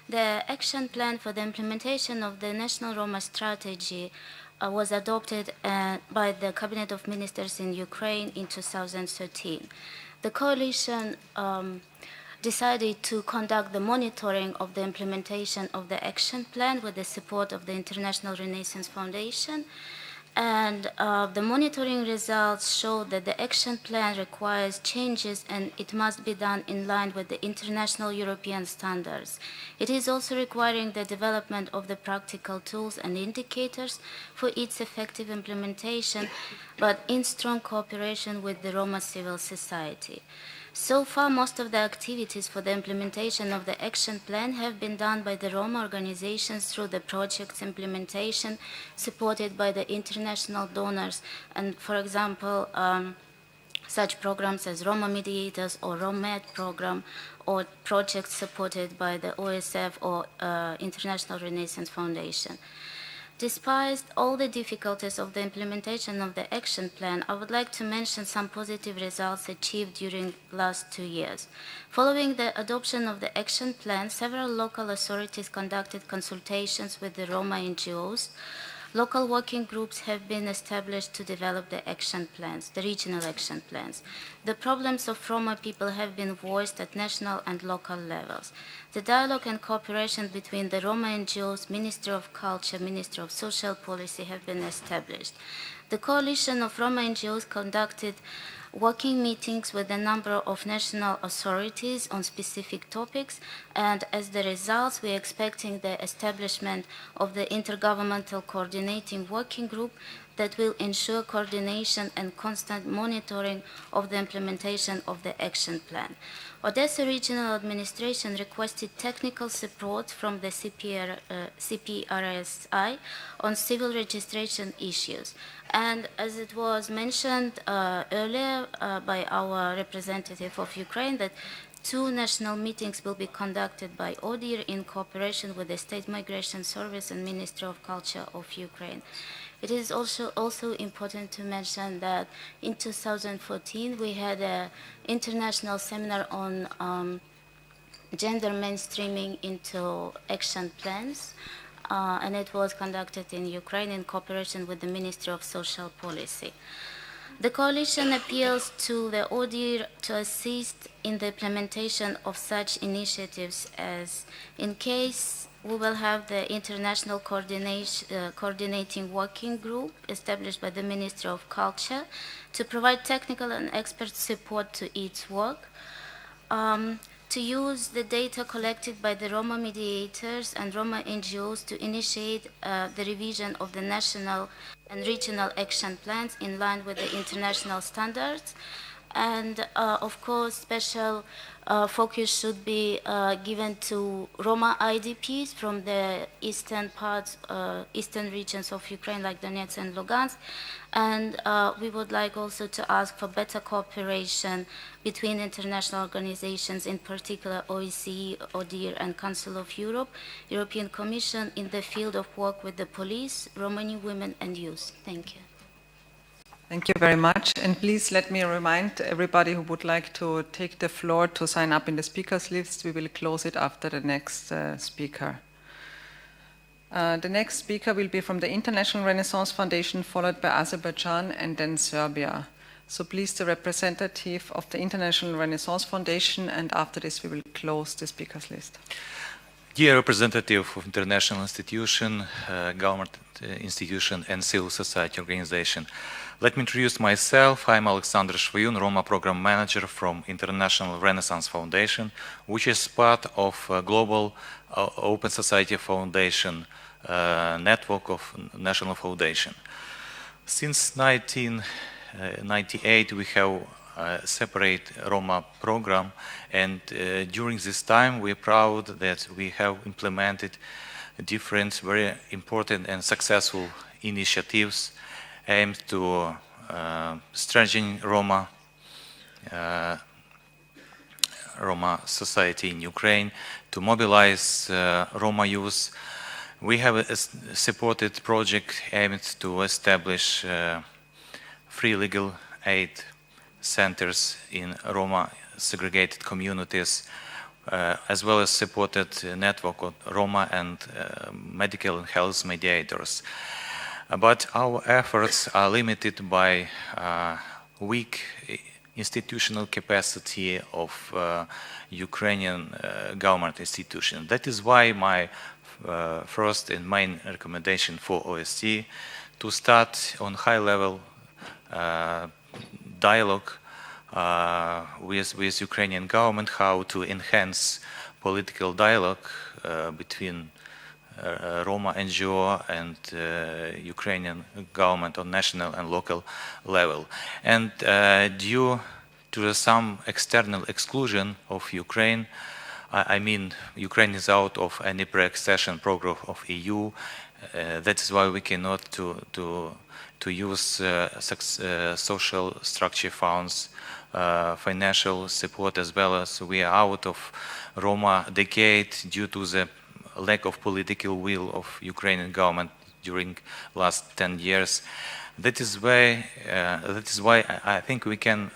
N: The action plan for the implementation of the National Roma Strategy was adopted by the Cabinet of Ministers in Ukraine in 2013. The coalition decided to conduct the monitoring of the implementation of the action plan with the support of the International Renaissance Foundation. And the monitoring results show that the action plan requires changes and it must be done in line with the international European standards. It is also requiring the development of the practical tools and indicators for its effective implementation, but in strong cooperation with the Roma civil society. So far, most of the activities for the implementation of the action plan have been done by the Roma organizations through the project's implementation, supported by the international donors, and for example, such programs as Roma Mediators or ROMED program, or projects supported by the OSF or International Renaissance Foundation. Despite all the difficulties of the implementation of the action plan, I would like to mention some positive results achieved during the last 2 years. Following the adoption of the action plan, several local authorities conducted consultations with the Roma NGOs. Local working groups have been established to develop the action plans, the regional action plans. The problems of Roma people have been voiced at national and local levels. The dialogue and cooperation between the Roma NGOs, Ministry of Culture, Ministry of Social Policy have been established. The coalition of Roma NGOs conducted working meetings with a number of national authorities on specific topics, and as the results, we are expecting the establishment of the Intergovernmental Coordinating Working Group that will ensure coordination and constant monitoring of the implementation of the action plan. Odessa Regional Administration requested technical support from the CPRSI on civil registration issues. And as it was mentioned earlier by our representative of Ukraine, that 2 national meetings will be conducted by ODIHR in cooperation with the State Migration Service and Ministry of Culture of Ukraine. It is also important to mention that in 2014 we had an international seminar on gender mainstreaming into action plans, and it was conducted in Ukraine in cooperation with the Ministry of Social Policy. The coalition appeals to the ODIHR to assist in the implementation of such initiatives as, in case we will have the International Coordinating Working Group established by the Ministry of Culture to provide technical and expert support to its work, to use the data collected by the Roma mediators and Roma NGOs to initiate the revision of the national and regional action plans in line with the international standards. And of course, special focus should be given to Roma IDPs from the eastern parts, eastern regions of Ukraine, like Donetsk and Lugansk. And we would like also to ask for better cooperation between international organizations, in particular OSCE, ODIHR, and Council of Europe, European Commission, in the field of work with the police, Romani women and youth. Thank you.
A: Thank you very much. And please let me remind everybody who would like to take the floor to sign up in the speakers list. We will close it after the next speaker. The next speaker will be from the International Renaissance Foundation, followed by Azerbaijan and then Serbia. So please, the representative of the International Renaissance Foundation, and after this we will close the speakers list.
O: Dear representative of international institution, government institution and civil society organization, let me introduce myself. I'm Alexander Shvayun, Roma Program Manager from International Renaissance Foundation, which is part of a global Open Society Foundation network of national foundation. Since 1998, we have a separate Roma program, and during this time we are proud that we have implemented different very important and successful initiatives aimed to strengthen Roma society in Ukraine, to mobilize Roma youth. We have a supported project aimed to establish free legal aid centers in Roma segregated communities, as well as supported a network of Roma and medical and health mediators. But our efforts are limited by weak institutional capacity of Ukrainian government institutions. That is why my first and main recommendation for OSCE to start on high-level dialogue with Ukrainian government, how to enhance political dialogue between Roma NGO and Ukrainian government on national and local level. And due to some external exclusion of Ukraine, I mean, Ukraine is out of any pre-accession program of EU. That is why we cannot to use social structure funds, financial support, as well as we are out of Roma decade due to the lack of political will of Ukrainian government during last 10 years. That is why I think we can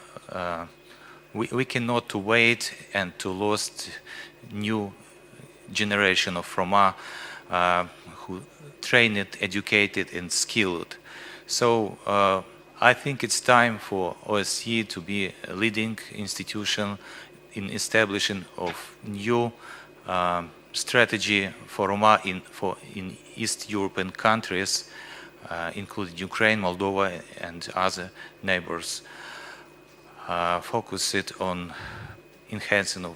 O: we cannot wait and to lose new generation of Roma who trained, educated, and skilled. So I think it's time for OSCE to be a leading institution in establishing of new strategy for Roma in East European countries, including Ukraine, Moldova, and other neighbors. Focus it on enhancing of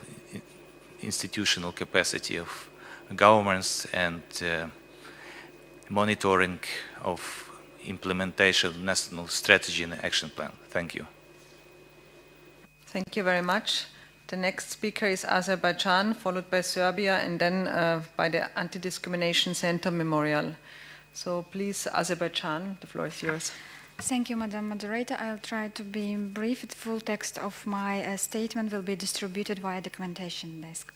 O: institutional capacity of governments and monitoring of implementation of national strategy and action plan. Thank you.
A: Thank you very much. The next speaker is Azerbaijan, followed by Serbia, and then by the Anti-Discrimination Center Memorial. So please, Azerbaijan, the floor is yours.
P: Thank you, Madam Moderator. I'll try to be brief. The full text of my statement will be distributed via documentation desk.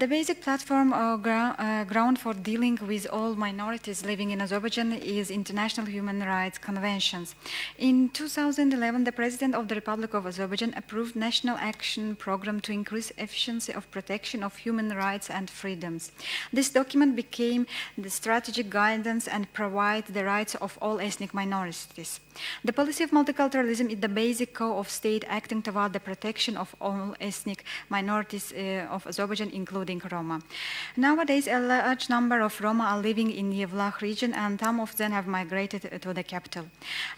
P: The basic platform or ground for dealing with all minorities living in Azerbaijan is international human rights conventions. In 2011, the President of the Republic of Azerbaijan approved National Action Program to increase efficiency of protection of human rights and freedoms. This document became the strategic guidance and provides the rights of all ethnic minorities. The policy of multiculturalism is the basic core of state acting toward the protection of all ethnic minorities of Azerbaijan, including Roma. Nowadays, a large number of Roma are living in the Yevlakh region, and some of them have migrated to the capital.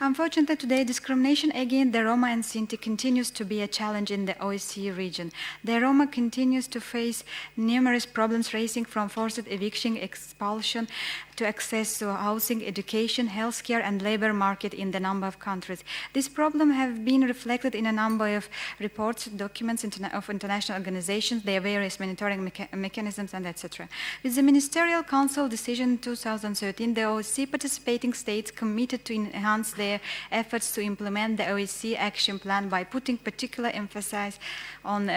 P: Unfortunately, today, discrimination against the Roma and Sinti continues to be a challenge in the OSCE region. The Roma continues to face numerous problems ranging from forced eviction, expulsion, to access to housing, education, healthcare, and labor market in the number of countries. This problem have been reflected in a number of reports, documents of international organizations, their various monitoring mechanisms, and etc. With the Ministerial Council decision 2013, the OSCE participating states committed to enhance their efforts to implement the OSCE action plan by putting particular emphasis on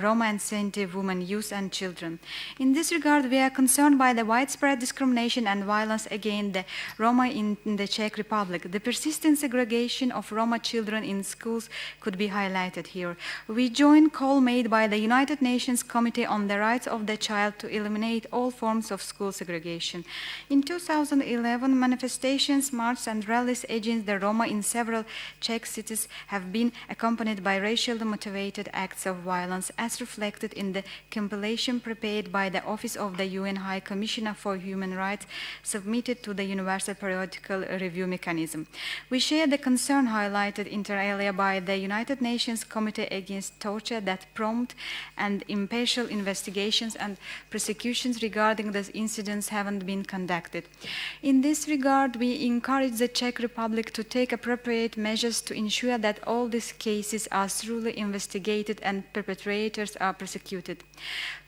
P: Roma and Sinti women, youth, and children. In this regard, we are concerned by the widespread discrimination and violence against the Roma in the Czech Republic. The persistent segregation of Roma children in schools could be highlighted here. We join call made by the United Nations Committee on the Rights of the Child to eliminate all forms of school segregation. In 2011, manifestations, marches, and rallies against the Roma in several Czech cities have been accompanied by racially motivated acts of violence, as reflected in the compilation prepared by the Office of the UN High Commissioner for Human Rights, submitted to the Universal Periodical Review Mechanism. We share the concern highlighted inter alia by the United Nations Committee Against Torture that prompt and impartial investigations and prosecutions regarding these incidents haven't been conducted. In this regard, we encourage the Czech Republic to take appropriate measures to ensure that all these cases are thoroughly investigated and perpetrators are prosecuted.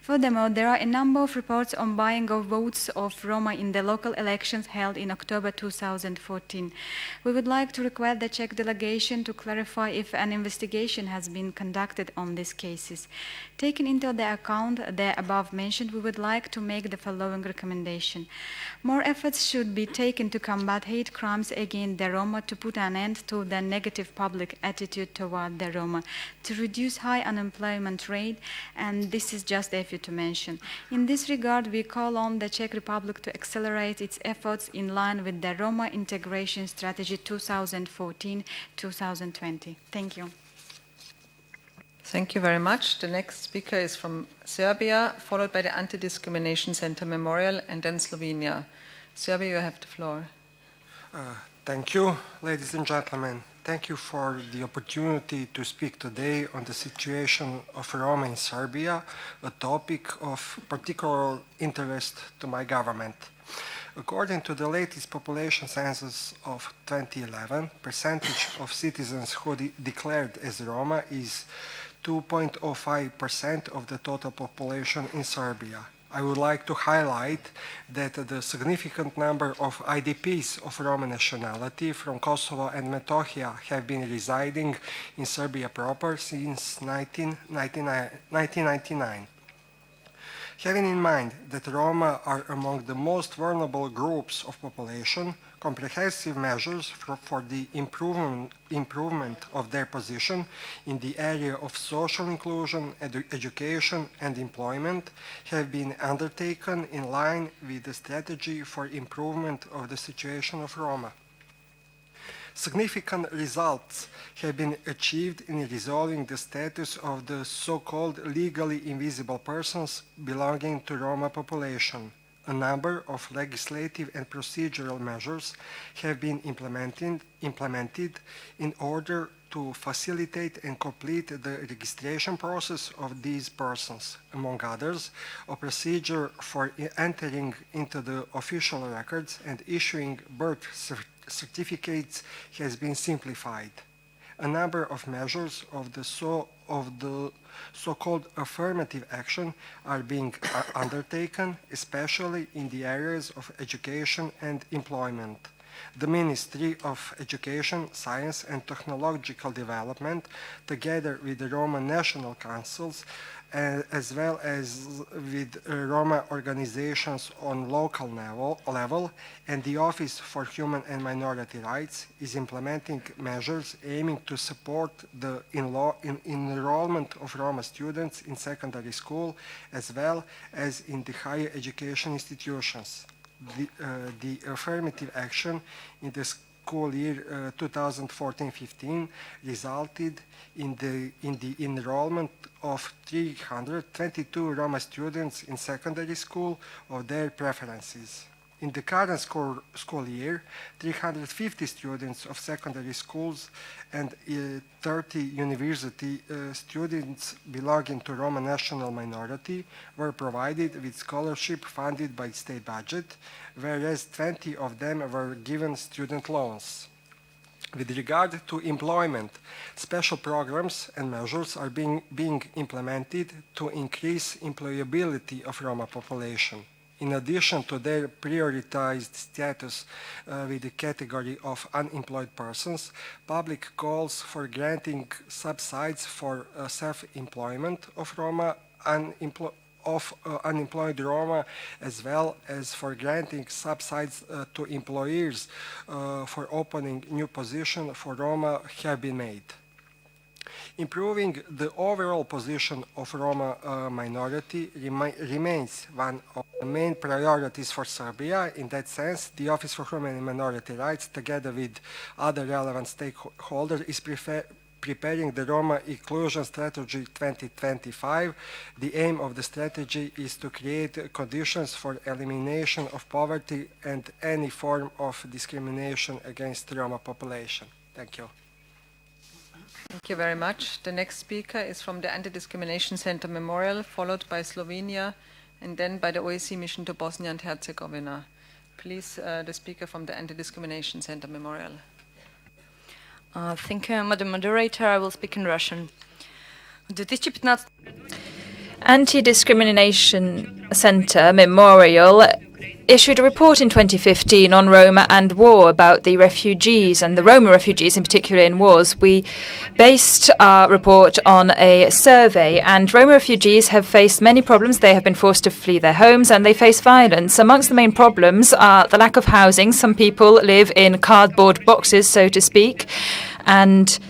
P: Furthermore, there are a number of reports on buying of votes of Roma in the local elections held in October 2014. We would like like to request the Czech delegation to clarify if an investigation has been conducted on these cases. Taking into the account the above mentioned, we would like to make the following recommendation. More efforts should be taken to combat hate crimes against the Roma, to put an end to the negative public attitude toward the Roma, to reduce high unemployment rate, and this is just a few to mention. In this regard, we call on the Czech Republic to accelerate its efforts in line with the Roma Integration Strategy 2014-2020. Thank you.
A: Thank you very much. The next speaker is from Serbia, followed by the Anti-Discrimination Center Memorial, and then Slovenia. Serbia, you have the floor.
R: Thank you, ladies and gentlemen. Thank you for the opportunity to speak today on the situation of Roma in Serbia, a topic of particular interest to my government. According to the latest population census of 2011, percentage of citizens who declared as Roma is 2.05% of the total population in Serbia. I would like to highlight that the significant number of IDPs of Roma nationality from Kosovo and Metohija have been residing in Serbia proper since 1999. Having in mind that Roma are among the most vulnerable groups of population, comprehensive measures for the improvement of their position in the area of social inclusion, education and employment have been undertaken in line with the strategy for improvement of the situation of Roma. Significant results have been achieved in resolving the status of the so-called legally invisible persons belonging to Roma population. A number of legislative and procedural measures have been implemented in order to facilitate and complete the registration process of these persons. Among others, a procedure for entering into the official records and issuing birth certificates has been simplified. A number of measures of the so-called affirmative action are being undertaken, especially in the areas of education and employment. The Ministry of Education, Science and Technological Development, together with the Roma National Councils, as well as with Roma organizations on local level, and the Office for Human and Minority Rights is implementing measures aiming to support the enrollment of Roma students in secondary school as well as in the higher education institutions. The affirmative action in the school year 2014-15 resulted in the enrollment of 322 Roma students in secondary school of their preferences. In the current school year, 350 students of secondary schools and 30 university students belonging to Roma national minority were provided with scholarship funded by state budget, whereas 20 of them were given student loans. With regard to employment, special programs and measures are being implemented to increase employability of Roma population. In addition to their prioritized status with the category of unemployed persons, public calls for granting subsidies for self-employment of Roma unemployed Roma, as well as for granting subsidies to employers for opening new positions for Roma have been made. Improving the overall position of Roma minority remains one of the main priorities for Serbia. In that sense, the Office for Human and Minority Rights, together with other relevant stakeholders, is preparing the Roma Inclusion Strategy 2025. The aim of the strategy is to create conditions for elimination of poverty and any form of discrimination against the Roma population. Thank you.
A: Thank you very much. The next speaker is from the Anti-Discrimination Center Memorial, followed by Slovenia, and then by the OSCE mission to Bosnia and Herzegovina. Please, the speaker from the Anti-Discrimination Center Memorial.
S: Thank you, Madam Moderator. I will speak in Russian.
W: Anti-Discrimination Center Memorial
S: issued a report in 2015 on Roma and war about the refugees and the Roma refugees in particular in wars. We based our report on a survey, and Roma refugees have faced many problems. They have been forced to flee their homes and they face violence. Amongst the main problems are the lack of housing. Some people live in cardboard boxes, so to speak, and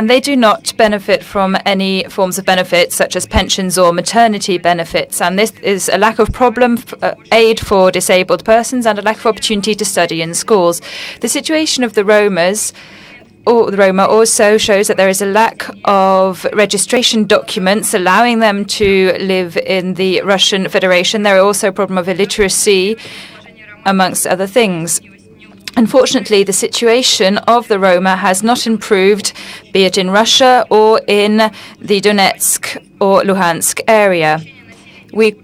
S: they do not benefit from any forms of benefits such as pensions or maternity benefits. And this is a lack of aid for disabled persons and a lack of opportunity to study in schools. The situation of the Roma also shows that there is a lack of registration documents allowing them to live in the Russian Federation. There are also a problem of illiteracy, amongst other things. Unfortunately, the situation of the Roma has not improved, be it in Russia or in the Donetsk or Luhansk area. We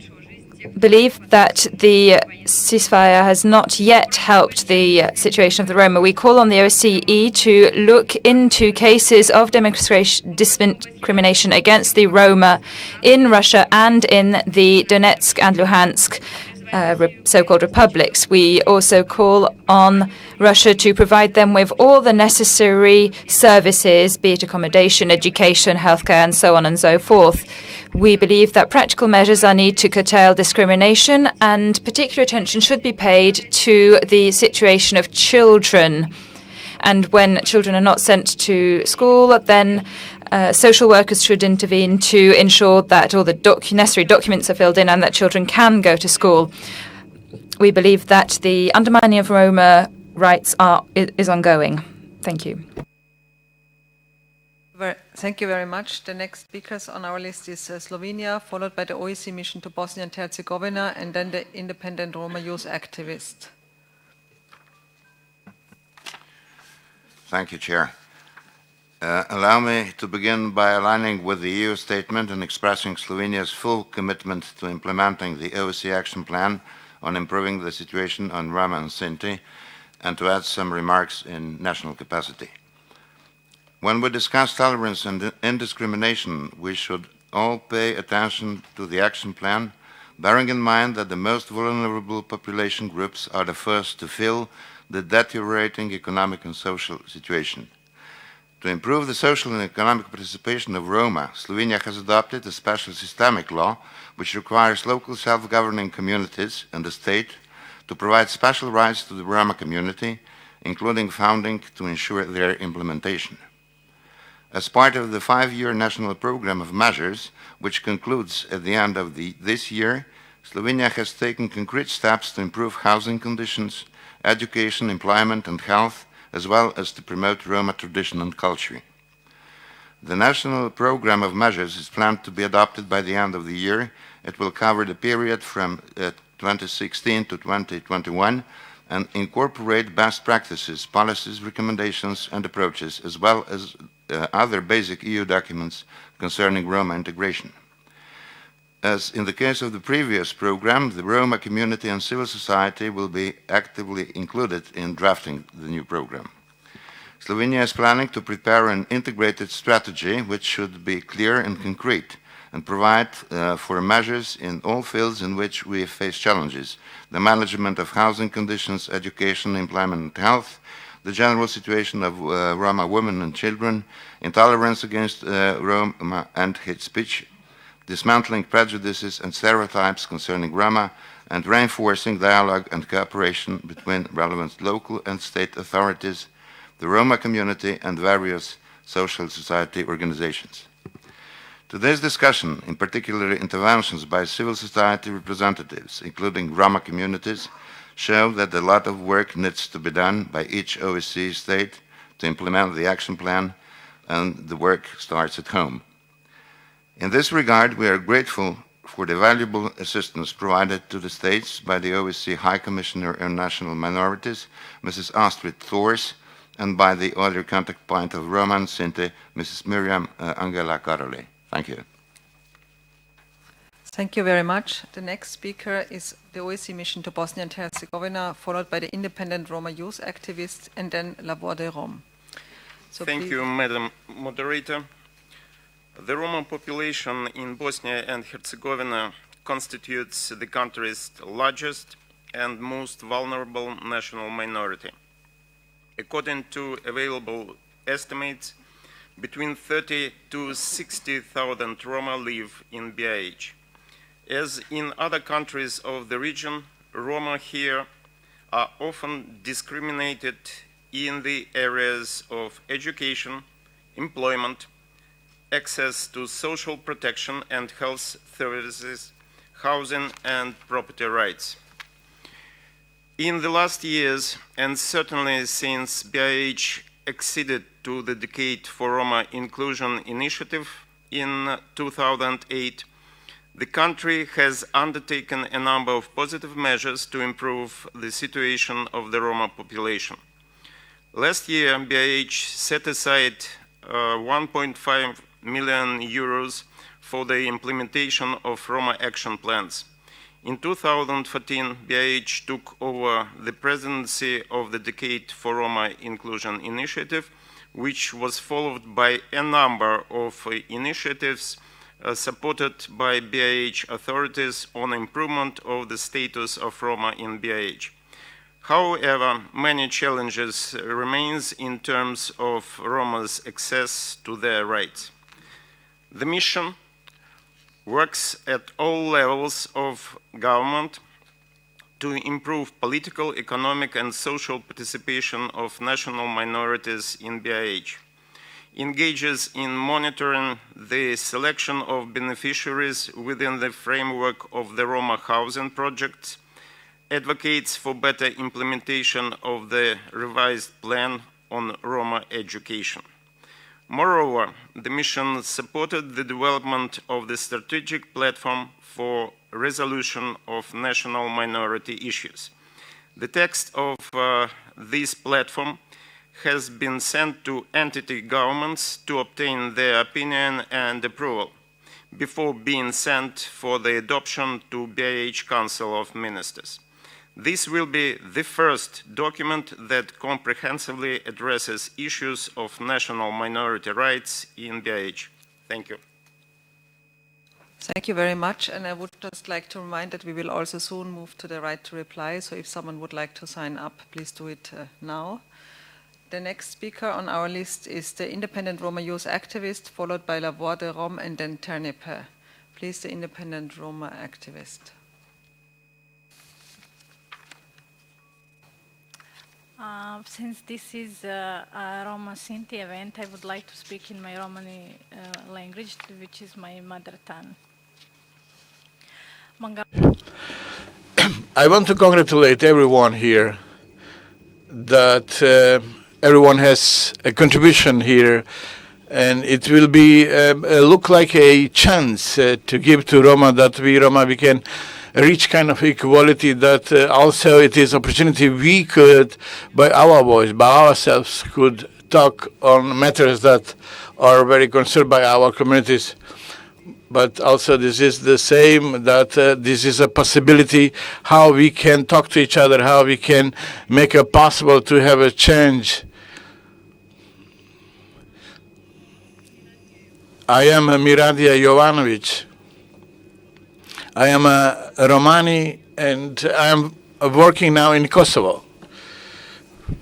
S: believe that the ceasefire has not yet helped the situation of the Roma. We call on the OSCE to look into cases of discrimination against the Roma in Russia and in the Donetsk and Luhansk so-called republics. We also call on Russia to provide them with all the necessary services, be it accommodation, education, healthcare, and so on and so forth. We believe that practical measures are needed to curtail discrimination, and particular attention should be paid to the situation of children. And when children are not sent to school, then social workers should intervene to ensure that all the necessary documents are filled in and that children can go to school. We believe that the undermining of Roma rights is ongoing. Thank you.
A: Thank you very much. The next speakers on our list is Slovenia, followed by the OSCE mission to Bosnia and Herzegovina, and then the independent Roma youth activist.
C: Thank you, Chair. Allow me to begin by aligning with the EU statement and expressing Slovenia's full commitment to implementing the OSCE Action Plan on improving the situation on Roma and Sinti, and to add some remarks in national capacity. When we discuss tolerance and indiscrimination, we should all pay attention to the action plan, bearing in mind that the most vulnerable population groups are the first to feel the deteriorating economic and social situation. To improve the social and economic participation of Roma, Slovenia has adopted a special systemic law which requires local self-governing communities and the state to provide special rights to the Roma community, including funding to ensure their implementation. As part of the 5-year national program of measures, which concludes at the end of this year, Slovenia has taken concrete steps to improve housing conditions, education, employment and health, as well as to promote Roma tradition and culture. The national program of measures is planned to be adopted by the end of the year. It will cover the period from 2016 to 2021 and incorporate best practices, policies, recommendations and approaches, as well as other basic EU documents concerning Roma integration. As in the case of the previous program, the Roma community and civil society will be actively included in drafting the new program. Slovenia is planning to prepare an integrated strategy which should be clear and concrete and provide for measures in all fields in which we face challenges: the management of housing conditions, education, employment and health, the general situation of Roma women and children, intolerance against Roma and hate speech, dismantling prejudices and stereotypes concerning Roma, and reinforcing dialogue and cooperation between relevant local and state authorities, the Roma community and various social society organizations. Today's discussion, in particular interventions by civil society representatives, including Roma communities, show that a lot of work needs to be done by each OSCE state to implement the action plan, and the work starts at home. In this regard, we are grateful for the valuable assistance provided to the states by the OSCE High Commissioner on National Minorities, Mrs. Astrid Thors, and by the other contact point of Roma and Sinti, Mrs. Miriam Angela Karoli. Thank you.
A: Thank you very much. The next speaker is the OSCE mission to Bosnia and Herzegovina, followed by the independent Roma youth activist, and then La Voix des Roms. So
T: Thank you, Madam Moderator. The Roma population in Bosnia and Herzegovina constitutes the country's largest and most vulnerable national minority. According to available estimates, between 30 to 60,000 Roma live in BiH. As in other countries of the region, Roma here are often discriminated in the areas of education, employment, access to social protection and health services, housing and property rights. In the last years, and certainly since BiH acceded to the Decade for Roma Inclusion initiative in 2008, the country has undertaken a number of positive measures to improve the situation of the Roma population. Last year, BiH set aside 1.5 million euros for the implementation of Roma action plans. In 2014, BiH took over the presidency of the Decade for Roma Inclusion initiative, which was followed by a number of initiatives supported by BiH authorities on improvement of the status of Roma in BiH. However, many challenges remain in terms of Roma's access to their rights. The mission works at all levels of government to improve political, economic, and social participation of national minorities in BiH, engages in monitoring the selection of beneficiaries within the framework of the Roma housing projects, advocates for better implementation of the revised plan on Roma education. Moreover, the mission supported the development of the strategic platform for resolution of national minority issues. The text of this platform has been sent to entity governments to obtain their opinion and approval before being sent for the adoption to BiH Council of Ministers. This will be the first document that comprehensively addresses issues of national minority rights in BiH. Thank you.
A: Thank you very much. And I would just like to remind that we will also soon move to the right to reply. So if someone would like to sign up, please do it now. The next speaker on our list is the independent Roma youth activist, followed by La Voix de Rome and then Ternepe. Please, the independent Roma activist.
U: Since this is a Roma Sinti event, I would like to speak in my Romani language, which is my mother tongue.
V: I want to congratulate everyone here that everyone has a contribution here, and it will be look like a chance to give to Roma that we can reach kind of equality, that also it is opportunity we could, by our voice, by ourselves, could talk on matters that are very concerned by our communities. But also this is the same, that this is a possibility how we can talk to each other, how we can make it possible to have a change. I am Miradia Jovanovic. I am a Romani, and I am working now in Kosovo.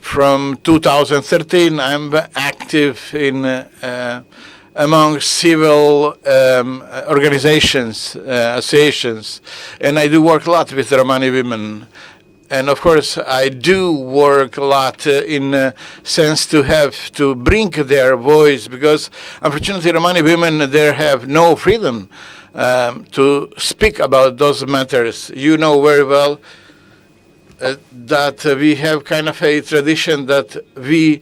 V: From 2013, I'm active in among civil organizations, associations, and I do work a lot with Romani women. And of course, I do work a lot in sense to have to bring their voice, because unfortunately, Romani women, they have no freedom to speak about those matters. You know very well that we have kind of a tradition that we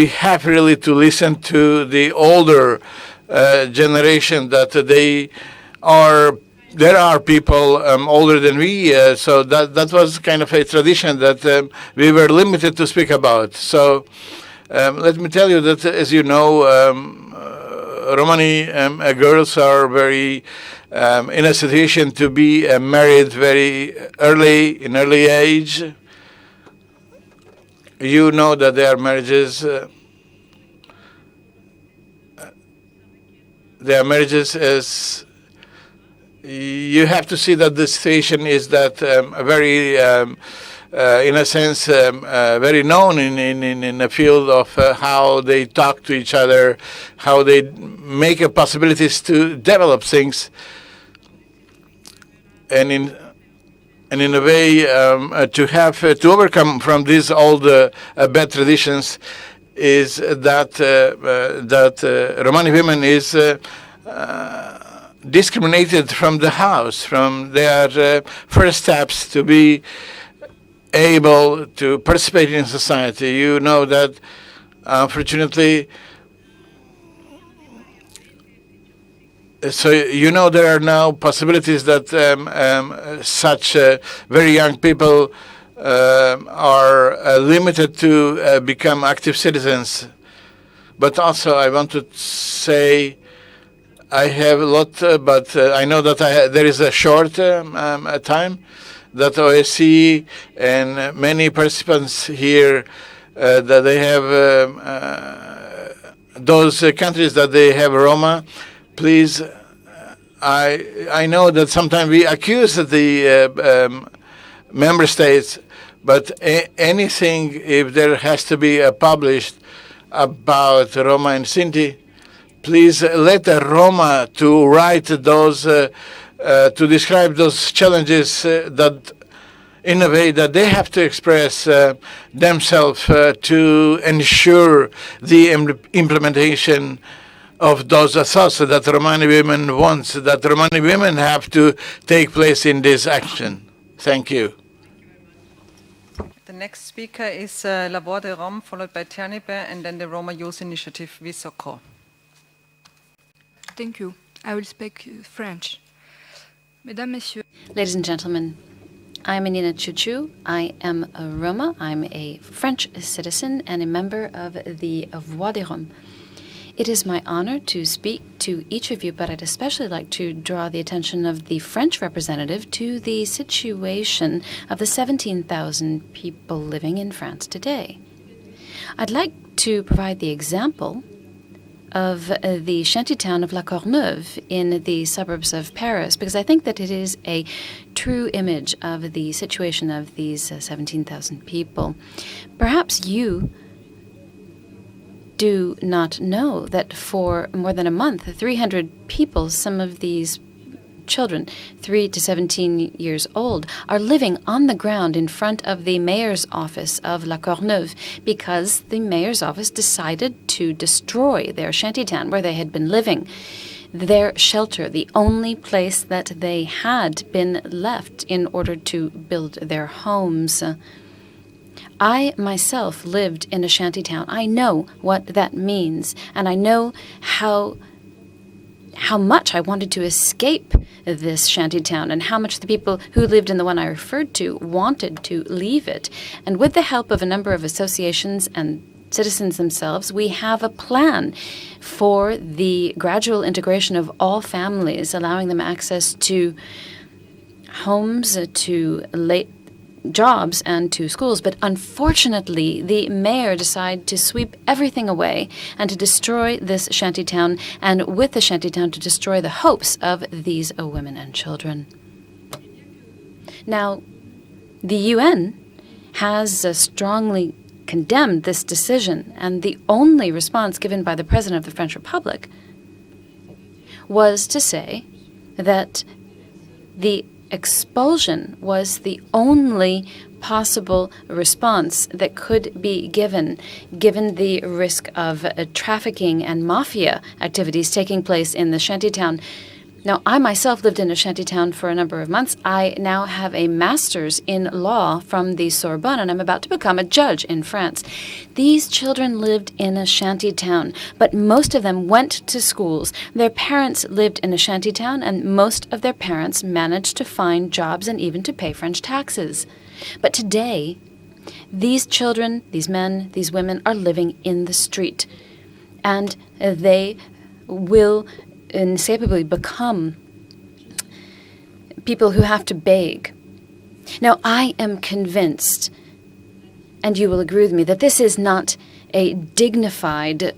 V: have really to listen to the older generation, that there are people older than we, so that was kind of a tradition that we were limited to speak about. So let me tell you that, as you know, Romani girls are very in a situation to be married very early, in early age. You know that their marriages there emerges is you have to see that the situation is that very, in a sense, very known in the field of how they talk to each other, how they make possibilities to develop things, and in a way to have to overcome from these old bad traditions is that Romani women is discriminated from the house, from their first steps to be able to participate in society. You know that, unfortunately, so you know there are now possibilities that such very young people are limited to become active citizens. But also I want to say I have a lot, but I know that there is a short time that OSCE and many participants here that they have those countries that they have Roma. Please, I know that sometimes we accuse the member states, but anything, if there has to be published about Roma and Sinti, please let the Roma to write those, to describe those challenges that in a way that they have to express themselves to ensure the implementation of those thoughts that Romani women want, that Romani women have to take place in this action. Thank you.
A: The next speaker is La Voix des Roms, followed by Tianibe, and then the Roma Youth Initiative, Visoko.
B: Thank you. I will speak French. Mesdames, Messieurs.
K: Ladies and gentlemen, I'm Anina Chuchu. I am a Roma. I'm a French citizen and a member of the Voix des Roms. It is my honor to speak to each of you, but I'd especially like to draw the attention of the French representative to the situation of the 17,000 people living in France today. I'd like to provide the example of the shantytown of La Courneuve in the suburbs of Paris, because I think that it is a true image of the situation of these 17,000 people. Perhaps you do not know that for more than a month, 300 people, some of these children, 3 to 17 years old, are living on the ground in front of the mayor's office of La Courneuve because the mayor's office decided to destroy their shantytown where they had been living, their shelter, the only place that they had been left in order to build their homes. I myself lived in a shantytown. I know what that means, and I know how much I wanted to escape this shantytown and how much the people who lived in the one I referred to wanted to leave it. And with the help of a number of associations and citizens themselves, we have a plan for the gradual integration of all families, allowing them access to homes, to jobs, and to schools. But unfortunately, the mayor decided to sweep everything away and to destroy this shantytown, and with the shantytown to destroy the hopes of these women and children. Now, the UN has strongly condemned this decision, and the only response given by the President of the French Republic was to say that the expulsion was the only possible response that could be given the risk of trafficking and mafia activities taking place in the shantytown. Now, I myself lived in a shantytown for a number of months. I now have a master's in law from the Sorbonne, and I'm about to become a judge in France. These children lived in a shantytown, but most of them went to schools. Their parents lived in a shantytown, and most of their parents managed to find jobs and even to pay French taxes. But today, these children, these men, these women are living in the street, and they will inescapably become people who have to beg. Now, I am convinced, and you will agree with me, that this is not a dignified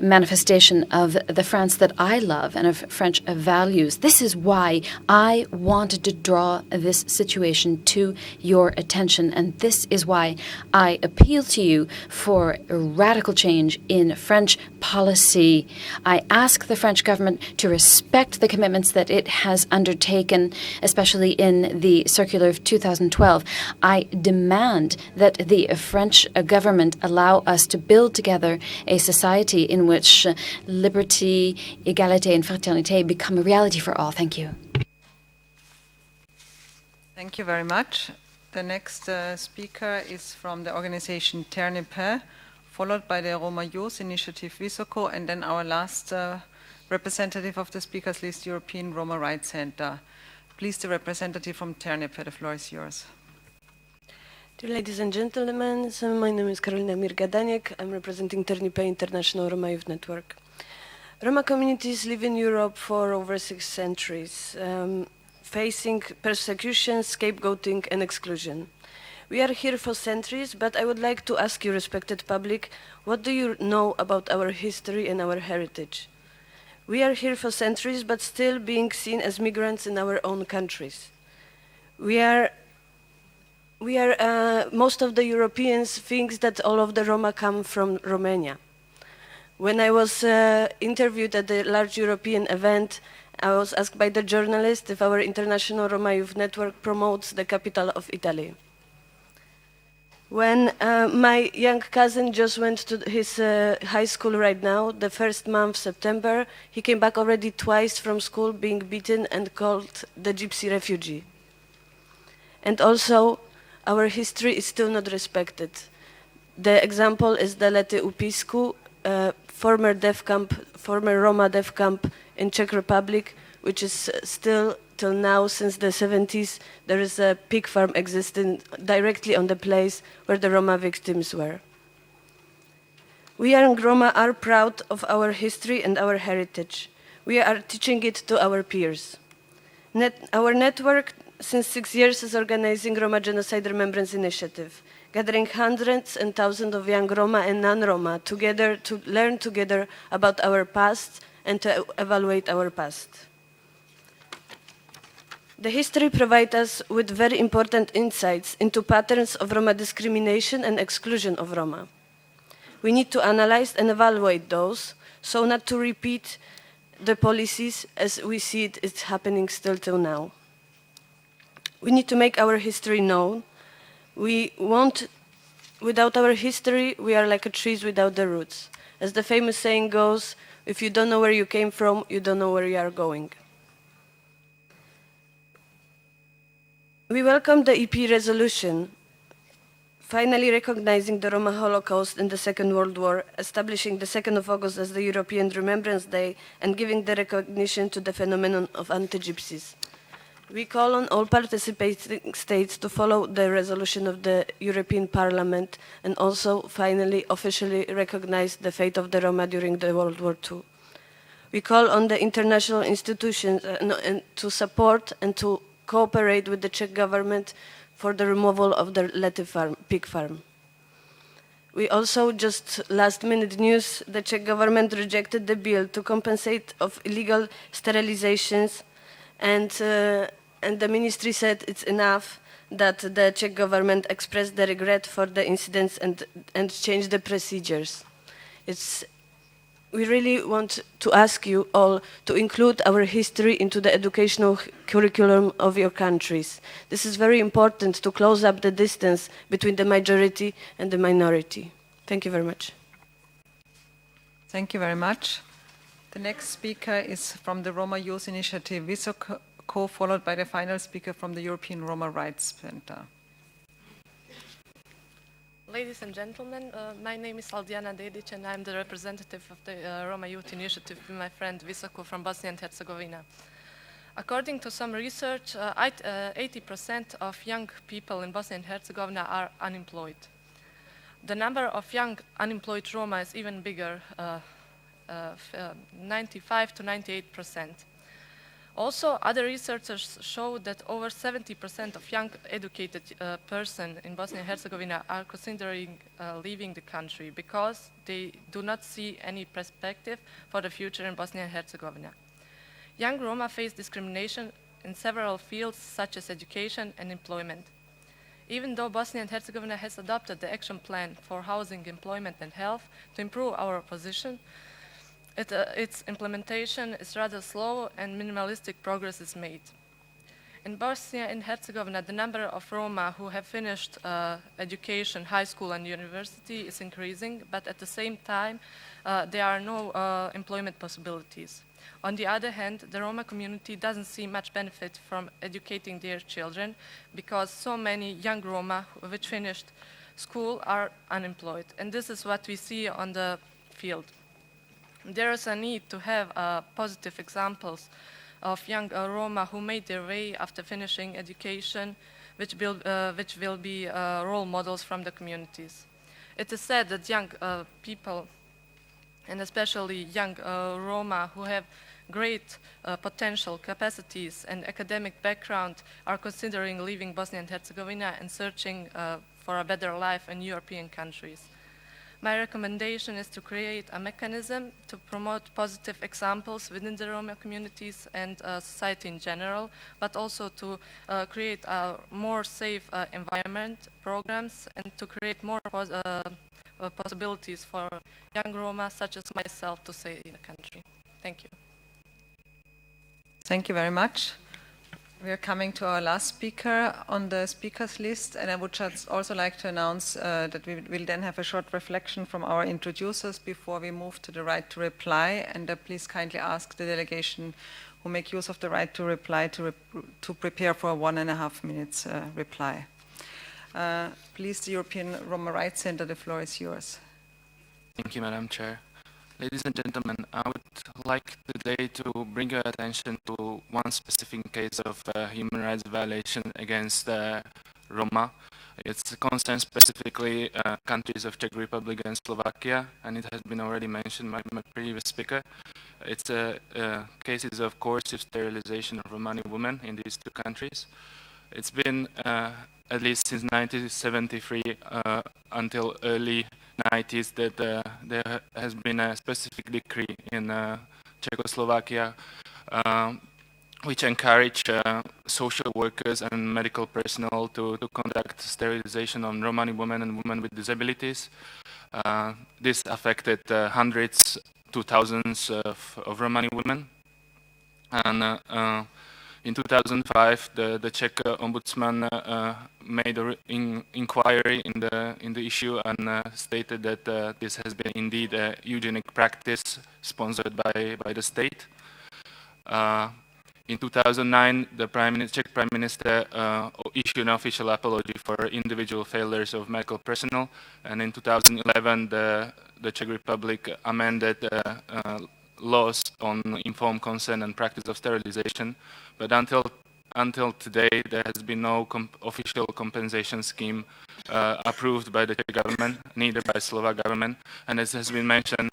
K: manifestation of the France that I love and of French values. This is why I wanted to draw this situation to your attention, and this is why I appeal to you for a radical change in French policy. I ask the French government to respect the commitments that it has undertaken, especially in the circular of 2012. I demand that the French government allow us to build together a society in which liberty, égalité, and fraternité become a reality for all. Thank you.
A: Thank you very much. The next speaker is from the organization Terre ne Paix, followed by the Roma Youth Initiative Visoko, and then our last representative of the speakers list, European Roma Rights Center. Please, the representative from Terre ne Paix, the floor is yours.
D: Dear ladies and gentlemen, my name is Karolina Mirgadaniek. I'm representing Terre ne Paix International Roma Youth Network. Roma communities live in Europe for over 6 centuries, facing persecution, scapegoating, and exclusion. We are here for centuries, but I would like to ask you, respected public, what do you know about our history and our heritage? We are here for centuries, but still being seen as migrants in our own countries. Most of the Europeans think that all of the Roma come from Romania. When I was interviewed at a large European event, I was asked by the journalist if our International Roma Youth Network promotes the capital of Italy. When my young cousin just went to his high school right now, the first month, September, he came back already twice from school being beaten and called the gypsy refugee. And also, our history is still not respected. The example is the Lety Upisku, former Roma death camp in Czech Republic, which is still till now, since the 70s, there is a pig farm existing directly on the place where the Roma victims were. We young Roma are proud of our history and our heritage. We are teaching it to our peers. Our network, since 6 years, is organizing Roma Genocide Remembrance Initiative, gathering hundreds and thousands of young Roma and non-Roma together to learn together about our past and to evaluate our past. The history provides us with very important insights into patterns of Roma discrimination and exclusion of Roma. We need to analyze and evaluate those, so not to repeat the policies as we see it's happening still till now. We need to make our history known. Without our history, we are like a trees without the roots. As the famous saying goes, if you don't know where you came from, you don't know where you are going. We welcome the EP resolution, finally recognizing the Roma Holocaust in the Second World War, establishing the 2nd of August as the European Remembrance Day, and giving the recognition to the phenomenon of anti-gypsies. We call on all participating states to follow the resolution of the European Parliament and also finally officially recognize the fate of the Roma during the World War II. We call on the international institutions to support and to cooperate with the Czech government for the removal of the Lety pig farm. We also, just last minute news, the Czech government rejected the bill to compensate of illegal sterilizations, and the ministry said it's enough, that the Czech government expressed the regret for the incidents and changed the procedures. We really want to ask you all to include our history into the educational curriculum of your countries. This is very important to close up the distance between the majority and the minority. Thank you very much.
A: Thank you very much. The next speaker is from the Roma Youth Initiative Visoko, followed by the final speaker from the European Roma Rights Center.
Q: Ladies and gentlemen, my name is Aldiana Dedic and I'm the representative of the Roma Youth Initiative with my friend Visoko from Bosnia and Herzegovina. According to some research, 80% of young people in Bosnia and Herzegovina are unemployed. The number of young unemployed Roma is even bigger, 95 to 98%. Also, other researchers show that over 70% of young educated persons in Bosnia and Herzegovina are considering leaving the country because they do not see any perspective for the future in Bosnia and Herzegovina. Young Roma face discrimination in several fields such as education and employment. Even though Bosnia and Herzegovina has adopted the action plan for housing, employment and health to improve our position, its implementation is rather slow and minimalistic progress is made. In Bosnia and Herzegovina, the number of Roma who have finished education, high school and university is increasing, but at the same time, there are no employment possibilities. On the other hand, the Roma community doesn't see much benefit from educating their children because so many young Roma which finished school are unemployed. And this is what we see on the field. There is a need to have positive examples of young Roma who made their way after finishing education, which will be role models from the communities. It is said that young people, and especially young Roma who have great potential, capacities and academic background, are considering leaving Bosnia and Herzegovina and searching for a better life in European countries. My recommendation is to create a mechanism to promote positive examples within the Roma communities and society in general, but also to create a more safe environment programs and to create more possibilities for young Roma such as myself to stay in the country. Thank you.
A: Thank you very much. We are coming to our last speaker on the speakers list, and I would just also like to announce that we will then have a short reflection from our introducers before we move to the right to reply, and please kindly ask the delegation who make use of the right to reply to prepare for a 1.5 minutes reply. Please, the European Roma Rights Center, the floor is yours.
E: Thank you, Madam Chair. Ladies and gentlemen, I would like today to bring your attention to one specific case of human rights violation against Roma. It concerns specifically countries of Czech Republic and Slovakia, and it has been already mentioned by my previous speaker. It's cases of coercive sterilization of Romani women in these two countries. It's been at least since 1973 until early 90s that there has been a specific decree in Czechoslovakia which encourage social workers and medical personnel to conduct sterilization on Romani women and women with disabilities. This affected hundreds to thousands of Romani women. And in 2005, the Czech ombudsman made an inquiry in the issue and stated that this has been indeed a eugenic practice sponsored by the state. In 2009, the Czech Prime Minister issued an official apology for individual failures of medical personnel, and in 2011, the Czech Republic amended laws on informed consent and practice of sterilization, but until today there has been no official compensation scheme approved by the Czech government, neither by Slovak government, and as has been mentioned,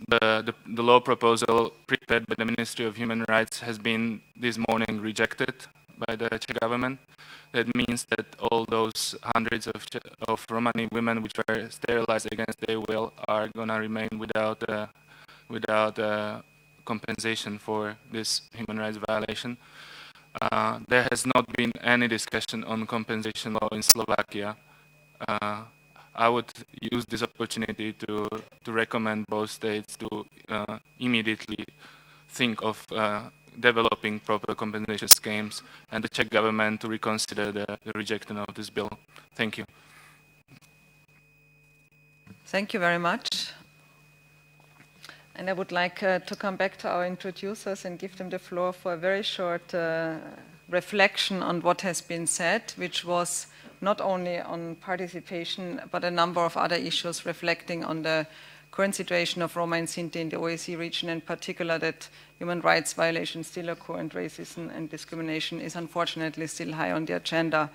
E: the law proposal prepared by the Ministry of Human Rights has been this morning rejected by the Czech government. That means that all those hundreds of Romani women which were sterilized against their will are going to remain without compensation for this human rights violation. There has not been any discussion on compensation law in Slovakia. I would use this opportunity to recommend both states to immediately think of developing proper compensation schemes, and the Czech government to reconsider the rejection of this bill. Thank you.
A: Thank you very much. And I would like to come back to our introducers and give them the floor for a very short reflection on what has been said, which was not only on participation, but a number of other issues reflecting on the current situation of Roma and Sinti in the OSCE region, in particular that human rights violations still occur and racism and discrimination is unfortunately still high on the agenda.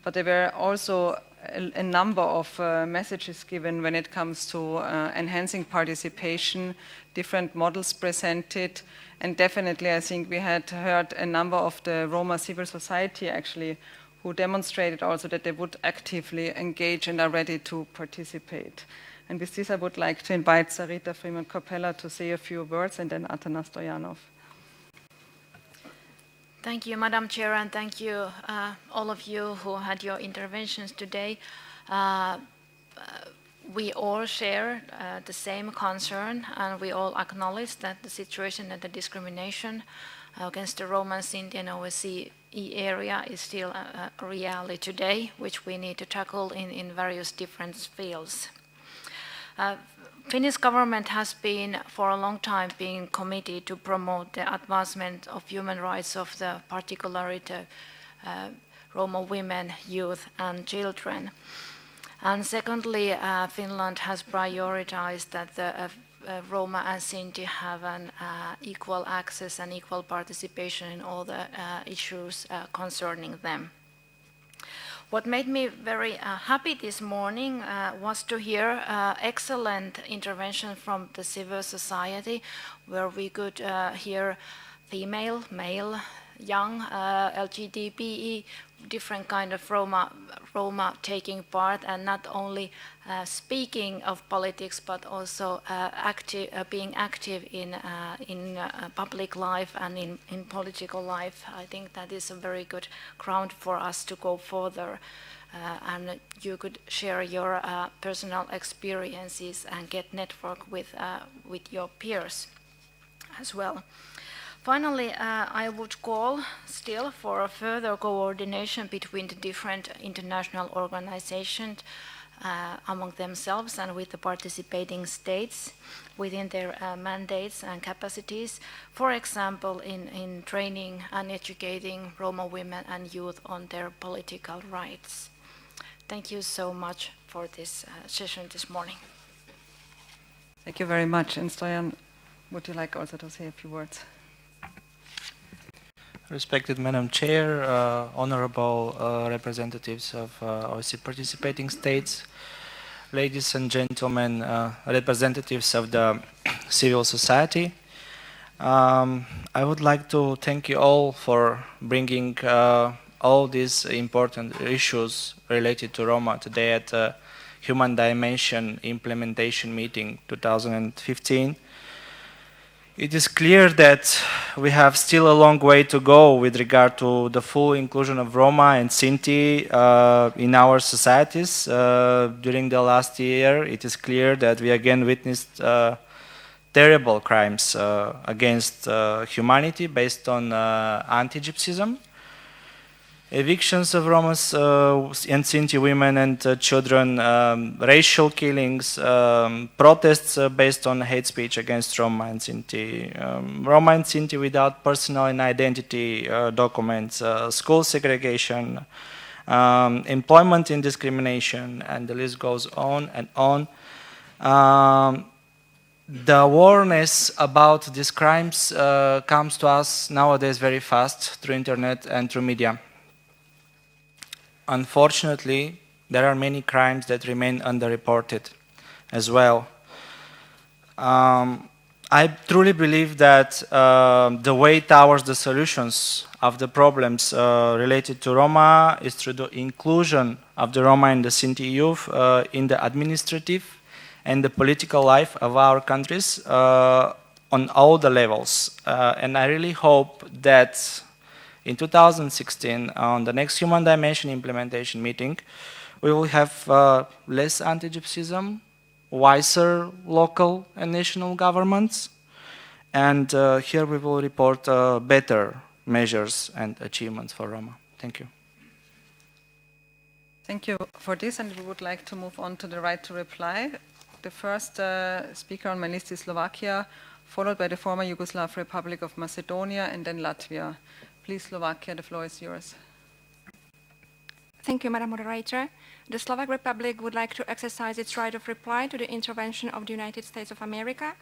A: But there were also a number of messages given when it comes to enhancing participation, different models presented, and definitely I think we had heard a number of the Roma civil society actually who demonstrated also that they would actively engage and are ready to participate. And with this I would like to invite Sarita Freeman-Capella to say a few words, and then Atanas Stoyanov.
F: Thank you, Madam Chair, and thank you all of you who had your interventions today. We all share the same concern, and we all acknowledge that the situation and the discrimination against the Roma, Sinti and OSCE area is still a reality today, which we need to tackle in various different fields. Finnish government has been for a long time being committed to promote the advancement of human rights of the particularly Roma women, youth and children. And secondly, Finland has prioritized that the Roma and Sinti have an equal access and equal participation in all the issues concerning them. What made me very happy this morning was to hear excellent intervention from the civil society, where we could hear female, male, young, LGBTE, different kind of Roma taking part, and not only speaking of politics, but also being active in public life and in political life. I think that is a very good ground for us to go further, and you could share your personal experiences and get network with your peers as well. Finally, I would call still for a further coordination between the different international organizations among themselves and with the participating states within their mandates and capacities, for example, in training and educating Roma women and youth on their political rights. Thank you so much for this session this morning.
A: Thank you very much. And Stoyan, would you like also to say a few words?
G: Respected Madam Chair, honorable representatives of OSCE participating states, ladies and gentlemen, representatives of the civil society, I would like to thank you all for bringing all these important issues related to Roma today at the Human Dimension Implementation Meeting 2015. It is clear that we have still a long way to go with regard to the full inclusion of Roma and Sinti in our societies. During the last year, it is clear that we again witnessed terrible crimes against humanity based on anti-Gypsyism. Evictions of Romas and Sinti women and children, racial killings, protests based on hate speech against Roma and Sinti, Roma and Sinti without personal and identity documents, school segregation, employment indiscrimination, and the list goes on and on. The awareness about these crimes comes to us nowadays very fast through internet and through media. Unfortunately, there are many crimes that remain underreported as well. I truly believe that the way towards the solutions of the problems related to Roma is through the inclusion of the Roma and the Sinti youth in the administrative and the political life of our countries on all the levels. And I really hope that in 2016, on the next Human Dimension Implementation Meeting, we will have less anti-Gypsyism, wiser local and national governments, and here we will report better measures and achievements for Roma. Thank you.
A: Thank you for this, and we would like to move on to the right to reply. The first speaker on my list is Slovakia, followed by the former Yugoslav Republic of Macedonia, and then Latvia. Please, Slovakia, the floor is yours.
B: Thank you, Madam Moderator. The Slovak Republic would like to exercise its right of reply to the intervention of the United States of America.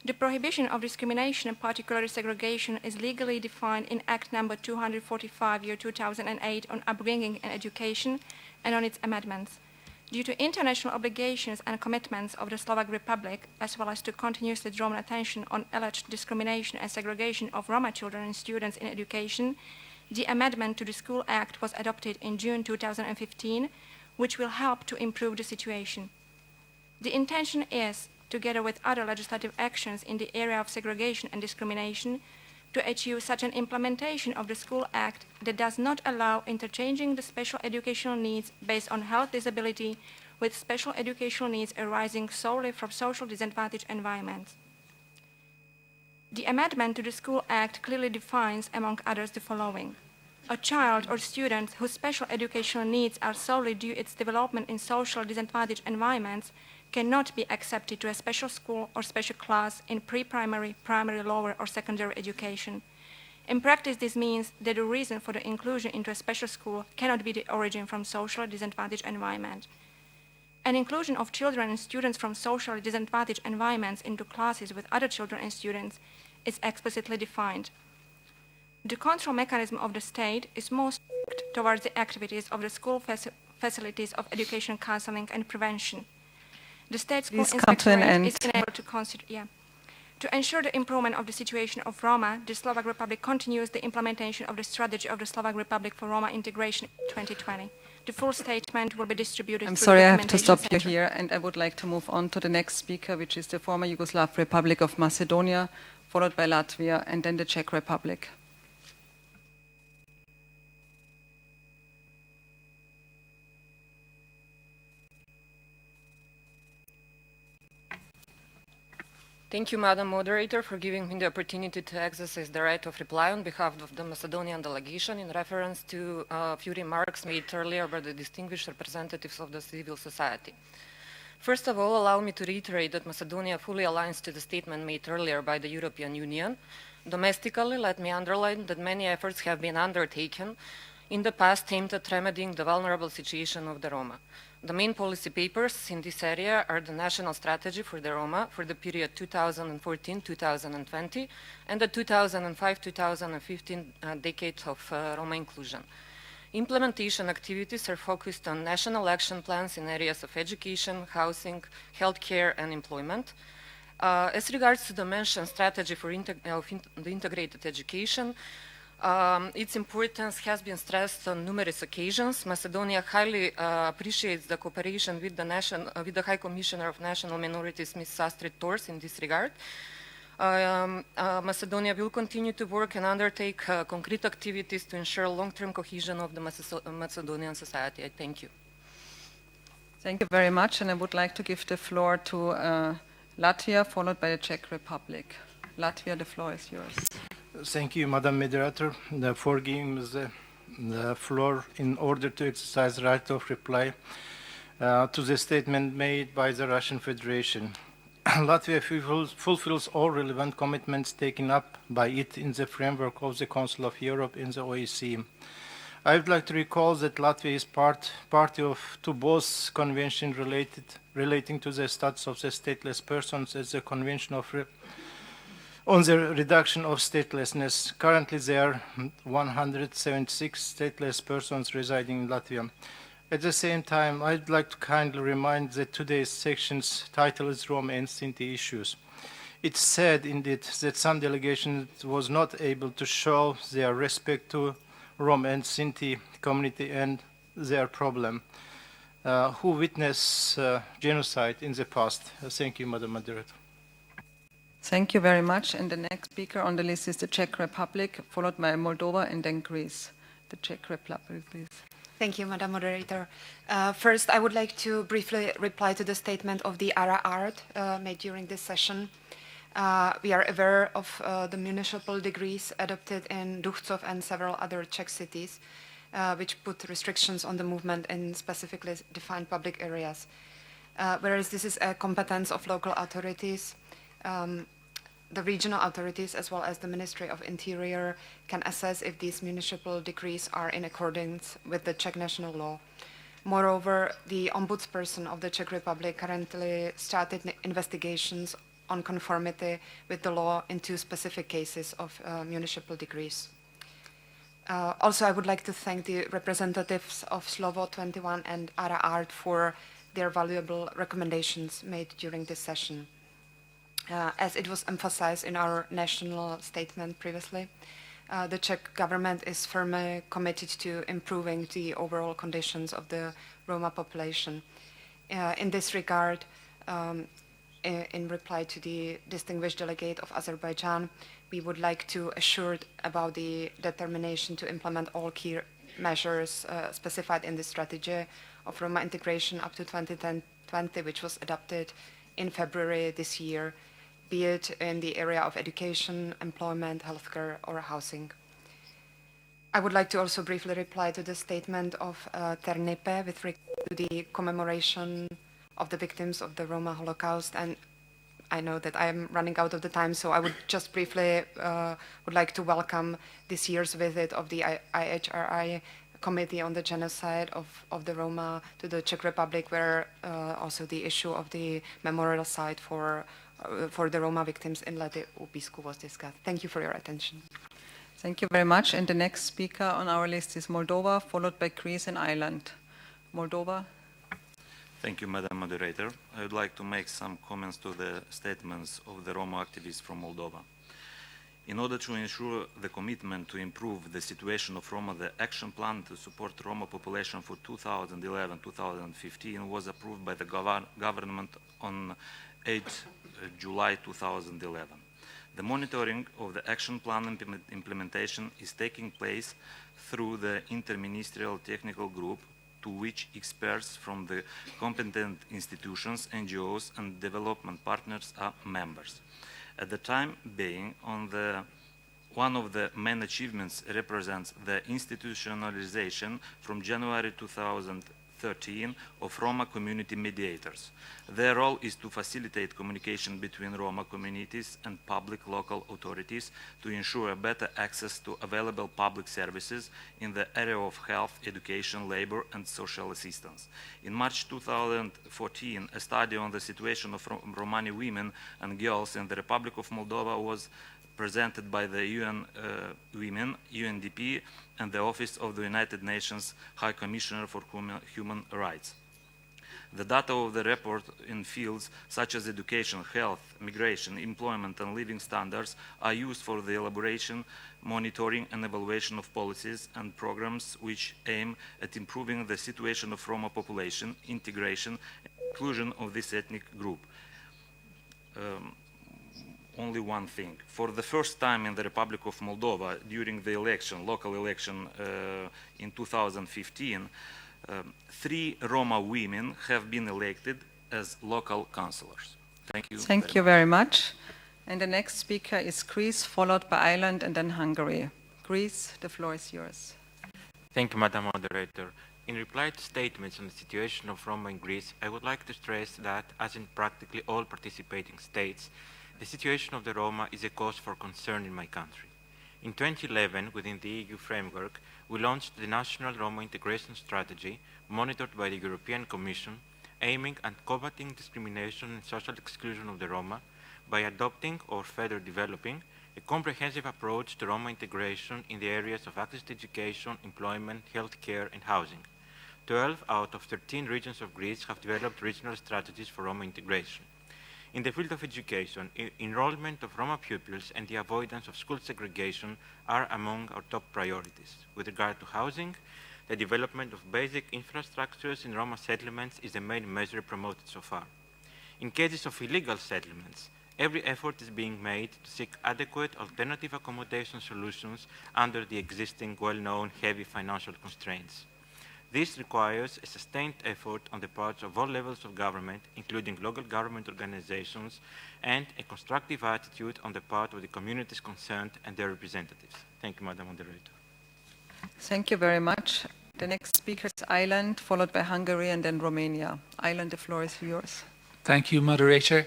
B: The prohibition of discrimination and particularly segregation is legally defined in Act number 245, year 2008 on upbringing and education, and on its amendments. Due to international obligations and commitments of the Slovak Republic, as well as to continuously drawn attention on alleged discrimination and segregation of Roma children and students in education, the amendment to the School Act was adopted in June 2015, which will help to improve the situation. The intention is, together with other legislative actions in the area of segregation and discrimination, to achieve such an implementation of the School Act that does not allow interchanging the special educational needs based on health disability with special educational needs arising solely from social disadvantaged environments. The amendment to the School Act clearly defines, among others, the following. A child or student whose special educational needs are solely due to its development in social disadvantaged environments cannot be accepted to a special school or special class in pre-primary, primary, lower, or secondary education. In practice, this means that the reason for the inclusion into a special school cannot be the origin from socially disadvantaged environment. An inclusion of children and students from socially disadvantaged environments into classes with other children and students is explicitly defined. The control mechanism of the state is most strict towards the activities of the school facilities of education, counseling, and prevention. The state school inspectorate is enabled to consider, To ensure the improvement of the situation of Roma, the Slovak Republic continues the implementation of the strategy of the Slovak Republic for Roma integration in 2020. The full statement will be distributed.
A: I'm sorry, I have to stop you here, and I would like to move on to the next speaker, which is the former Yugoslav Republic of Macedonia, followed by Latvia, and then the Czech Republic.
H: Thank you, Madam Moderator, for giving me the opportunity to exercise the right of reply on behalf of the Macedonian delegation in reference to a few remarks made earlier by the distinguished representatives of the civil society. First of all, allow me to reiterate that Macedonia fully aligns to the statement made earlier by the European Union. Domestically, let me underline that many efforts have been undertaken in the past aimed at remedying the vulnerable situation of the Roma. The main policy papers in this area are the National Strategy for the Roma for the period 2014-2020 and the 2005-2015 decade of Roma inclusion. Implementation activities are focused on national action plans in areas of education, housing, healthcare, and employment. As regards to the mentioned strategy for the integrated education, its importance has been stressed on numerous occasions. Macedonia highly appreciates the cooperation with the High Commissioner of National Minorities, Ms. Astrid Thors, in this regard. Macedonia will continue to work and undertake concrete activities to ensure long-term cohesion of the Macedonian society. I thank you.
A: Thank you very much, and I would like to give the floor to Latvia, followed by the Czech Republic. Latvia, the floor is yours.
G: Thank you, Madam Moderator, for giving me the floor in order to exercise the right of reply to the statement made by the Russian Federation. Latvia fulfills all relevant commitments taken up by it in the framework of the Council of Europe in the OSCE. I would like to recall that Latvia is party to both conventions relating to the status of the stateless persons as the Convention on the reduction of statelessness. Currently, there are 176 stateless persons residing in Latvia. At the same time, I'd like to kindly remind that today's section's title is Roma and Sinti issues. It's sad, indeed, that some delegation was not able to show their respect to Roma and Sinti community and their problem, who witnessed genocide in the past. Thank you, Madam Moderator.
A: Thank you very much. And the next speaker on the list is the Czech Republic, followed by Moldova and then Greece. The Czech Republic, please.
I: Thank you, Madam Moderator. First, I would like to briefly reply to the statement of the ARA Art made during this session. We are aware of the municipal decrees adopted in Duchcov and several other Czech cities, which put restrictions on the movement in specifically defined public areas. Whereas this is a competence of local authorities, the regional authorities as well as the Ministry of Interior can assess if these municipal decrees are in accordance with the Czech national law. Moreover, the Ombudsperson of the Czech Republic currently started investigations on conformity with the law in 2 specific cases of municipal decrees. Also, I would like to thank the representatives of Slovo 21 and Ara Art for their valuable recommendations made during this session. As it was emphasized in our national statement previously, the Czech government is firmly committed to improving the overall conditions of the Roma population. In this regard, in reply to the distinguished delegate of Azerbaijan, we would like to assure about the determination to implement all key measures specified in the strategy of Roma integration up to 2020, which was adopted in February this year, be it in the area of education, employment, healthcare, or housing. I would like to also briefly reply to the statement of Ternipe with regard to the commemoration of the victims of the Roma Holocaust, and I know that I am running out of the time, so I would just briefly would like to welcome this year's visit of the IHRI Committee on the Genocide of the Roma to the Czech Republic, where also the issue of the memorial site for the Roma victims in Lety u Písku was discussed. Thank you for your attention.
A: Thank you very much. And the next speaker on our list is Moldova, followed by Greece and Ireland. Moldova.
J: Thank you, Madam Moderator. I would like to make some comments to the statements of the Roma activists from Moldova. In order to ensure the commitment to improve the situation of Roma, the action plan to support Roma population for 2011-2015 was approved by the government on 8 July 2011. The monitoring of the action plan implementation is taking place through the Interministerial Technical Group, to which experts from the competent institutions, NGOs, and development partners are members. At the time being, one of the main achievements represents the institutionalization from January 2013 of Roma community mediators. Their role is to facilitate communication between Roma communities and public local authorities to ensure better access to available public services in the area of health, education, labor, and social assistance. In March 2014, a study on the situation of Romani women and girls in the Republic of Moldova was presented by the UN Women, UNDP, and the Office of the United Nations High Commissioner for Human Rights. The data of the report in fields such as education, health, migration, employment, and living standards are used for the elaboration, monitoring, and evaluation of policies and programs which aim at improving the situation of Roma population, integration, and inclusion of this ethnic group. Only one thing. For the first time in the Republic of Moldova, during the election, local election in 2015, 3 Roma women have been elected as local councillors. Thank you.
A: Thank you very much. And the next speaker is Greece, followed by Ireland and then Hungary. Greece, the floor is yours.
L: Thank you, Madam Moderator. In reply to statements on the situation of Roma in Greece, I would like to stress that, as in practically all participating states, the situation of the Roma is a cause for concern in my country. In 2011, within the EU framework, we launched the National Roma Integration Strategy, monitored by the European Commission, aiming at combating discrimination and social exclusion of the Roma by adopting or further developing a comprehensive approach to Roma integration in the areas of access to education, employment, healthcare, and housing. 12 out of 13 regions of Greece have developed regional strategies for Roma integration. In the field of education, enrollment of Roma pupils and the avoidance of school segregation are among our top priorities. With regard to housing, the development of basic infrastructures in Roma settlements is the main measure promoted so far. In cases of illegal settlements, every effort is being made to seek adequate alternative accommodation solutions under the existing well-known heavy financial constraints. This requires a sustained effort on the part of all levels of government, including local government organizations, and a constructive attitude on the part of the communities concerned and their representatives. Thank you, Madam Moderator.
A: Thank you very much. The next speaker is Ireland, followed by Hungary and then Romania. Ireland, the floor is yours.
W: Thank you, Moderator.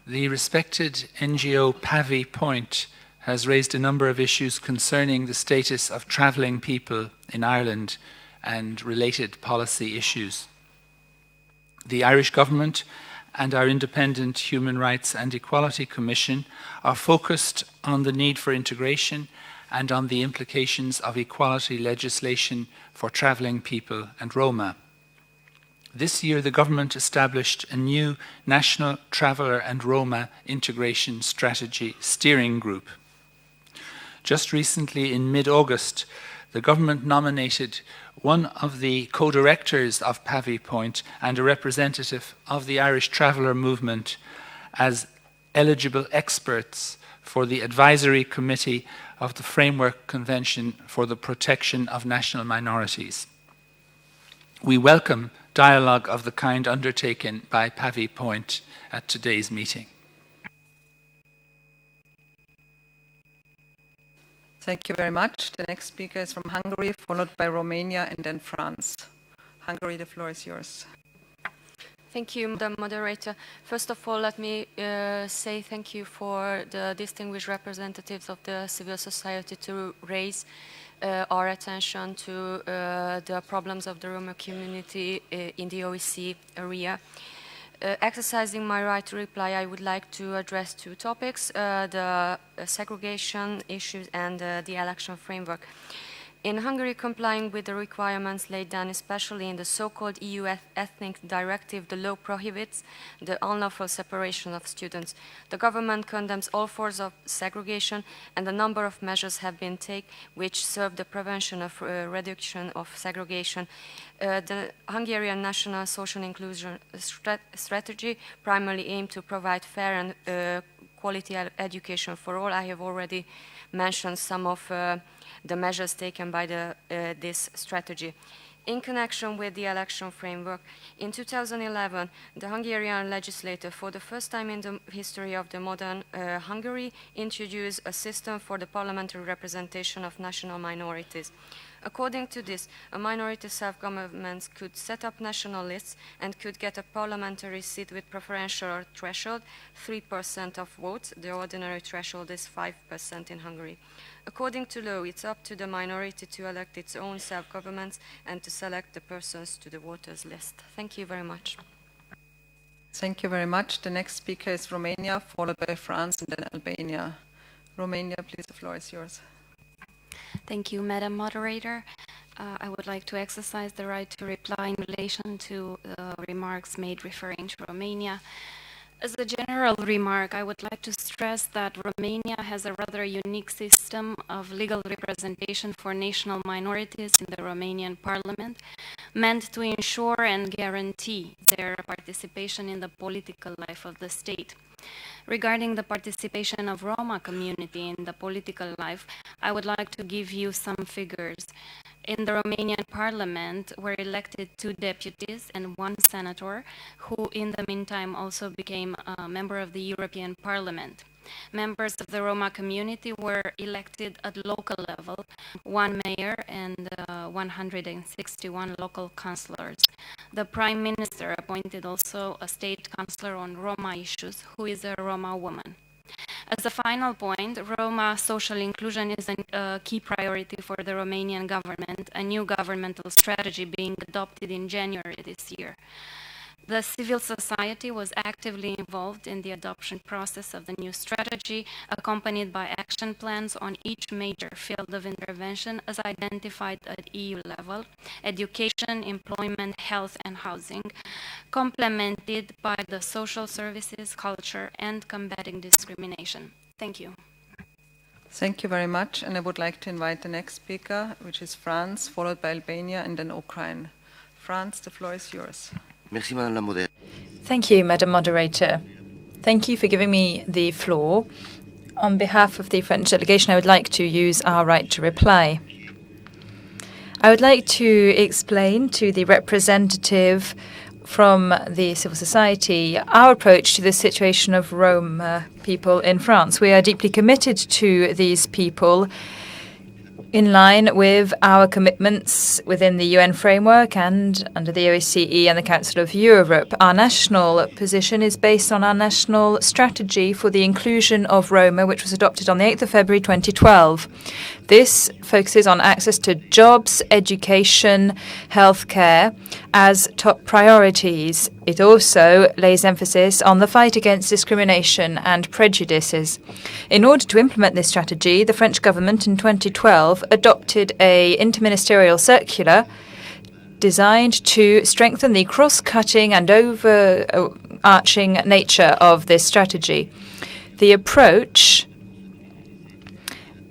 W: The respected NGO PAVI Point has raised a number of issues concerning the status of travelling people in Ireland and related policy issues. The Irish government and our independent Human Rights and Equality Commission are focused on the need for integration and on the implications of equality legislation for travelling people and Roma. This year, the government established a new National Traveller and Roma Integration Strategy Steering Group. Just recently, in mid-August, the government nominated one of the co-directors of PAVI Point and a representative of the Irish Traveller Movement as eligible experts for the Advisory Committee of the Framework Convention for the Protection of National Minorities. We welcome dialogue of the kind undertaken by PAVI Point at today's meeting.
A: Thank you very much. The next speaker is from Hungary, followed by Romania and then France. Hungary, the floor is yours.
M: Thank you, Madam Moderator. First of all, let me say thank you for the distinguished representatives of the civil society to raise our attention to the problems of the Roma community in the OSCE area. Exercising my right to reply, I would like to address two topics, the segregation issues and the election framework. In Hungary, complying with the requirements laid down, especially in the so-called EU Ethnic Directive, the law prohibits the unlawful separation of students. The government condemns all forms of segregation, and a number of measures have been taken which serve the prevention of reduction of segregation. The Hungarian National Social Inclusion Strategy primarily aimed to provide fair and quality education for all. I have already mentioned some of the measures taken by this strategy. In connection with the election framework, in 2011, the Hungarian legislature, for the first time in the history of the modern Hungary, introduced a system for the parliamentary representation of national minorities. According to this, a minority self-governments could set up national lists and could get a parliamentary seat with preferential threshold, 3% of votes. The ordinary threshold is 5% in Hungary. According to law, it's up to the minority to elect its own self-governments and to select the persons to the voters list. Thank you very much.
A: Thank you very much. The next speaker is Romania, followed by France and then Albania. Romania, please, the floor is yours.
N: Thank you, Madam Moderator. I would like to exercise the right to reply in relation to remarks made referring to Romania. As a general remark, I would like to stress that Romania has a rather unique system of legal representation for national minorities in the Romanian parliament, meant to ensure and guarantee their participation in the political life of the state. Regarding the participation of Roma community in the political life, I would like to give you some figures. In the Romanian parliament were elected 2 deputies and 1 senator, who in the meantime also became a member of the European Parliament. Members of the Roma community were elected at local level, 1 mayor and 161 local councillors. The Prime Minister appointed also a state councillor on Roma issues, who is a Roma woman. As a final point, Roma social inclusion is a key priority for the Romanian government, a new governmental strategy being adopted in January this year. The civil society was actively involved in the adoption process of the new strategy, accompanied by action plans on each major field of intervention as identified at EU level: education, employment, health and housing, complemented by the social services, culture and combating discrimination. Thank you.
A: Thank you very much, and I would like to invite the next speaker, which is France, followed by Albania and then Ukraine. France, the floor is yours.
S: Thank you, Madam Moderator. Thank you for giving me the floor. On behalf of the French delegation, I would like to use our right to reply. I would like to explain to the representative from the civil society our approach to the situation of Roma people in France. We are deeply committed to these people in line with our commitments within the UN framework and under the OSCE and the Council of Europe. Our national position is based on our national strategy for the inclusion of Roma, which was adopted on the 8th of February 2012. This focuses on access to jobs, education, healthcare as top priorities. It also lays emphasis on the fight against discrimination and prejudices. In order to implement this strategy, the French government in 2012 adopted an interministerial circular designed to strengthen the cross-cutting and overarching nature of this strategy. The approach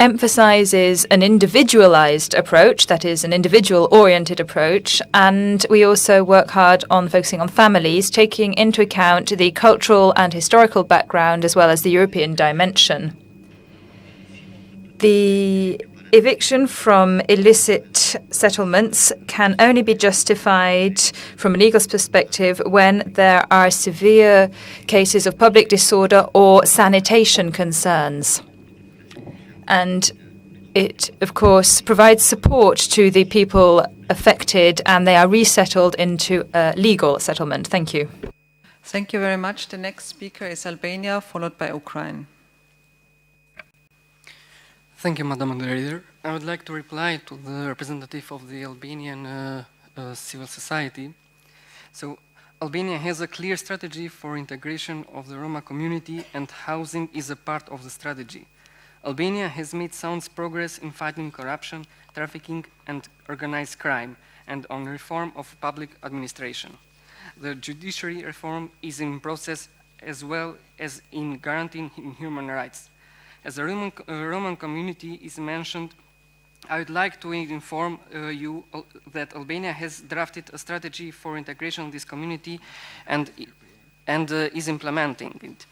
S: emphasizes an individualized approach, that is, an individual-oriented approach, and we also work hard on focusing on families, taking into account the cultural and historical background as well as the European dimension. The eviction from illicit settlements can only be justified from a legal perspective when there are severe cases of public disorder or sanitation concerns. And it, of course, provides support to the people affected, and they are resettled into a legal settlement. Thank you.
A: Thank you very much. The next speaker is Albania, followed by Ukraine.
O: Thank you, Madam Moderator. I would like to reply to the representative of the Albanian civil society. So, Albania has a clear strategy for integration of the Roma community, and housing is a part of the strategy. Albania has made sound progress in fighting corruption, trafficking, and organized crime, and on reform of public administration. The judiciary reform is in process as well as in guaranteeing human rights. As the Roman community is mentioned, I would like to inform you that Albania has drafted a strategy for integration of this community and is implementing it.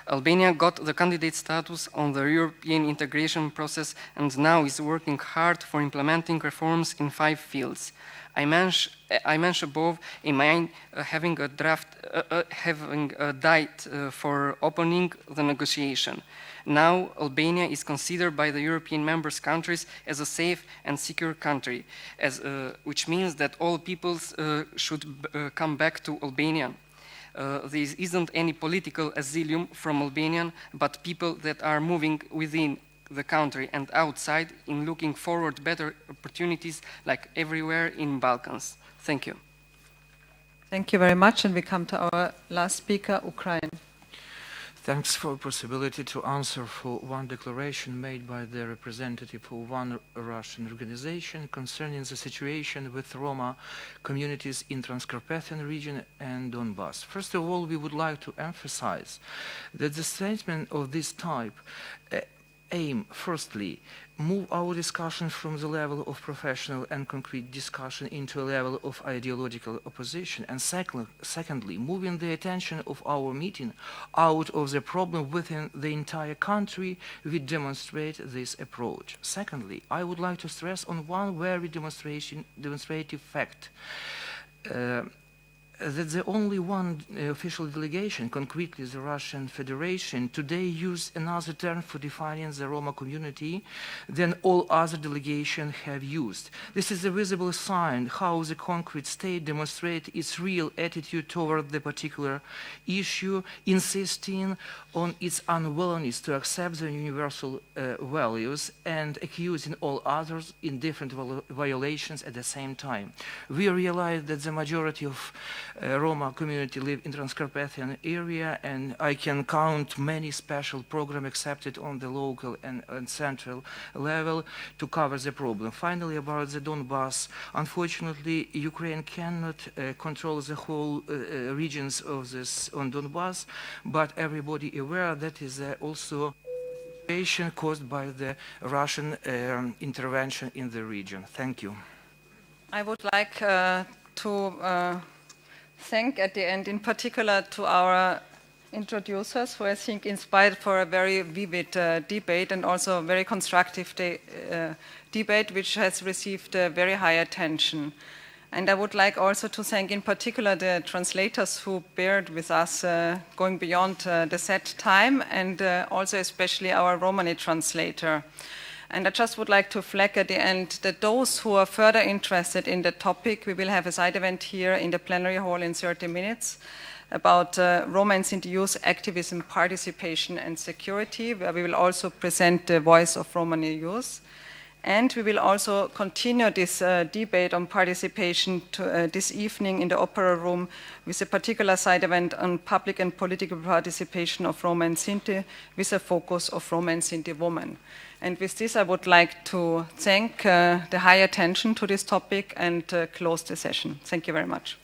O: Albania got the candidate status on the European integration process and now is working hard for implementing reforms in 5 fields. I mentioned above in mind having a date for opening the negotiation. Now, Albania is considered by the European members countries as a safe and secure country, which means that all peoples should come back to Albania. There isn't any political asylum from Albanian, but people that are moving within the country and outside in looking forward better opportunities like everywhere in Balkans. Thank you.
A: Thank you very much, and we come to our last speaker, Ukraine.
P: Thanks for the possibility to answer for one declaration made by the representative of one Russian organization concerning the situation with Roma communities in Transcarpathian region and Donbass. First of all, we would like to emphasize that the statement of this type aim, firstly, move our discussion from the level of professional and concrete discussion into a level of ideological opposition, and secondly, moving the attention of our meeting out of the problem within the entire country, we demonstrate this approach. Secondly, I would like to stress on one very demonstrative fact. That the only one official delegation, concretely the Russian Federation, today used another term for defining the Roma community than all other delegations have used. This is a visible sign how the concrete state demonstrates its real attitude toward the particular issue, insisting on its unwillingness to accept the universal values and accusing all others in different violations at the same time. We realize that the majority of Roma community live in Transcarpathian area, and I can count many special programs accepted on the local and central level to cover the problem. Finally, about the Donbass, unfortunately, Ukraine cannot control the whole regions of this on Donbass, but everybody aware that is also situation caused by the Russian intervention in the region. Thank you.
A: I would like to thank at the end in particular to our introducers, who I think inspired for a very vivid debate and also a very constructive debate which has received very high attention. And I would like also to thank in particular the translators who bared with us going beyond the set time, and also especially our Romani translator. And I just would like to flag at the end that those who are further interested in the topic, we will have a side event here in the plenary hall in 30 minutes about Roma and Sinti youth activism, participation and security, where we will also present the voice of Romani youth. And we will also continue this debate on participation this evening in the Opera Room with a particular side event on public and political participation of Roma and Sinti with a focus of Roma and Sinti women. And with this, I would like to thank the high attention to this topic and close the session. Thank you very much.